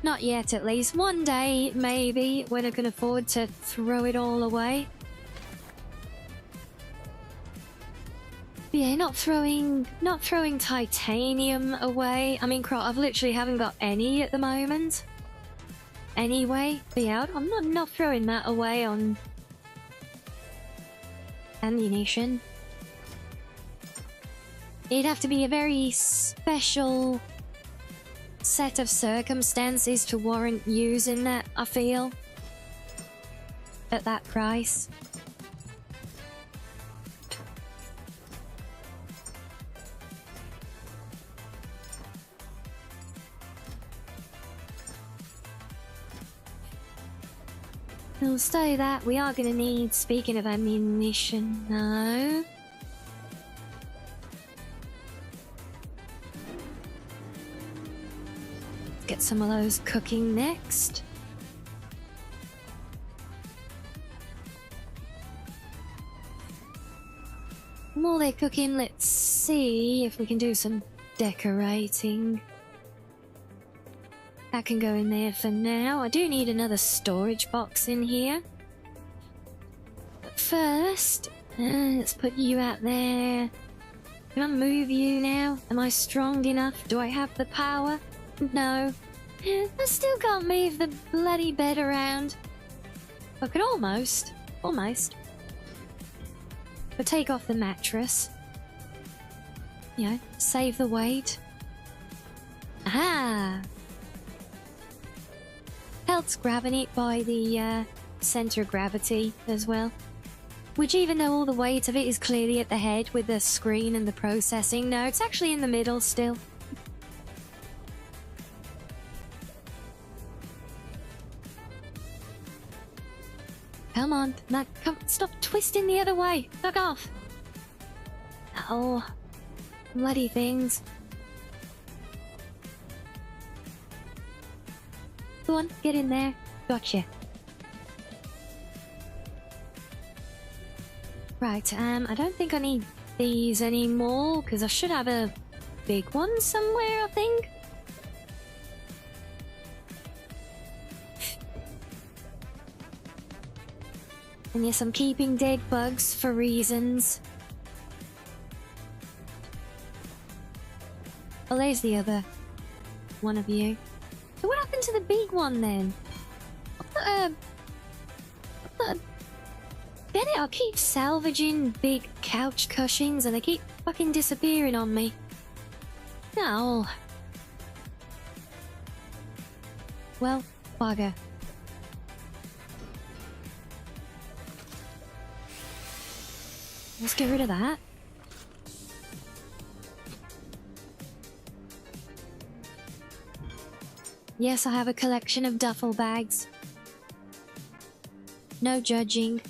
Not yet, at least. One day, maybe, when I can afford to throw it all away. But yeah, not throwing titanium away. I mean, I've literally haven't got any at the moment. Anyway, but yeah, I'm not throwing that away on ammunition. It'd have to be a very special set of circumstances to warrant using that, I feel, at that price. We'll say that we are going to need, speaking of ammunition, no. Let's get some of those cooking next. While they're cooking, let's see if we can do some decorating. That can go in there for now. I do need another storage box in here. But first, let's put you out there. Can I move you now? Am I strong enough? Do I have the power? No. I still can't move the bloody bed around. I could almost. But take off the mattress. You know, save the weight. Aha! Helps grabbing it by the center of gravity as well. Which, even though all the weight of it is clearly at the head with the screen and the processing, no, it's actually in the middle still. Come on, stop twisting the other way. Fuck off. Oh, bloody things. Go on, get in there. Gotcha. Right, I don't think I need these anymore, because I should have a big one somewhere, I think. And yes, I'm keeping dead bugs for reasons. Oh, there's the other one of you. So what happened to the big one then? Bennett, I keep salvaging big couch cushions and they keep fucking disappearing on me. No. Well, bugger. Let's get rid of that. Yes, I have a collection of duffel bags. No judging.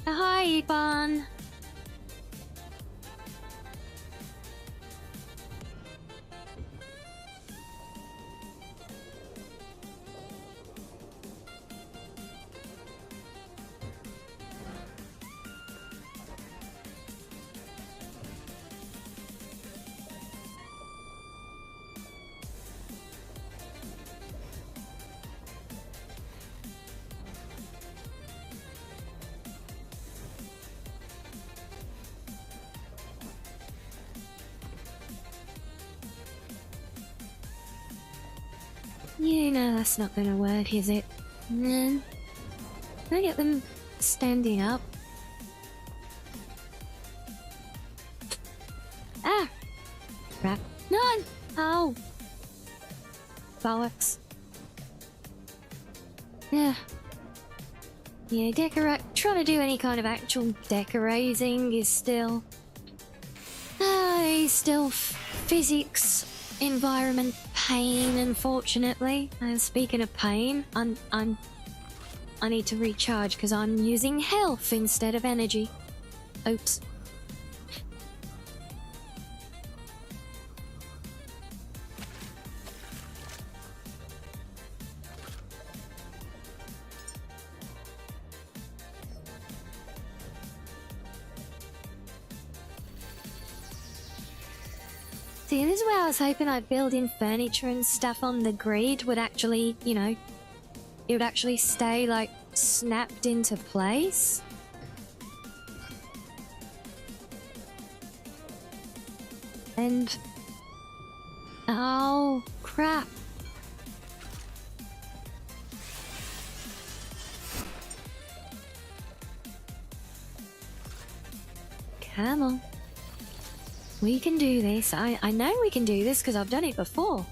Hi, Ivan. Yeah, no, that's not gonna work, is it? Can I get them standing up? Ah! Crap. No! Oh! Bollocks. Yeah. Yeah, trying to do any kind of actual decorating is still... still physics, environment, pain, unfortunately. And speaking of pain, I need to recharge because I'm using health instead of energy. Oops. See, this is where I was hoping I'd build in furniture and stuff on the grid would actually, you know, it would actually stay, like, snapped into place. And... oh, crap. Come on. We can do this. I know we can do this because I've done it before.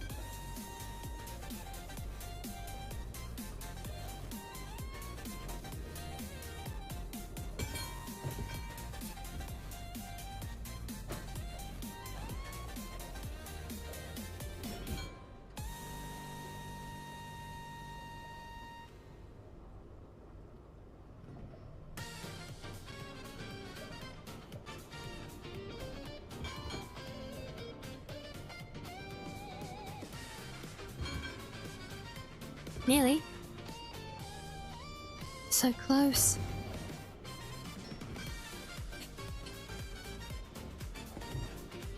Nearly. So close.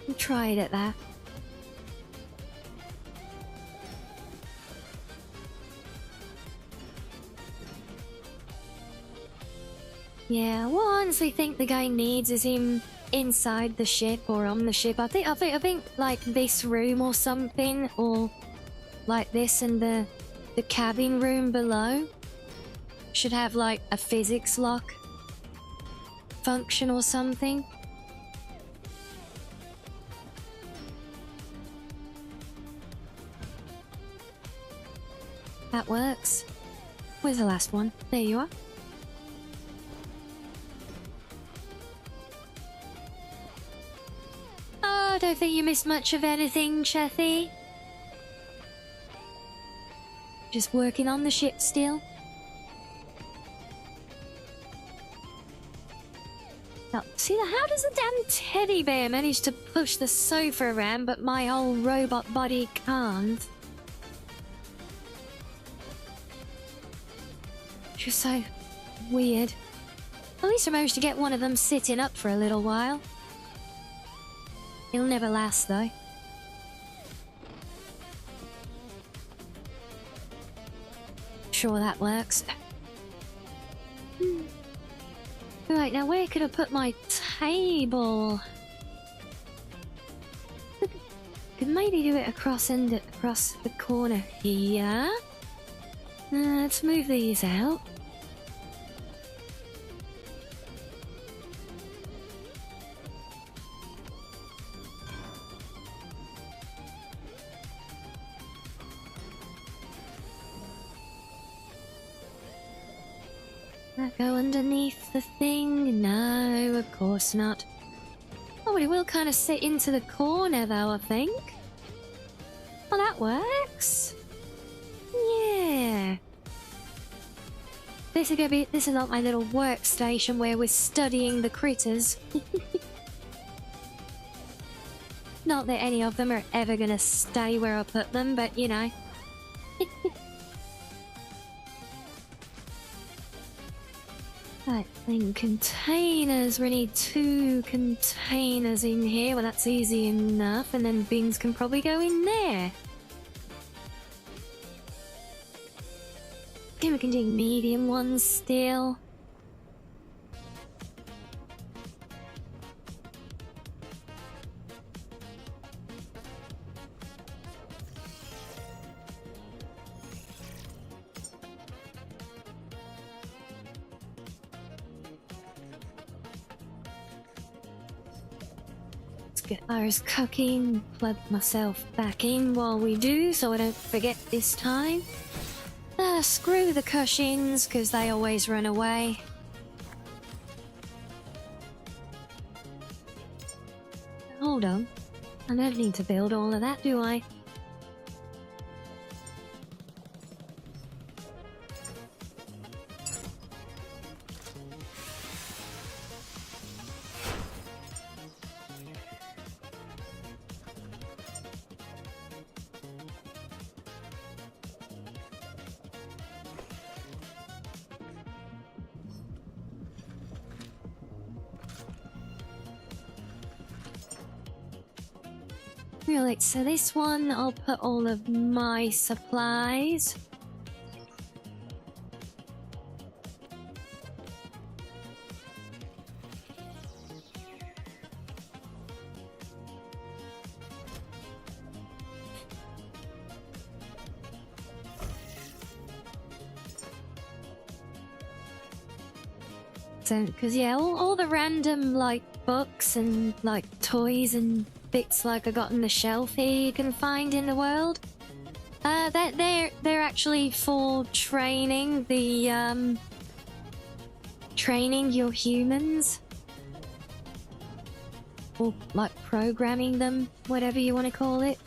We tried at that. Yeah, what I honestly think the guy needs is him inside the ship or on the ship. I think like this room or something, or like this and the cabin room below should have like a physics lock function or something. That works. Where's the last one? There you are. Oh, I don't think you missed much of anything, Chethy. Just working on the ship still. Now, see, how does the damn teddy bear manage to push the sofa around, but my old robot body can't? Just so weird. At least I managed to get one of them sitting up for a little while. It'll never last, though. Sure, that works. Right, now where could I put my table? Could maybe do it across the corner here. Let's move these out. That go underneath the thing? No, of course not. Oh, but it will kind of sit into the corner though, I think. Well, that works. Yeah. This is like my little workstation where we're studying the critters. Not that any of them are ever gonna stay where I put them, but you know. Right, then containers. We need 2 containers in here. Well, that's easy enough. And then bins can probably go in there. Then we can do medium ones still. Get ours cooking, plug myself back in while we do so I don't forget this time. Screw the cushions because they always run away. Hold on, I don't need to build all of that, do I? Right, so this one I'll put all of my supplies. So, because yeah, all the random like books and like toys and bits like I got on the shelf here you can find in the world. They're actually for training the training your humans. Or like programming them, whatever you want to call it.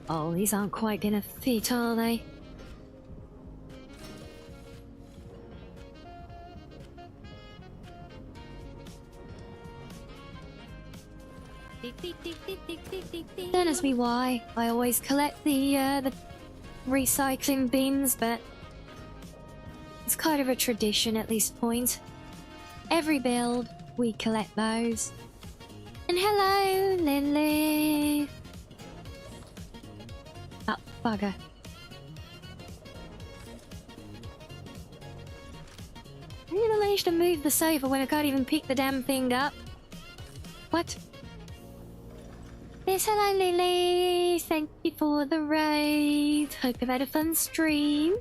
Oh, these aren't quite gonna fit, are they? Don't ask me why. I always collect the recycling bins, but it's kind of a tradition at this point. Every build, we collect those. And hello, Lily. Oh, bugger. I didn't manage to move the sofa when I can't even pick the damn thing up. What? Yes, hello Lily, thank you for the raid. Hope you've had a fun stream.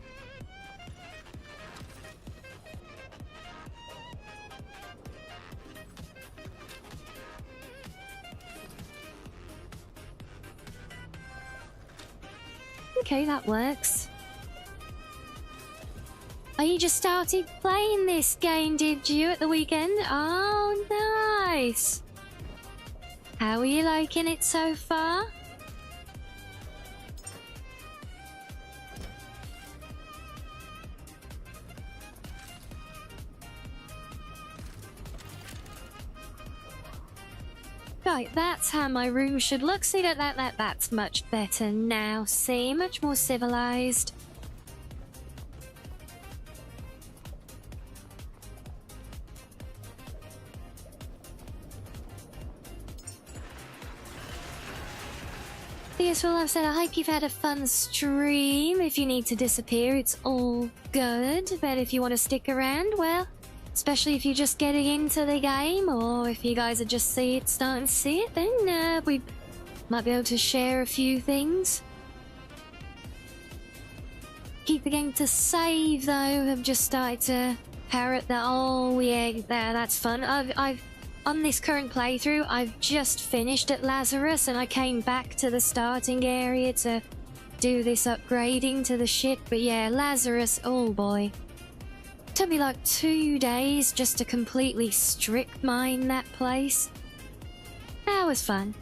Okay, that works. Oh, you just started playing this game, did you, at the weekend? Oh, nice. How are you liking it so far? Right, that's how my room should look. See that's much better now. See, much more civilized. Yes, well, I've said I hope you've had a fun stream. If you need to disappear, it's all good. But if you want to stick around, well, especially if you're just getting into the game, or if you guys are just starting to see it, then we might be able to share a few things. Keep forgetting to save, though. I've just started to parrot that. Oh, yeah, that's fun. I've on this current playthrough, I've just finished at Lazarus and I came back to the starting area to do this upgrading to the ship. But yeah, Lazarus, oh boy. Took me like 2 days just to completely strip mine that place. That was fun.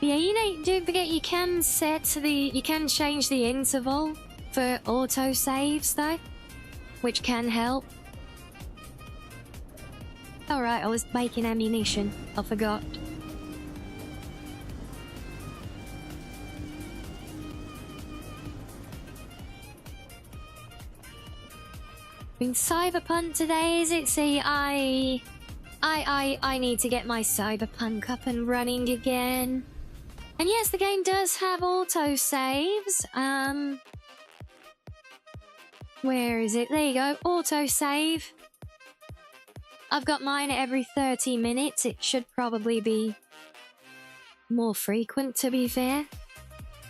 Yeah, don't forget you can change the interval for auto saves though, which can help. Alright, I was making ammunition. I forgot. Been Cyberpunk today, is it? See, I need to get my Cyberpunk up and running again. And yes, the game does have auto saves. Where is it? There you go, auto save. I've got mine every 30 minutes. It should probably be more frequent, to be fair.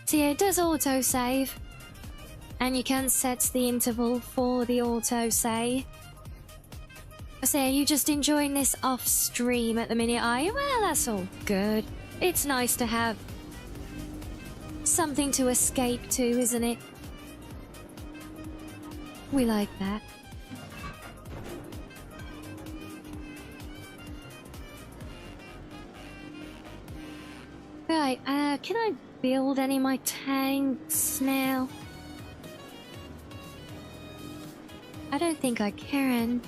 So yeah, it does auto save. And you can set the interval for the auto save. So are you just enjoying this off stream at the minute, are you? Well, that's all good. It's nice to have something to escape to, isn't it? We like that. Right, can I build any of my tanks now? I don't think I can.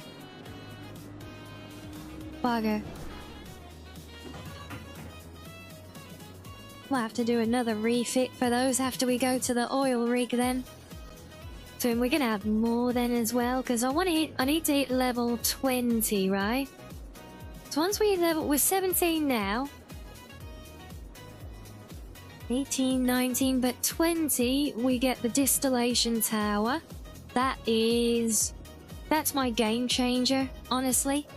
Bugger. We'll have to do another refit for those after we go to the oil rig then. So we're gonna have more then as well, because I need to hit level 20, right? So once we hit level, we're 17 now. 18, 19, but 20, we get the distillation tower. That's my game changer, honestly.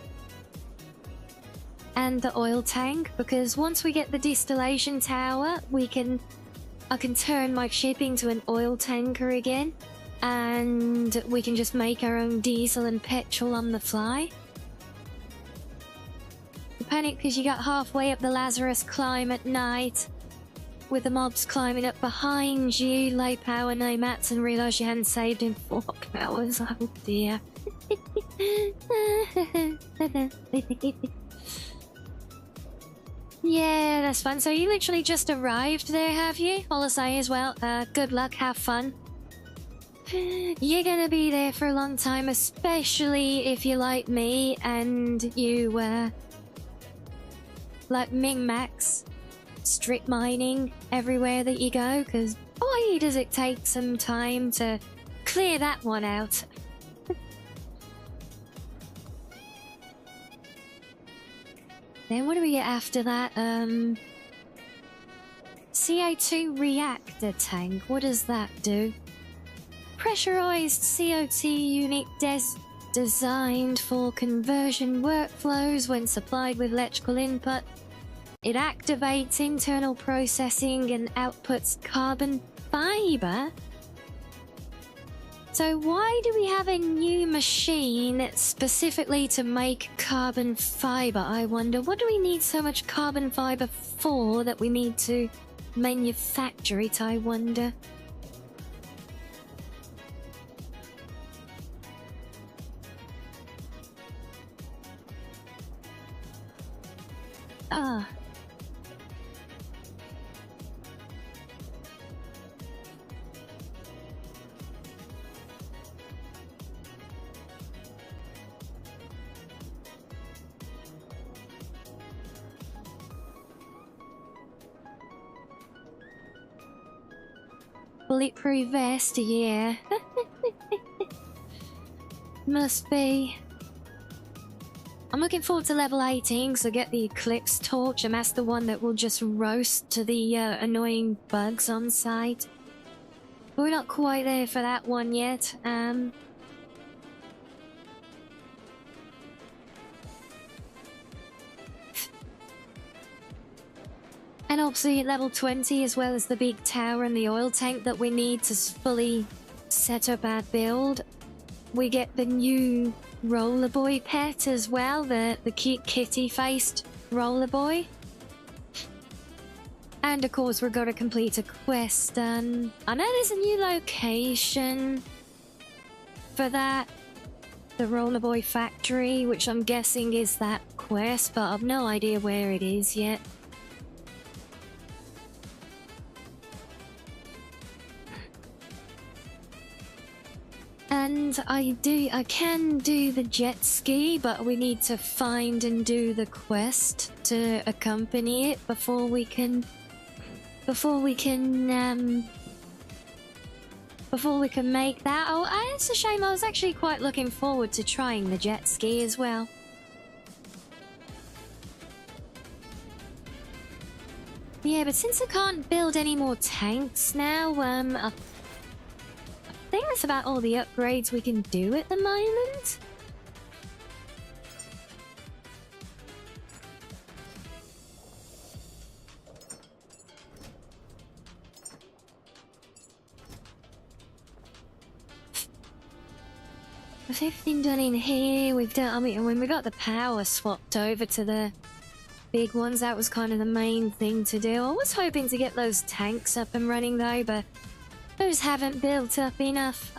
And the oil tank, because once we get the distillation tower, I can turn my ship into an oil tanker again, and we can just make our own diesel and petrol on the fly. You panic because you got halfway up the Lazarus climb at night, with the mobs climbing up behind you, lay power, no mats, and realise you hadn't saved in 4 hours. Oh dear. Yeah, that's fun. So you literally just arrived there, have you? All I say is, well, good luck, have fun. You're gonna be there for a long time, especially if you're like me and you, like min-max strip mining everywhere that you go, because boy, does it take some time to clear that one out. Then what do we get after that? CO2 reactor tank, what does that do? Pressurized CO2 unit designed for conversion workflows when supplied with electrical input. It activates internal processing and outputs carbon fiber. So why do we have a new machine specifically to make carbon fiber, I wonder? What do we need so much carbon fiber for that we need to manufacture it, I wonder? Ah. Bulletproof vest, yeah. Must be. I'm looking forward to level 18, so get the Eclipse torch, and that's the one that will just roast to the annoying bugs on site. But we're not quite there for that one yet. And obviously at level 20, as well as the big tower and the oil tank that we need to fully set up our build, we get the new roller boy pet as well, the cute kitty-faced roller boy. And of course we're gonna complete a quest, and I know there's a new location for that. The roller boy factory, which I'm guessing is that quest, but I've no idea where it is yet. And I can do the jet ski, but we need to find and do the quest to accompany it before we can make that. Oh, it's a shame. I was actually quite looking forward to trying the jet ski as well. Yeah, but since I can't build any more tanks now, I think that's about all the upgrades we can do at the moment. With everything done in here, we've done. I mean, when we got the power swapped over to the big ones, that was kind of the main thing to do. I was hoping to get those tanks up and running though, but those haven't built up enough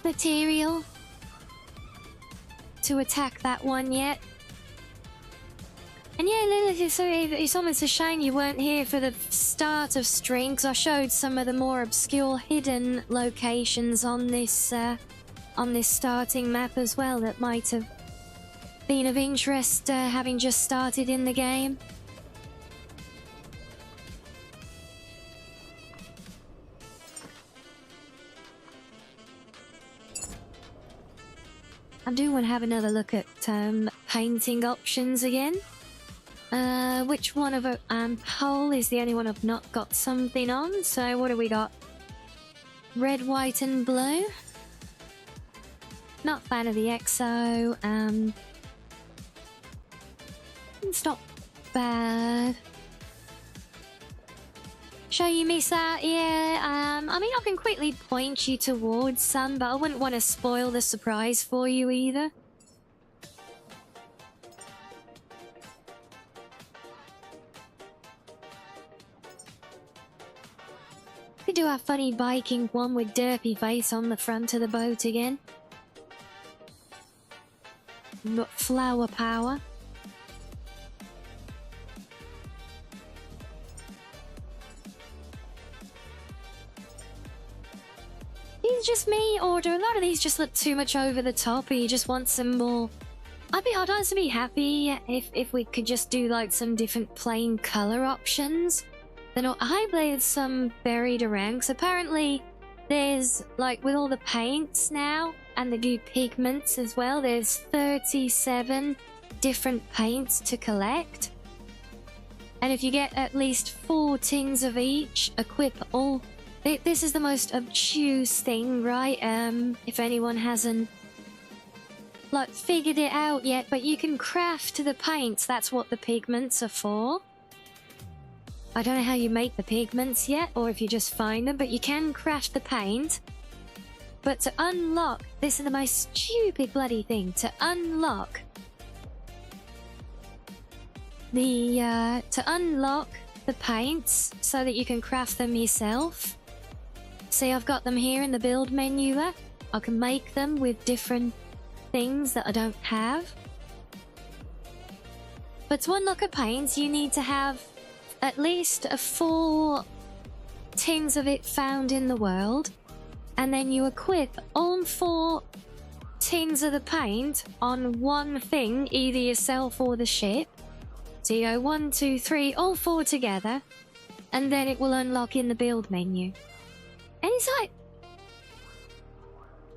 material to attack that one yet. And yeah, Lilith, it's almost a shame you weren't here for the start of stream, because I showed some of the more obscure hidden locations on this starting map as well that might have been of interest, having just started in the game. I do want to have another look at painting options again. Which one of Pole is the only one I've not got something on? So what do we got? Red, white, and blue. Not fan of the EXO. It's not bad. Show you miss that? Yeah. I mean, I can quickly point you towards some, but I wouldn't want to spoil the surprise for you either. We do our funny Viking one with Derpy face on the front of the boat again. Got flower power. Is it just me, or do a lot of these just look too much over the top, or you just want some more? I'd honestly be happy if we could just do like some different plain color options. Then I played some buried around, because apparently there's, like, with all the paints now and the new pigments as well, there's 37 different paints to collect. And if you get at least 4 tins of each, equip all. This is the most obtuse thing, right? If anyone hasn't like figured it out yet, but you can craft the paints. That's what the pigments are for. I don't know how you make the pigments yet, or if you just find them, but you can craft the paint. But to unlock, this is the most stupid bloody thing, to unlock the paints so that you can craft them yourself. See, I've got them here in the build menu there. I can make them with different things that I don't have. But to unlock a paint, you need to have at least 4 tins of it found in the world, and then you equip all 4 tins of the paint on one thing, either yourself or the ship. So you go 1, 2, 3, all 4 together, and then it will unlock in the build menu. And it's like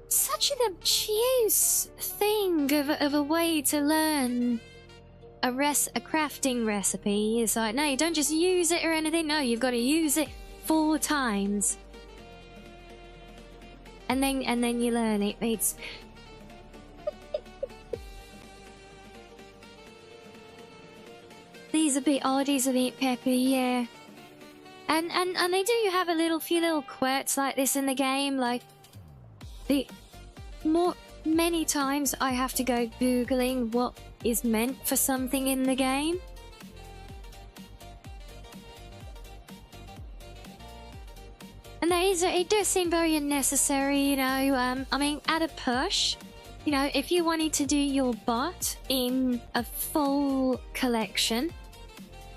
such an obtuse thing of a way to learn a crafting recipe. Is like, no, you don't just use it or anything. No, you've got to use it 4 times, and then you learn it. It's these are a bit odd, these are a bit peppy, yeah. And they do have a few little quirks like this in the game, like The many times I have to go googling what is meant for something in the game. And it does seem very unnecessary, you know. I mean, at a push, you know, if you wanted to do your bot in a full collection,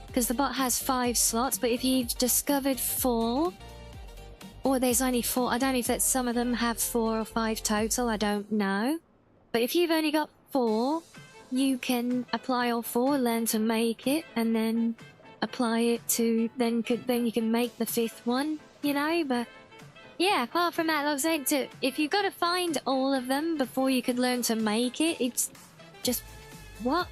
because the bot has 5 slots, but if you've discovered 4, or there's only 4, I don't know if that some of them have 4 or 5 total, I don't know. But if you've only got 4, you can apply all 4, learn to make it, and then apply it to, then you can make the 5th one, you know. But yeah, apart from that, like I said, if you've got to find all of them before you could learn to make it, it's just, what?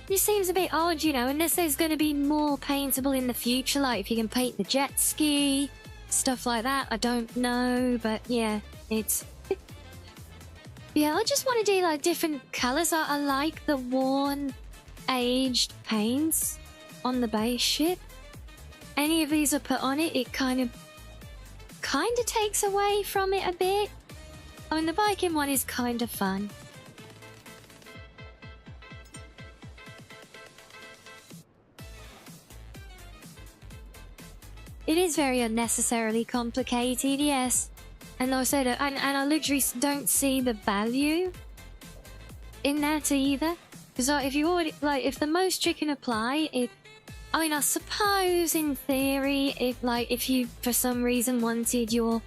It seems a bit odd, you know, unless there's going to be more paintable in the future, like if you can paint the jet ski, stuff like that, I don't know, but yeah, it's... Yeah, I just want to do like different colours. I like the worn, aged paints on the base ship. Any of these are put on it, it kind of takes away from it a bit. I mean, the biking one is kind of fun. It is very unnecessarily complicated, yes. And I said, and I literally don't see the value in that either. Because like, if you already, like, if the most you can apply, I mean, I suppose in theory, if you for some reason wanted your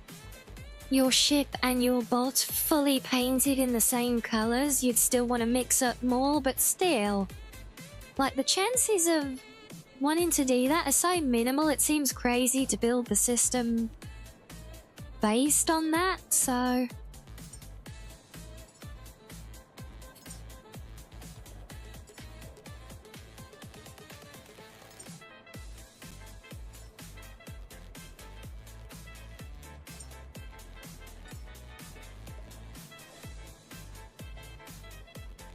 ship and your bot fully painted in the same colours, you'd still want to mix up more, but still, like, the chances of wanting to do that are so minimal, it seems crazy to build the system based on that, so...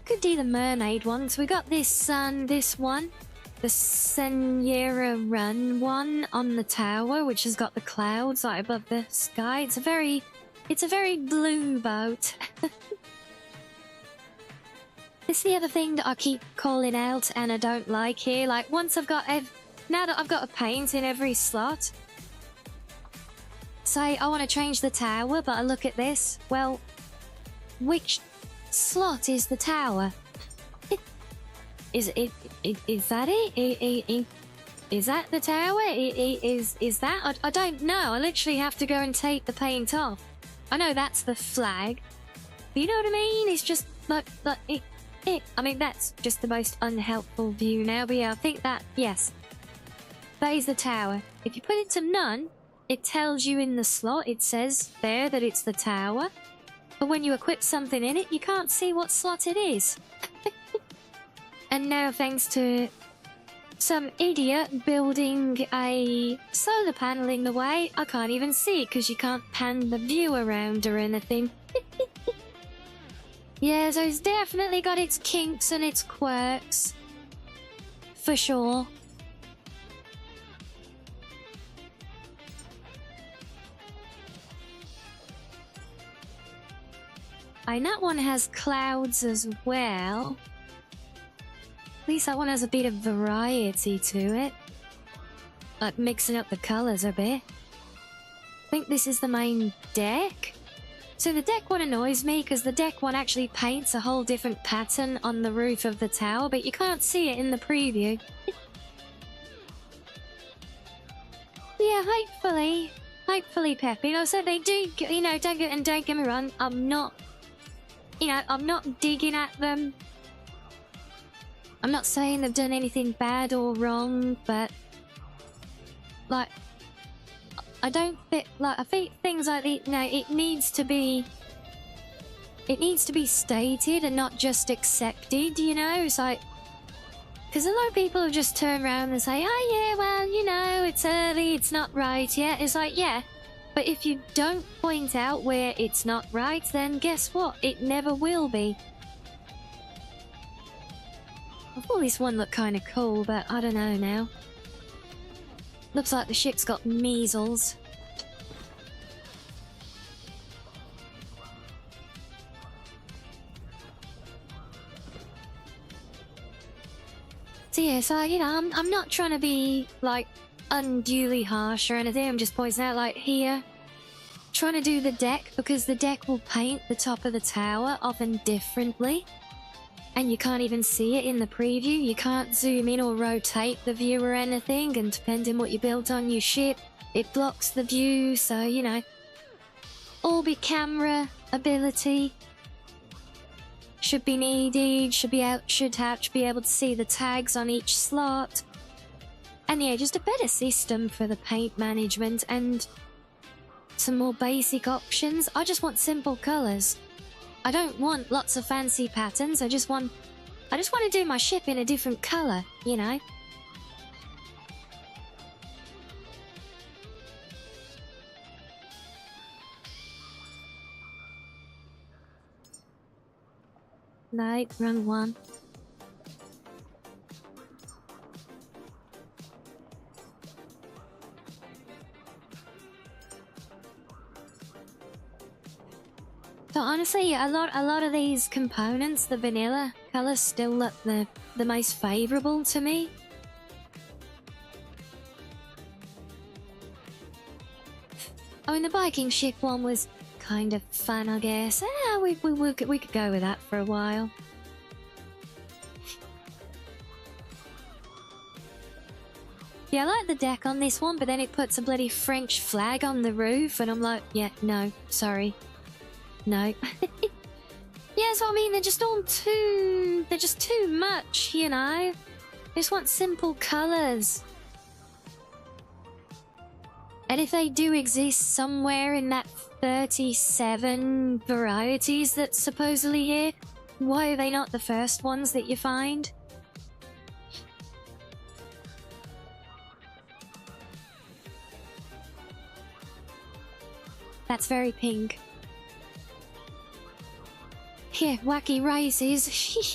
Could do the mermaid ones. We got this one, the Senera Run one on the tower, which has got the clouds like above the sky. It's a very blue boat. This is the other thing that I keep calling out and I don't like here. Like, once I've got now that I've got a paint in every slot, say I want to change the tower, but I look at this. Well, which slot is the tower? Is that it? Is that the tower? Is that? I don't know. I literally have to go and take the paint off. I know that's the flag. But you know what I mean? It's just like I mean, that's just the most unhelpful view now. But yeah, I think that, yes, that is the tower. If you put it to none, it tells you in the slot, it says there that it's the tower. But when you equip something in it, you can't see what slot it is. And now, thanks to some idiot building a solar panel in the way, I can't even see it because you can't pan the view around or anything. Yeah, so it's definitely got its kinks and its quirks. For sure. And that one has clouds as well. At least that one has a bit of variety to it. Like mixing up the colours a bit. I think this is the main deck. So the deck one annoys me because the deck one actually paints a whole different pattern on the roof of the tower, but you can't see it in the preview. Yeah, hopefully Peppy. I said they do, you know, don't get me wrong, I'm not digging at them. I'm not saying they've done anything bad or wrong, but like, I don't think, like, I think things like you know, it needs to be stated and not just accepted, you know. It's like, because a lot of people just turn around and say, oh yeah, well, you know, it's early, it's not right yet. It's like, yeah, but if you don't point out where it's not right, then guess what? It never will be. I thought this one looked kind of cool, but I don't know now. Looks like the ship's got measles. So yeah, so you know, I'm not trying to be like unduly harsh or anything. I'm just pointing out like here, trying to do the deck because the deck will paint the top of the tower often differently. And you can't even see it in the preview. You can't zoom in or rotate the view or anything, and depending what you built on your ship, it blocks the view, so you know. Orbit camera ability should be needed, should be able to see the tags on each slot. And yeah, just a better system for the paint management and some more basic options. I just want simple colours. I don't want lots of fancy patterns. I just want to do my ship in a different colour, you know. No, wrong one. So honestly, a lot of these components, the vanilla colours still look the most favourable to me. I mean, the Viking ship one was kind of fun, I guess. We could go with that for a while. Yeah, I like the deck on this one, but then it puts a bloody French flag on the roof, and I'm like, yeah, no, sorry. No. Yeah, so I mean, they're just too much, you know? I just want simple colours. And if they do exist somewhere in that 37 varieties that's supposedly here, why are they not the first ones that you find? That's very pink. Yeah, wacky races.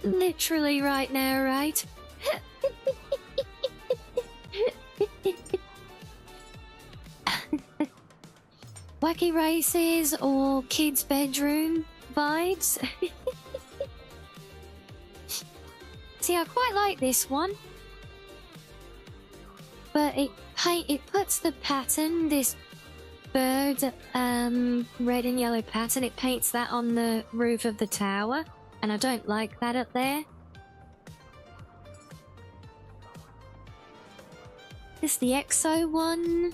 Literally right now, right? Wacky races or kids' bedroom vibes. See, I quite like this one. But it puts the pattern, this bird, red and yellow pattern, it paints that on the roof of the tower, and I don't like that up there. This the EXO one?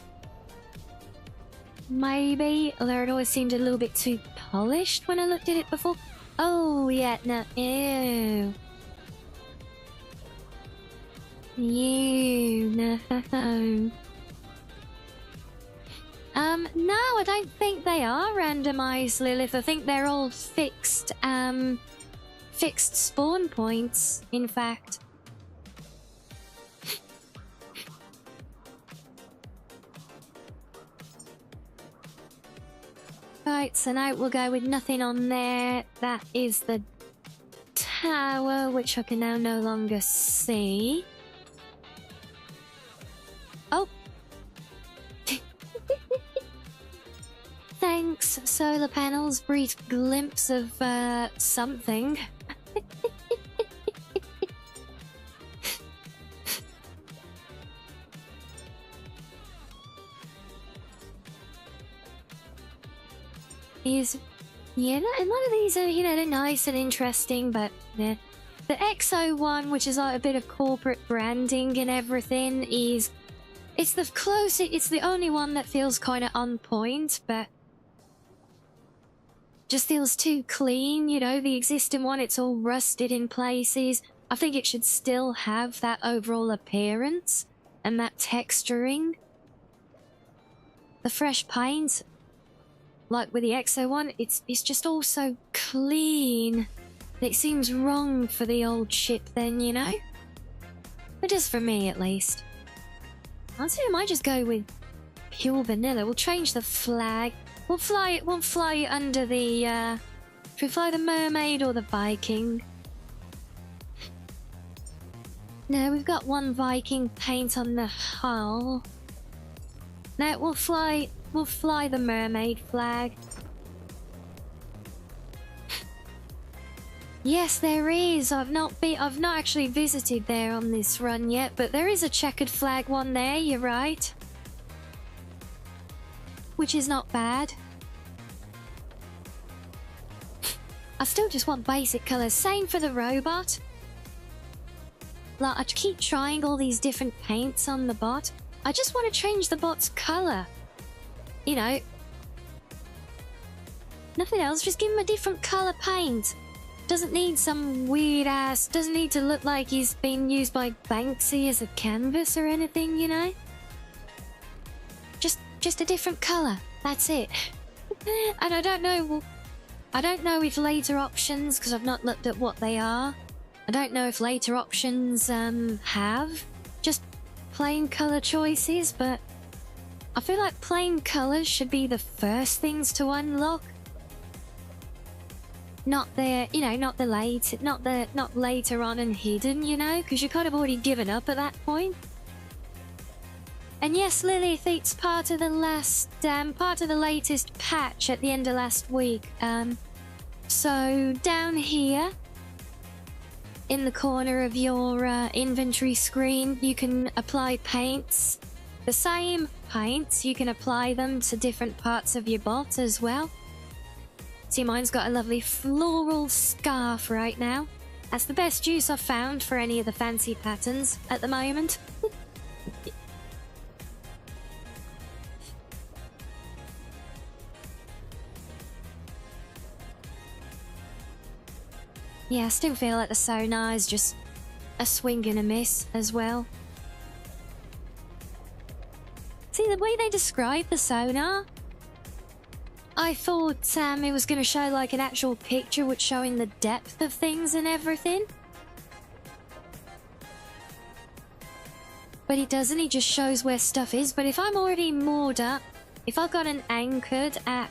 Maybe, although it always seemed a little bit too polished when I looked at it before. Oh, yeah, no, ew. Ew, no. No, I don't think they are randomized, Lilith. I think they're all fixed spawn points, in fact. Right, so now we'll go with nothing on there. That is the tower, which I can now no longer see. Oh! Thanks, solar panels. Brief glimpse of something. Yeah, a lot of these are, you know, they're nice and interesting, but yeah. The EXO one, which is like a bit of corporate branding and everything, it's the only one that feels kind of on point, but just feels too clean, you know. The existing one, it's all rusted in places. I think it should still have that overall appearance and that texturing. The fresh paint, like with the EXO one, it's just all so clean. It seems wrong for the old ship then, you know? It is for me, at least. I'll say I might just go with pure vanilla. We'll change the flag. We'll fly it under the, should we fly the mermaid or the Viking? No, we've got one Viking paint on the hull. No, we'll fly the mermaid flag. Yes, there is. I've not actually visited there on this run yet, but there is a checkered flag one there, you're right. Which is not bad. I still just want basic colours. Same for the robot. Like, I keep trying all these different paints on the bot. I just want to change the bot's colour. You know. Nothing else, just give him a different colour paint. Doesn't need some weird ass, doesn't need to look like he's been used by Banksy as a canvas or anything, you know? Just a different colour, that's it. And I don't know if later options, because I've not looked at what they are. I don't know if later options have just plain colour choices, but I feel like plain colours should be the first things to unlock. Not the, you know, not later on and hidden, you know, because you could have already given up at that point. And yes, Lilith, it's part of the latest patch at the end of last week. So down here, in the corner of your inventory screen, you can apply paints. The same paints, you can apply them to different parts of your bot as well. See, mine's got a lovely floral scarf right now. That's the best use I've found for any of the fancy patterns at the moment. Yeah, I still feel like the sonar is just a swing and a miss as well. See, the way they describe the sonar, I thought it was going to show like an actual picture which showing the depth of things and everything. But it doesn't, it just shows where stuff is. But if I'm already moored up, if I've got an anchored at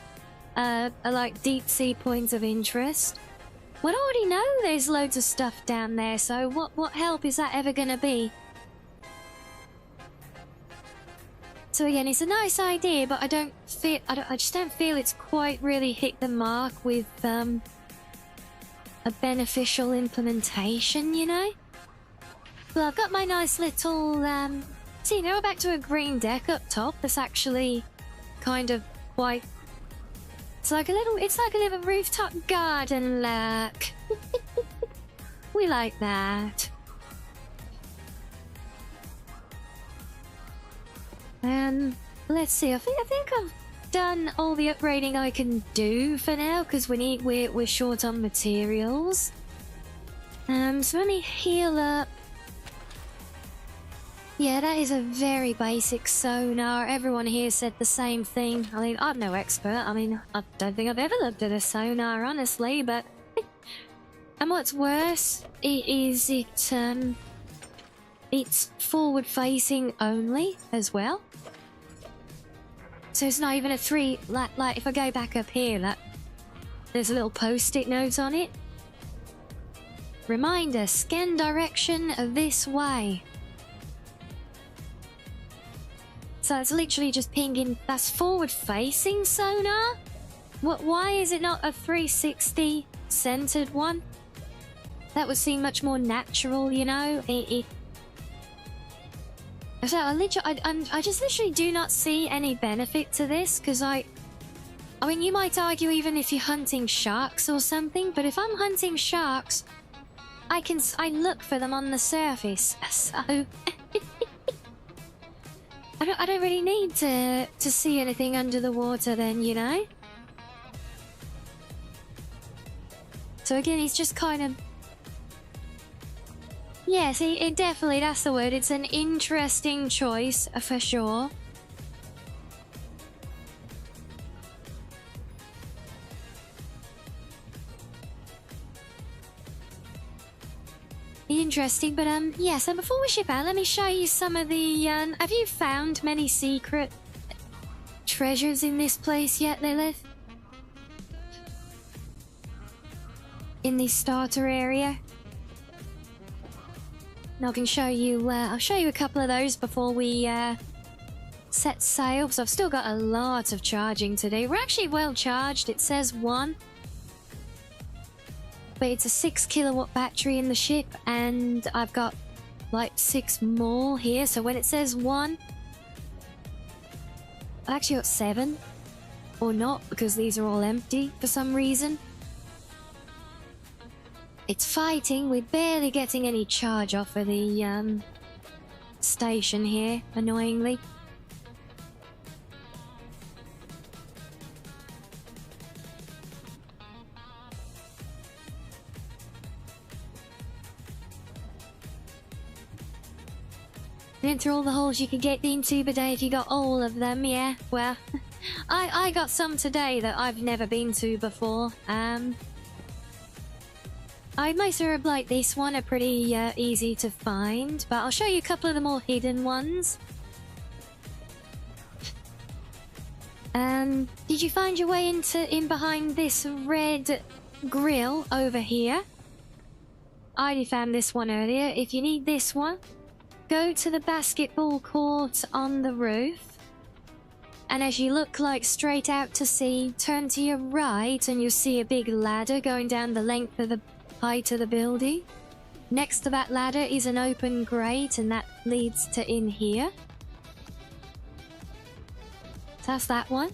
like deep sea points of interest, well, I already know there's loads of stuff down there, so what help is that ever going to be? So again, it's a nice idea, but I just don't feel it's quite really hit the mark with a beneficial implementation, you know? Well, I've got my nice little see, now we're back to a green deck up top. That's actually kind of quite, it's like a little rooftop garden look. We like that. Let's see. I think I've done all the upgrading I can do for now because we're short on materials. So let me heal up. Yeah, that is a very basic sonar. Everyone here said the same thing. I mean, I'm no expert. I mean, I don't think I've ever looked at a sonar, honestly, but and what's worse it's forward-facing only as well. So it's not even a three, like if I go back up here, like, there's a little post-it note on it. Reminder, scan direction this way. So it's literally just pinging, that's forward-facing sonar? Why is it not a 360 centered one? That would seem much more natural, you know? So I just literally do not see any benefit to this, because I mean, you might argue even if you're hunting sharks or something, but if I'm hunting sharks, I look for them on the surface, so I don't really need to see anything under the water then, you know? So again, it's just kind of, yeah, see, it definitely, that's the word. It's an interesting choice, for sure. Interesting, but yeah, so before we ship out, let me show you some of the, have you found many secret treasures in this place yet, Lilith? In the starter area? And I can show you, I'll show you a couple of those before we set sail, because I've still got a lot of charging to do. We're actually well charged, it says 1. but it's a 6 kilowatt battery in the ship, and I've got like 6 more here. So when it says 1, I've actually got 7. Or not, because these are all empty for some reason. It's fighting. We're barely getting any charge off of the station here, annoyingly. And through all the holes you could get into per day if you got all of them, yeah. Well, I got some today that I've never been to before. Most of like this one are pretty easy to find, but I'll show you a couple of the more hidden ones. Did you find your way in behind this red grill over here? I found this one earlier. If you need this one, go to the basketball court on the roof, and as you look like straight out to sea, turn to your right and you'll see a big ladder going down the length of the height of the building. Next to that ladder is an open grate, and that leads to in here. So that's that one.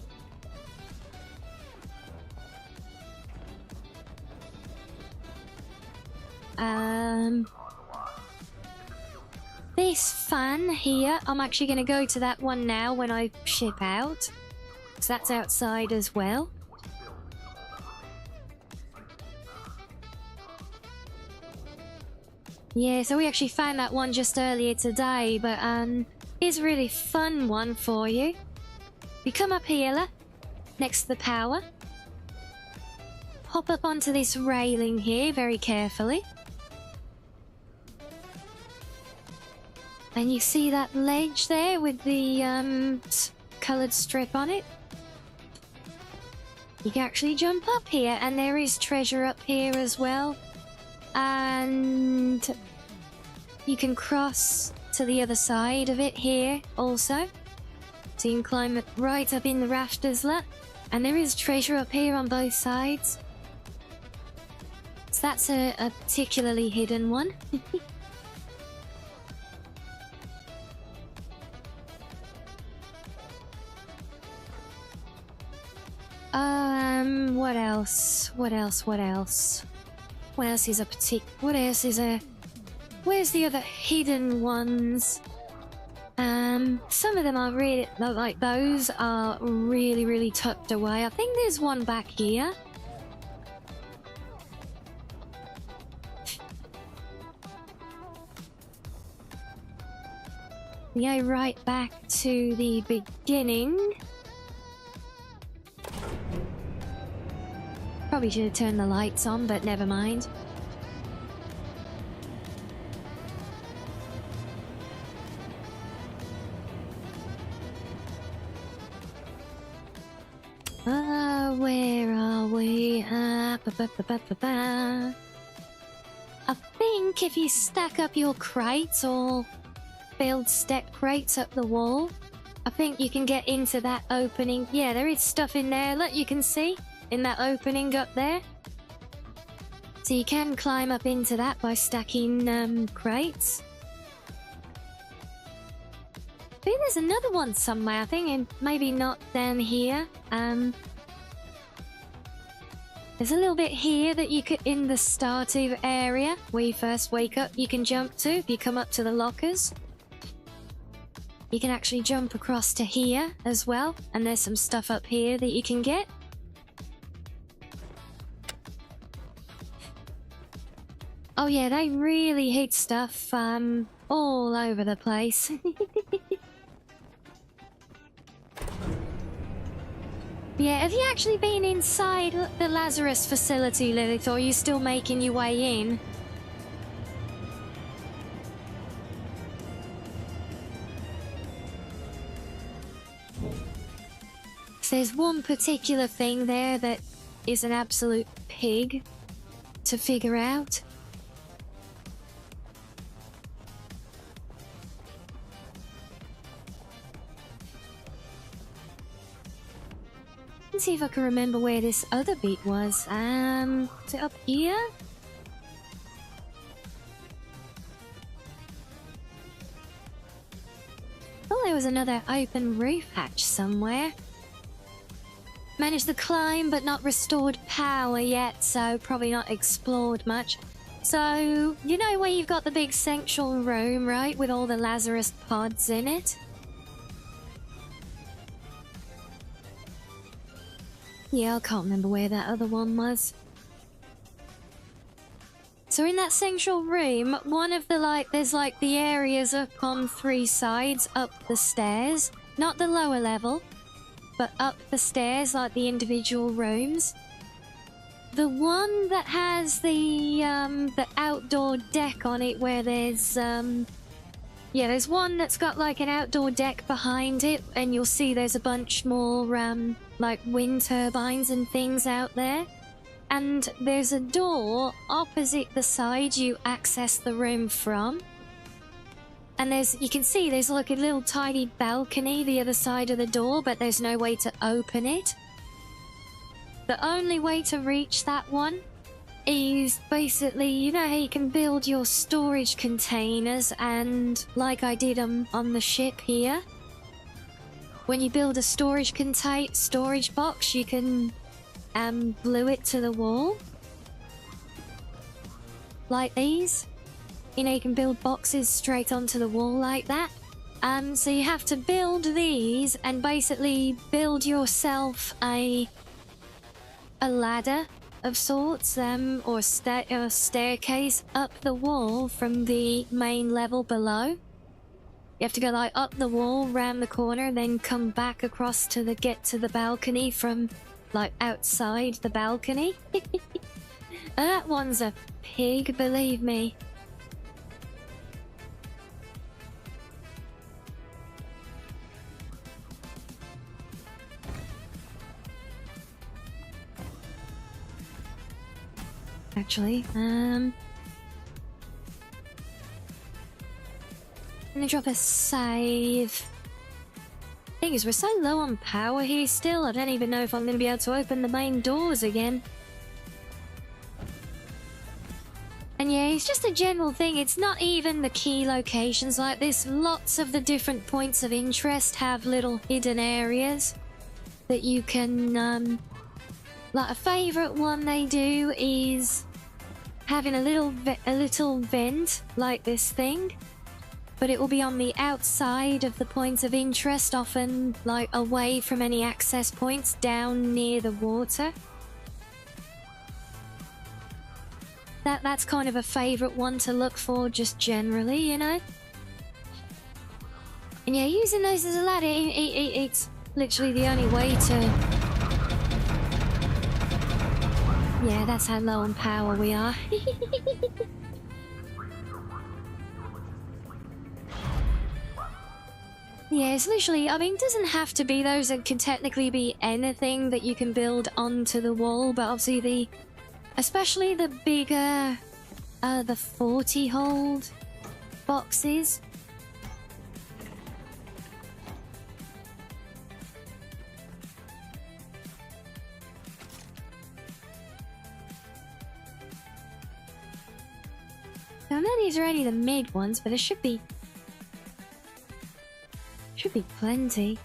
This fan here, I'm actually going to go to that one now when I ship out. So that's outside as well. Yeah, so we actually found that one just earlier today, but here's a really fun one for you. You come up here, next to the power. Hop up onto this railing here very carefully. And you see that ledge there with the coloured strip on it? You can actually jump up here, and there is treasure up here as well. And you can cross to the other side of it here also. So you can climb it right up in the rafters, look. And there is treasure up here on both sides. So that's a particularly hidden one. What else? What else? What else? What else is a what else is a... Where's the other hidden ones? Some of them are really... Like, those are really, really tucked away. I think there's one back here. We go right back to the beginning. Probably should have turned the lights on, but never mind. Where are we? I think if you stack up your crates or build step crates up the wall, I think you can get into that opening. Yeah, there is stuff in there, look, you can see. In that opening up there. So you can climb up into that by stacking crates. I think there's another one somewhere, I think, and maybe not down here. There's a little bit here that you could, in the starting area, where you first wake up, you can jump to if you come up to the lockers. You can actually jump across to here as well, and there's some stuff up here that you can get. Oh yeah, they really hid stuff all over the place. Yeah, have you actually been inside the Lazarus facility, Lilith, or are you still making your way in? There's one particular thing there that is an absolute pig to figure out. Let's see if I can remember where this other beat was. Is it up here? Thought there was another open roof hatch somewhere. Managed to climb, but not restored power yet, so probably not explored much. So, you know where you've got the big central room, right? With all the Lazarus pods in it? Yeah, I can't remember where that other one was. So in that central room, one of the there's the areas up on 3 sides, up the stairs. Not the lower level, but up the stairs, like the individual rooms. The one that has the outdoor deck on it, where there's there's one that's got like an outdoor deck behind it, and you'll see there's a bunch more like wind turbines and things out there. And there's a door opposite the side you access the room from. And you can see there's like a little tiny balcony the other side of the door, but there's no way to open it. The only way to reach that one is basically, you know how you can build your storage containers, and like I did on the ship here. When you build a storage box, you can glue it to the wall. Like these. You know, you can build boxes straight onto the wall like that. So you have to build these and basically build yourself a ladder of sorts, or a staircase up the wall from the main level below. You have to go like up the wall, round the corner, then come back across to get to the balcony from like outside the balcony. That one's a pig, believe me. Actually, I'm gonna drop a save. Thing is, we're so low on power here still, I don't even know if I'm gonna be able to open the main doors again. And yeah, it's just a general thing, it's not even the key locations like this. Lots of the different points of interest have little hidden areas that you can, like a favourite one they do is having a little vent like this thing, but it will be on the outside of the points of interest, often like away from any access points, down near the water. That's kind of a favourite one to look for, just generally, you know. And yeah, using those as a ladder, it's literally the only way to... Yeah, that's how low on power we are. Yeah, it's literally, I mean, it doesn't have to be those. It can technically be anything that you can build onto the wall, but obviously especially the bigger, the 40 hold boxes. Now, these are only the mid ones, but there should be plenty.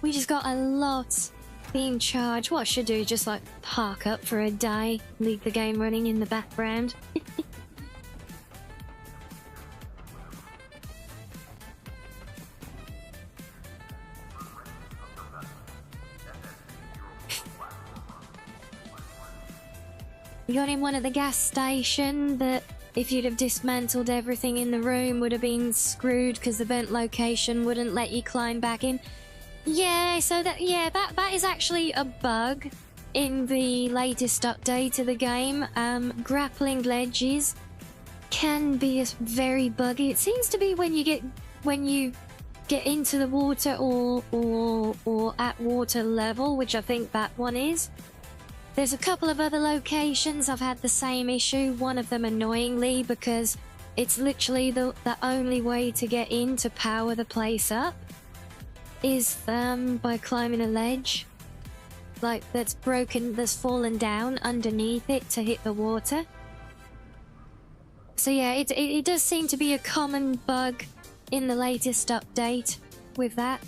We just got a lot being charged. What I should do is just like park up for a day, leave the game running in the background. We got in one at the gas station that if you'd have dismantled everything in the room would have been screwed because the vent location wouldn't let you climb back in. Yeah, so that is actually a bug in the latest update to the game. Grappling ledges can be very buggy. It seems to be when you get into the water or at water level, which I think that one is. There's a couple of other locations I've had the same issue, one of them annoyingly because it's literally the only way to get in to power the place up is by climbing a ledge. like, that's broken, that's fallen down underneath it to hit the water. So yeah, it does seem to be a common bug in the latest update with that.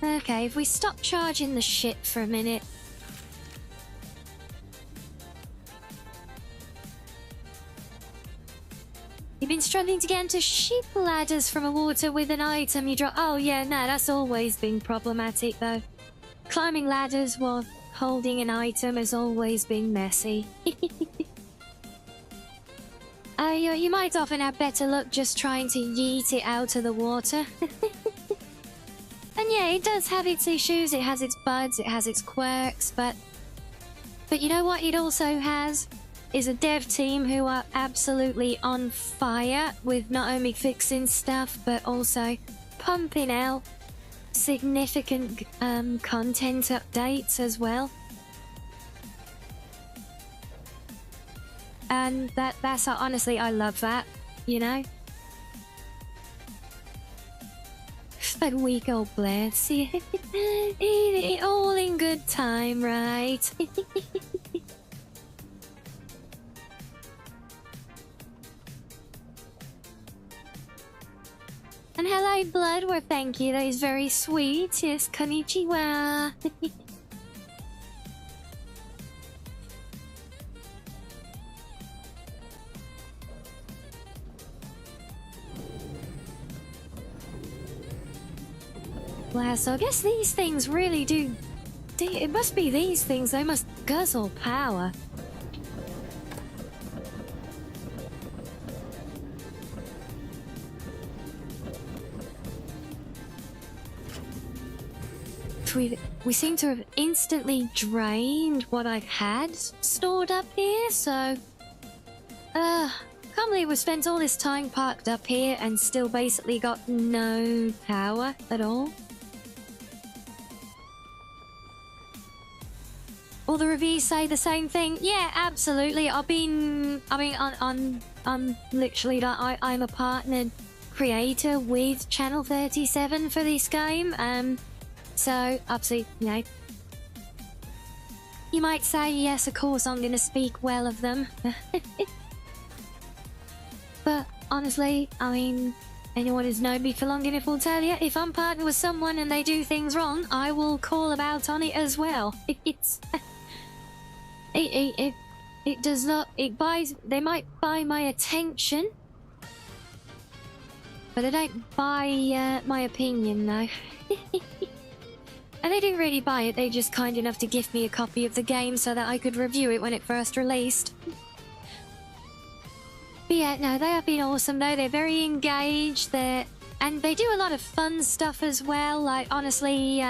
Okay, if we stop charging the ship for a minute. You've been struggling to get into ship ladders from a water with an item you drop. Oh yeah, no, that's always been problematic though. Climbing ladders while holding an item has always been messy. You might often have better luck just trying to yeet it out of the water. And yeah, it does have its issues, it has its bugs, it has its quirks, but you know what it also has? Is a dev team who are absolutely on fire with not only fixing stuff, but also pumping out significant content updates as well. And that's honestly, I love that, you know? That weak old Blair, see, it all in good time, right? And hello, Blood, well, thank you, that is very sweet, yes, konnichiwa. Wow, so I guess these things really do... It must be these things, they must guzzle power. We seem to have instantly drained what I had stored up here, so... Can't believe we spent all this time parked up here and still basically got no power at all. All the reviews say the same thing. Yeah, absolutely. I'm literally like, I'm a partnered creator with Channel 37 for this game. So obviously, you know, you might say, yes, of course, I'm going to speak well of them. But honestly, I mean, anyone who's known me for long enough will tell you, if I'm partnered with someone and they do things wrong, I will call about on it as well. It's... It does not... It buys... They might buy my attention, but they don't buy my opinion, though. And they didn't really buy it, they just kind enough to give me a copy of the game so that I could review it when it first released. But yeah, no, they have been awesome though, they're very engaged, and they do a lot of fun stuff as well, like honestly,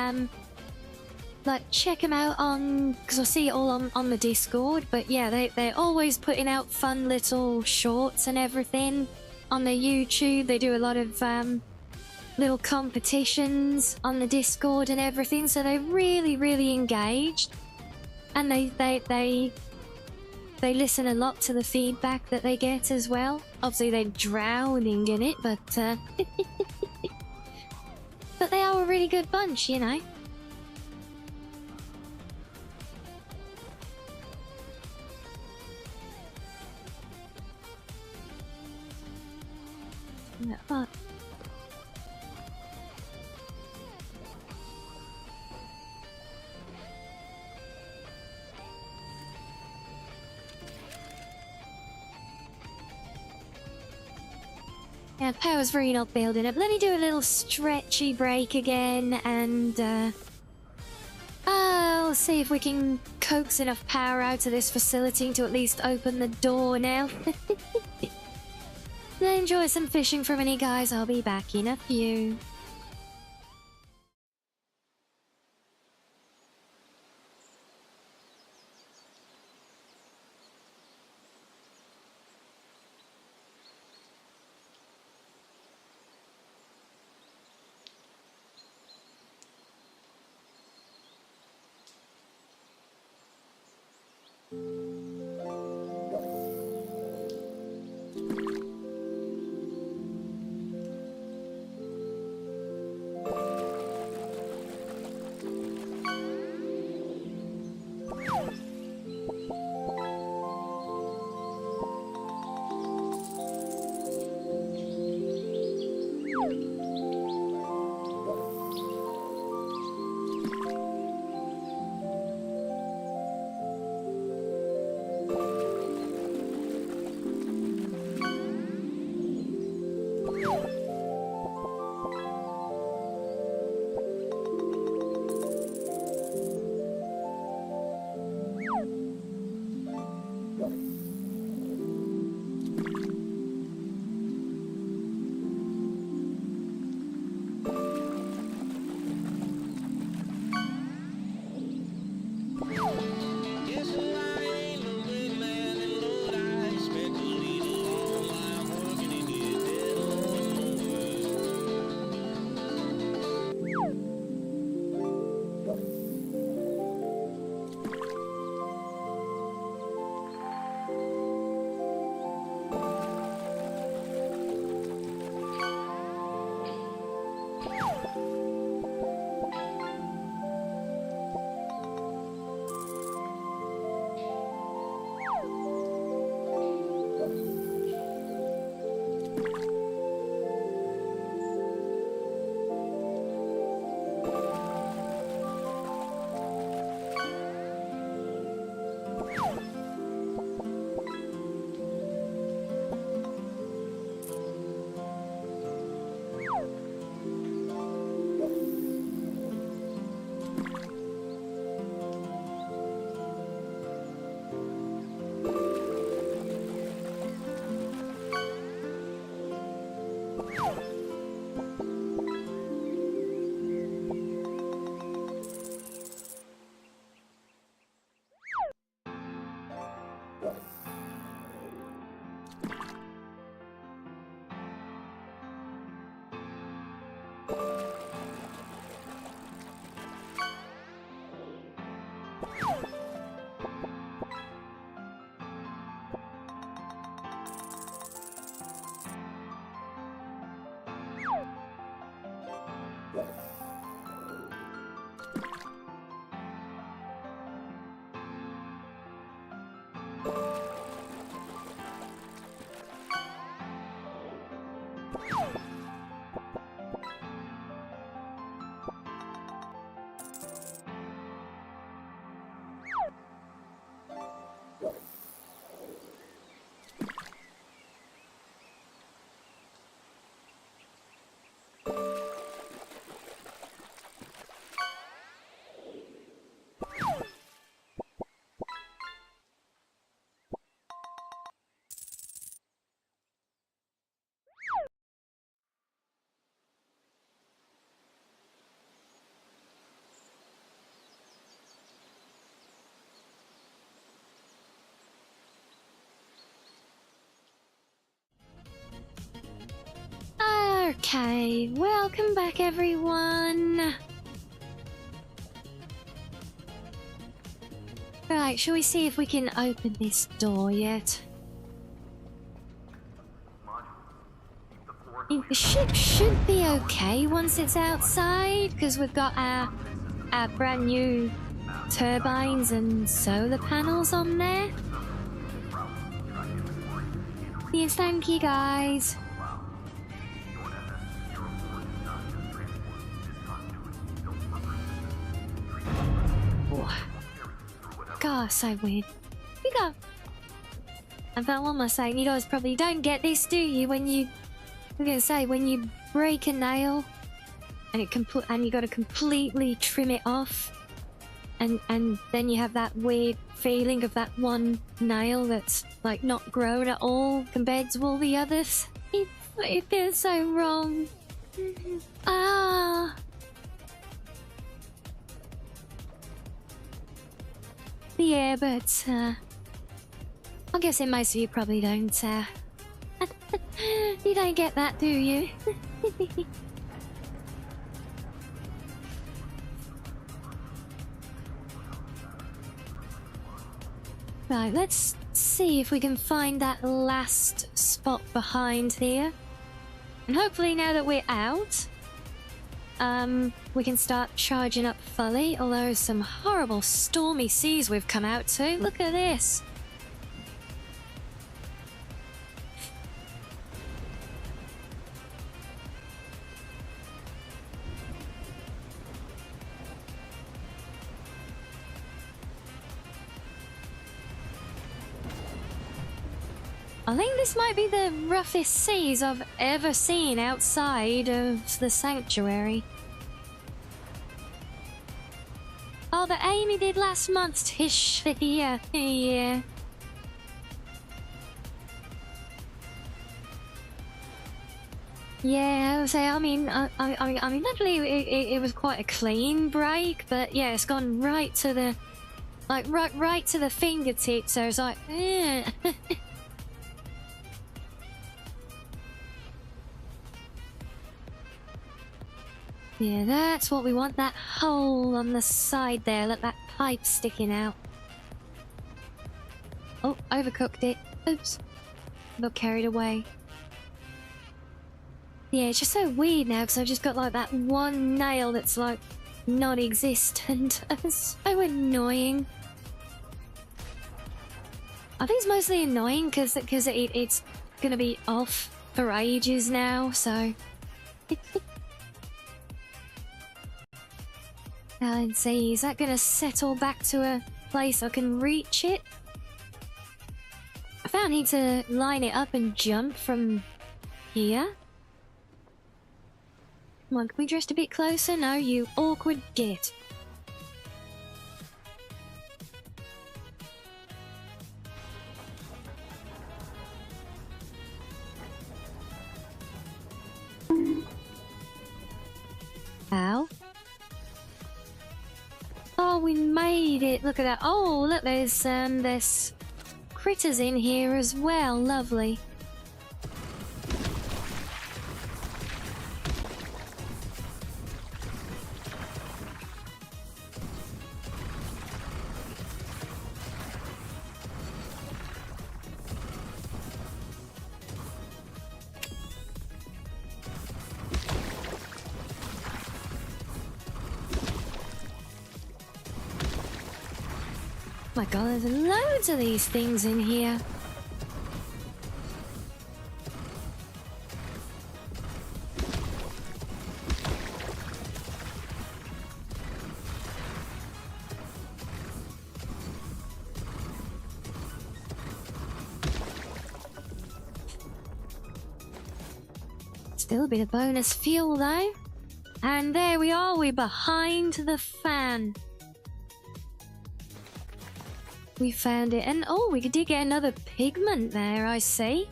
like check them out on, because I see it all on the Discord, but yeah, they're always putting out fun little shorts and everything on their YouTube. They do a lot of little competitions on the Discord and everything, so they're really engaged, and they listen a lot to the feedback that they get as well. Obviously they're drowning in it, but but they are a really good bunch, you know. But yeah, power's really not building up. Let me do a little stretchy break again, and I'll see if we can coax enough power out of this facility to at least open the door now. Enjoy some fishing for a minute, guys. I'll be back in a few. Okay, welcome back everyone. Right, shall we see if we can open this door yet? I think the ship should be okay once it's outside, because we've got our brand new turbines and solar panels on there. Yes, thank you guys. God, so weird. You go. I felt what am I saying? You guys probably don't get this, do you? When you, I'm gonna say, when you break a nail, and you got to completely trim it off, and then you have that weird feeling of that one nail that's like not grown at all compared to all the others. It feels so wrong. Ah. Yeah, but I'm guessing most of you probably don't. You don't get that, do you? Right, let's see if we can find that last spot behind here. And hopefully now that we're out, we can start charging up fully, although some horrible stormy seas we've come out to. Look at this. I think this might be the roughest seas I've ever seen outside of the sanctuary. Oh, that Amy did last month, Tish. Yeah, yeah. Yeah, I would say. I mean, luckily it was quite a clean break, but yeah, it's gone right to the, like, right to the fingertips. So it's like, eh. Yeah, that's what we want, that hole on the side there, look, that pipe sticking out. Oh, overcooked it. Oops. Got carried away. Yeah, it's just so weird now, because I've just got like that one nail that's like non-existent. It's so annoying. I think it's mostly annoying because it's gonna be off for ages now, so... Let's see, is that gonna settle back to place I can reach it. I found I need to line it up and jump from here. Come on, can we drift a bit closer? No, you awkward git. Ow. Oh, we made it. Look at that. Oh, look, there's critters in here as well. Lovely. Oh my god, there's loads of these things in here. Still a bit of bonus fuel though. And there we are, we're behind the fan. We found it, and oh, we did get another pigment there, I see.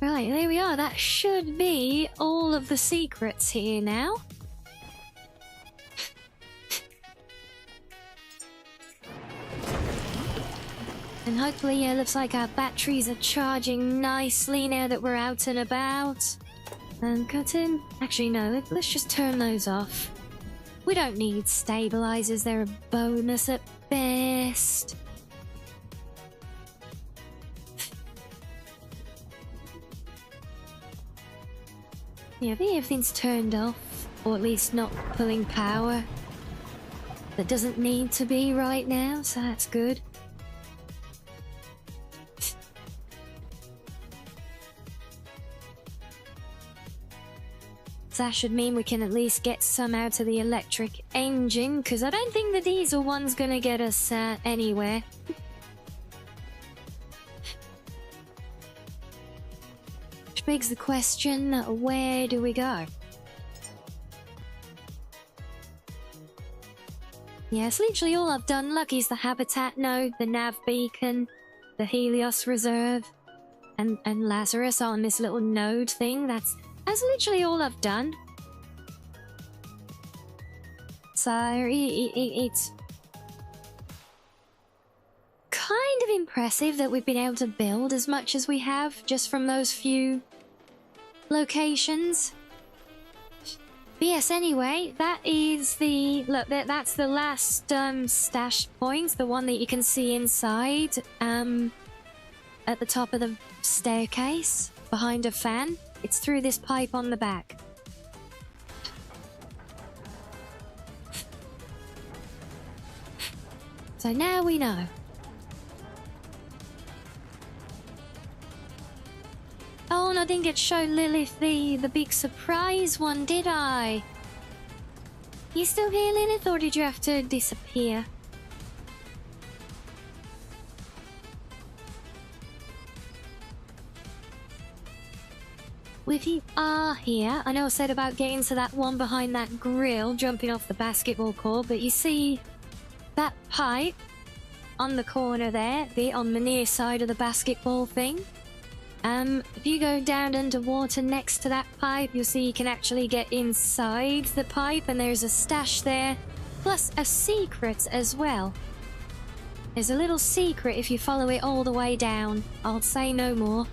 Right, there we are. That should be all of the secrets here now. And hopefully, yeah, looks like our batteries are charging nicely now that we're out and about. Cut in. Actually, no, let's just turn those off. We don't need stabilizers, they're a bonus at best. Yeah, I think everything's turned off, or at least not pulling power. That doesn't need to be right now, so that's good. That should mean we can at least get some out of the electric engine, because I don't think the diesel one's gonna get us anywhere. Which begs the question, where do we go? Yes, literally all I've done. Lucky's the habitat node, the nav beacon, the Helios reserve, and Lazarus on this little node thing. That's literally all I've done. So it's kind of impressive that we've been able to build as much as we have just from those few locations. But yes, anyway, that is the look. That's the last stash point, the one that you can see inside at the top of the staircase behind a fan. It's through this pipe on the back. So now we know. Oh, and I didn't get to show Lilith the big surprise one, did I? You still here, Lilith, or did you have to disappear? If you are here, I know I said about getting to that one behind that grill, jumping off the basketball court, but you see that pipe on the corner there, on the near side of the basketball thing. If you go down underwater next to that pipe, you'll see you can actually get inside the pipe, and there's a stash there, plus a secret as well. There's a little secret if you follow it all the way down. I'll say no more.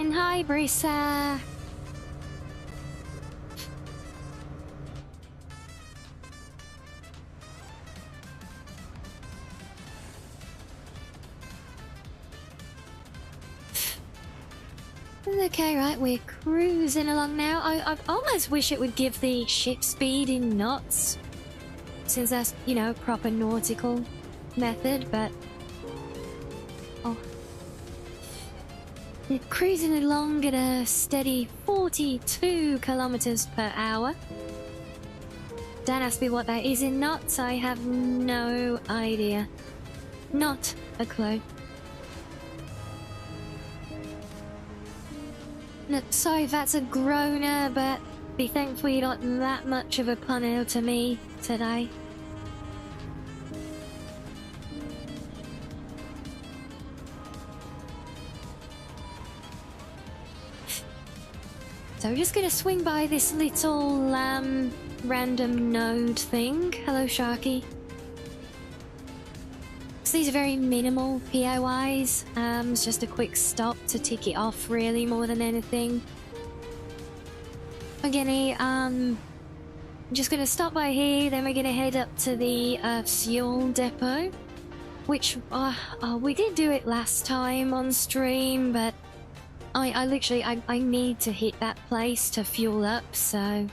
And hi, Brisa. Okay, right, we're cruising along now. I almost wish it would give the ship speed in knots, since that's, you know, proper nautical method, but... Oh. We're cruising along at a steady 42 kilometers per hour. Don't ask me what that is in knots, I have no idea. Not a clue. No, sorry if that's a groaner, but be thankful you're not that much of a punner to me today. So we're just gonna swing by this little random node thing. Hello, Sharky. So these are very minimal POIs. It's just a quick stop to tick it off, really, more than anything. Again, I'm just gonna stop by here, then we're gonna head up to the fuel depot, which we did do it last time on stream, but I literally need to hit that place to fuel up, so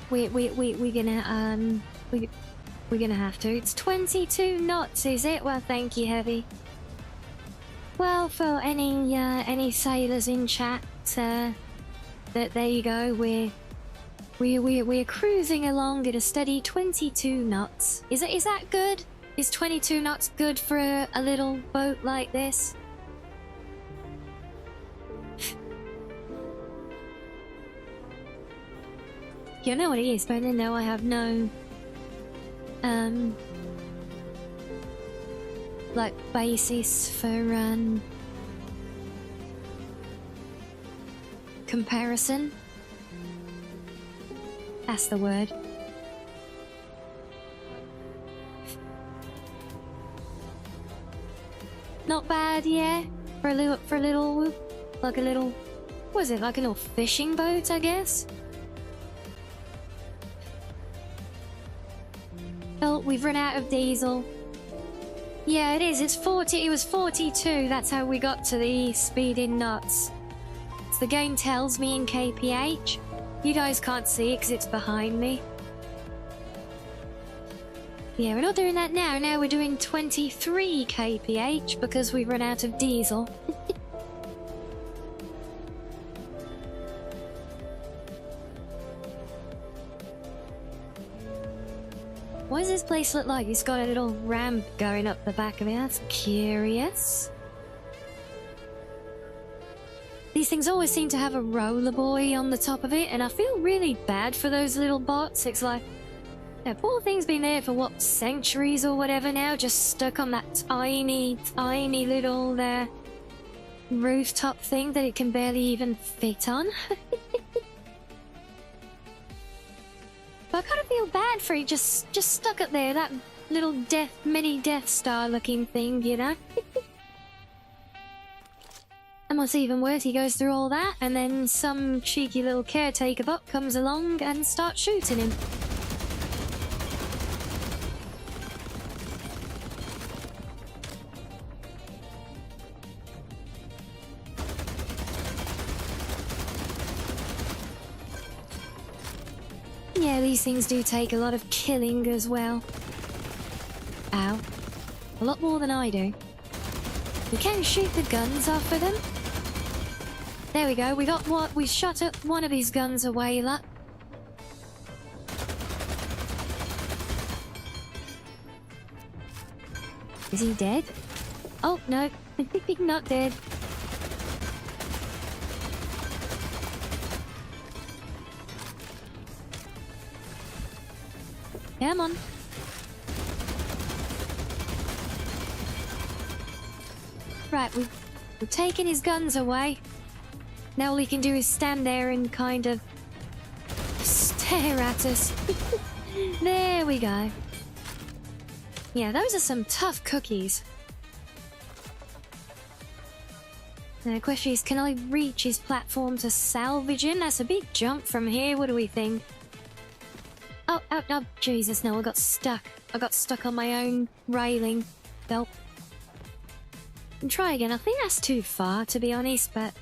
we're gonna have to. It's 22 knots, is it? Well, thank you, Heavy. Well, for any sailors in chat, there you go. We're cruising along at a steady 22 knots. Is that good? Is 22 knots good for a little boat like this? You know what it is, but I didn't know I have no like basis for comparison. That's the word. Not bad, yeah. For a little, like a little, what is it? Like a little fishing boat, I guess. Oh, we've run out of diesel. Yeah, it is. It's 40. It was 42. That's how we got to the speed in knots. So the game tells me in kph. You guys can't see it because it's behind me. Yeah, we're not doing that now. Now we're doing 23 kph because we've run out of diesel. What does this place look like? It's got a little ramp going up the back of it. That's curious. These things always seem to have a roller buoy on the top of it, and I feel really bad for those little bots. It's like, yeah, poor thing's been there for what, centuries or whatever now, just stuck on that tiny little rooftop thing that it can barely even fit on. But I kind of feel bad for it, just stuck up there, that little mini Death Star looking thing, you know? And what's even worse, he goes through all that, and then some cheeky little caretaker bot comes along and starts shooting him. Yeah, these things do take a lot of killing as well. Ow. A lot more than I do. We can shoot the guns off of them. There we go, we shot up one of his guns away, look. Is he dead? Oh, no. Not dead. Come on. Right, we've taken his guns away. Now all he can do is stand there and kind of stare at us. There we go. Yeah, those are some tough cookies. Now the question is, can I reach his platform to salvage him? That's a big jump from here. What do we think? Oh, Jesus, no, I got stuck. I got stuck on my own railing. Nope. And try again. I think that's too far, to be honest, but...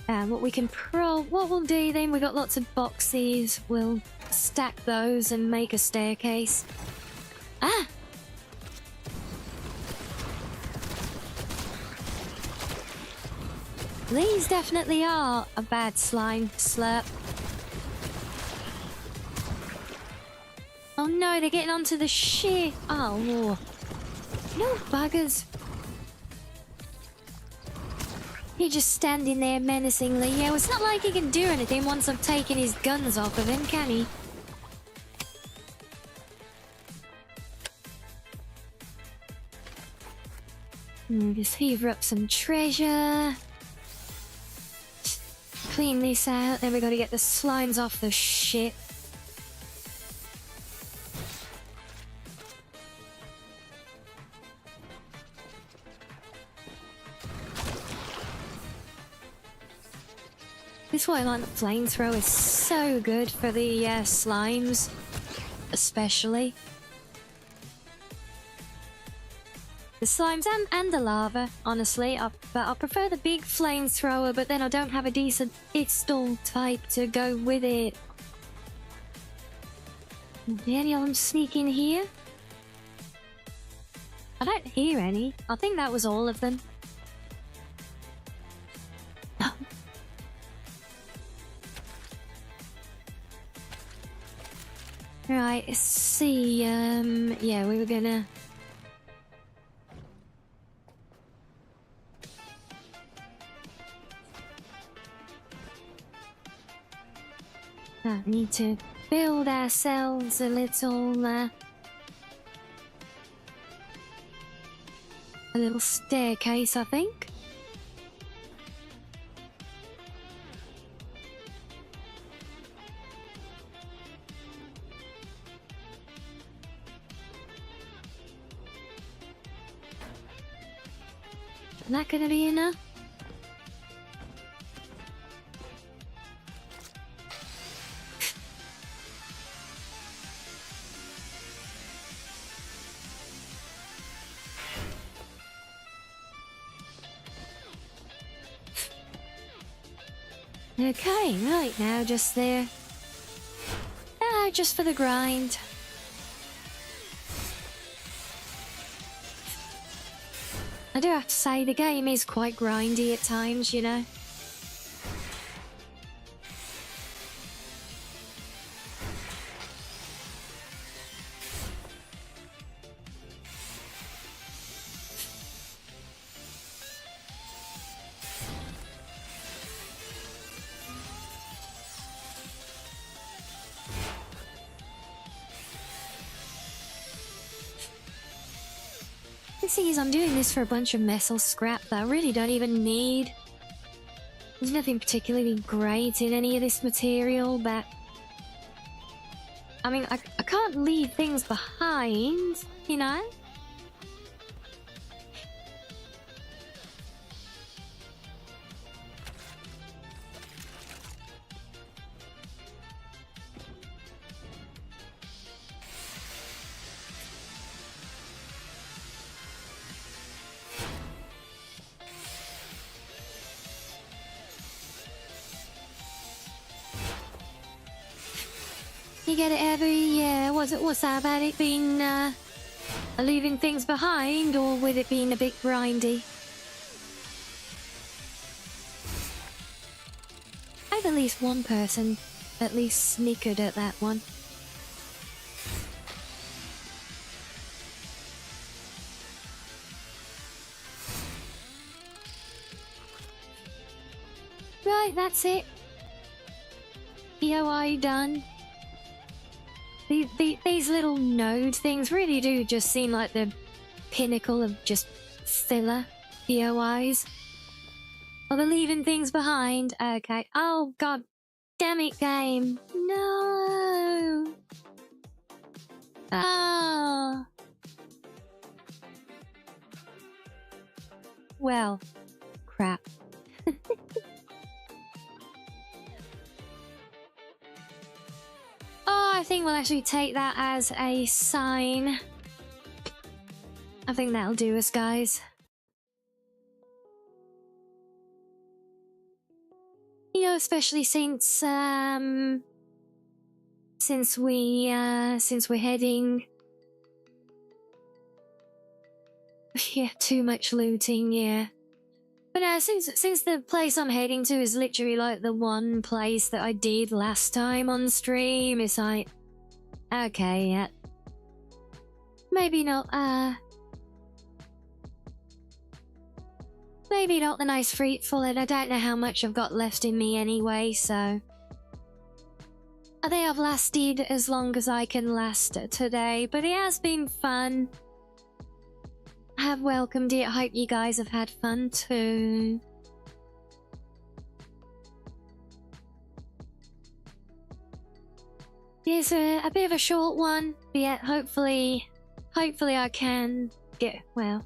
what we'll do then, we got lots of boxes. We'll stack those and make a staircase. Ah! These definitely are a bad slime slurp. Oh no, they're getting onto the shit. Oh, no buggers. You're just standing there menacingly. Yeah, well, it's not like he can do anything once I've taken his guns off of him, can he? Just heave up some treasure. Clean this out. Then we got to get the slimes off the shit. This is why I like the flamethrower. It's so good for the slimes, especially. The slimes and the lava, honestly. But I prefer the big flamethrower, but then I don't have a decent install type to go with it. Did any of them sneak in here? I don't hear any. I think that was all of them. Right, let's see, yeah, we were gonna... need to build ourselves a little staircase, I think. Is that gonna be enough? Okay, right now, just there. Just for the grind. I do have to say, the game is quite grindy at times, you know. The thing is, I'm doing this for a bunch of metal scrap that I really don't even need. There's nothing particularly great in any of this material, but... I mean, I can't leave things behind, you know? You get it every year. What's that about it being leaving things behind, or with it being a bit grindy? I have at least one person at least snickered at that one. Right, that's it. POI done. These little node things really do just seem like the pinnacle of just filler POIs. Oh, they're leaving things behind. Okay. Oh, god damn it, game. No. Oh. Well, crap. Oh, I think we'll actually take that as a sign. I think that'll do us, guys. You know, especially since we're heading. Yeah, too much looting, yeah. But since the place I'm heading to is literally like the one place that I did last time on stream, it's like, okay, yeah. Maybe not, maybe not the nice fruitful, and I don't know how much I've got left in me anyway, so... I think I've lasted as long as I can last today, but it has been fun. I have welcomed it. I hope you guys have had fun too. It's a bit of a short one, but yeah, hopefully I can get, well...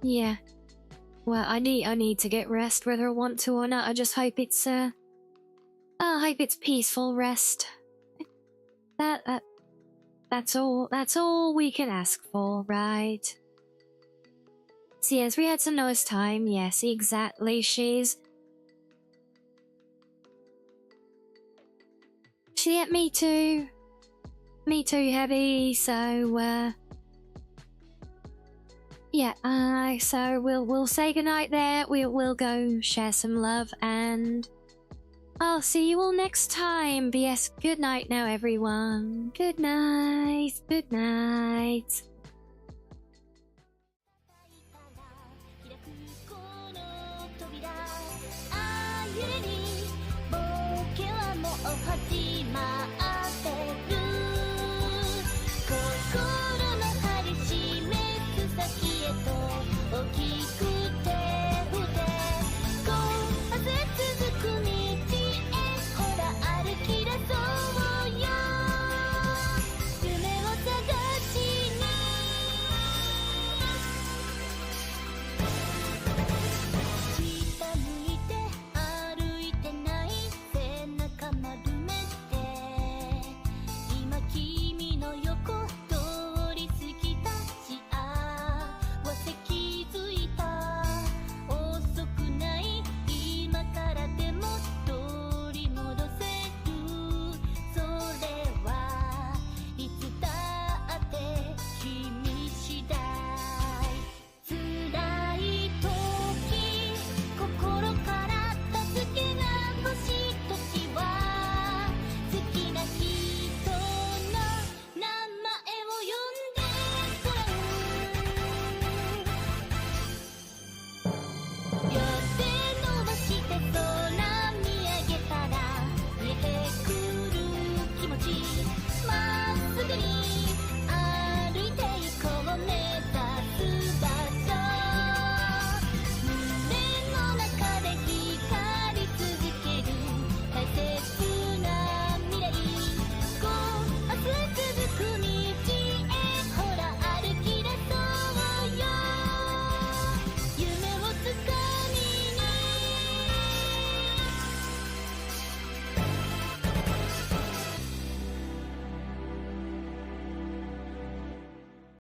yeah. Well, I need to get rest whether I want to or not. I just hope it's, I hope it's peaceful rest. That's all we can ask for, right? So yes, we had some nice time, yes, exactly, yeah, me too. Me too, Heavy, so, yeah, so we'll say goodnight there, we'll go share some love, and I'll see you all next time. But yes, good night now, everyone. Good night, good night. ああゆえに冒険はもう始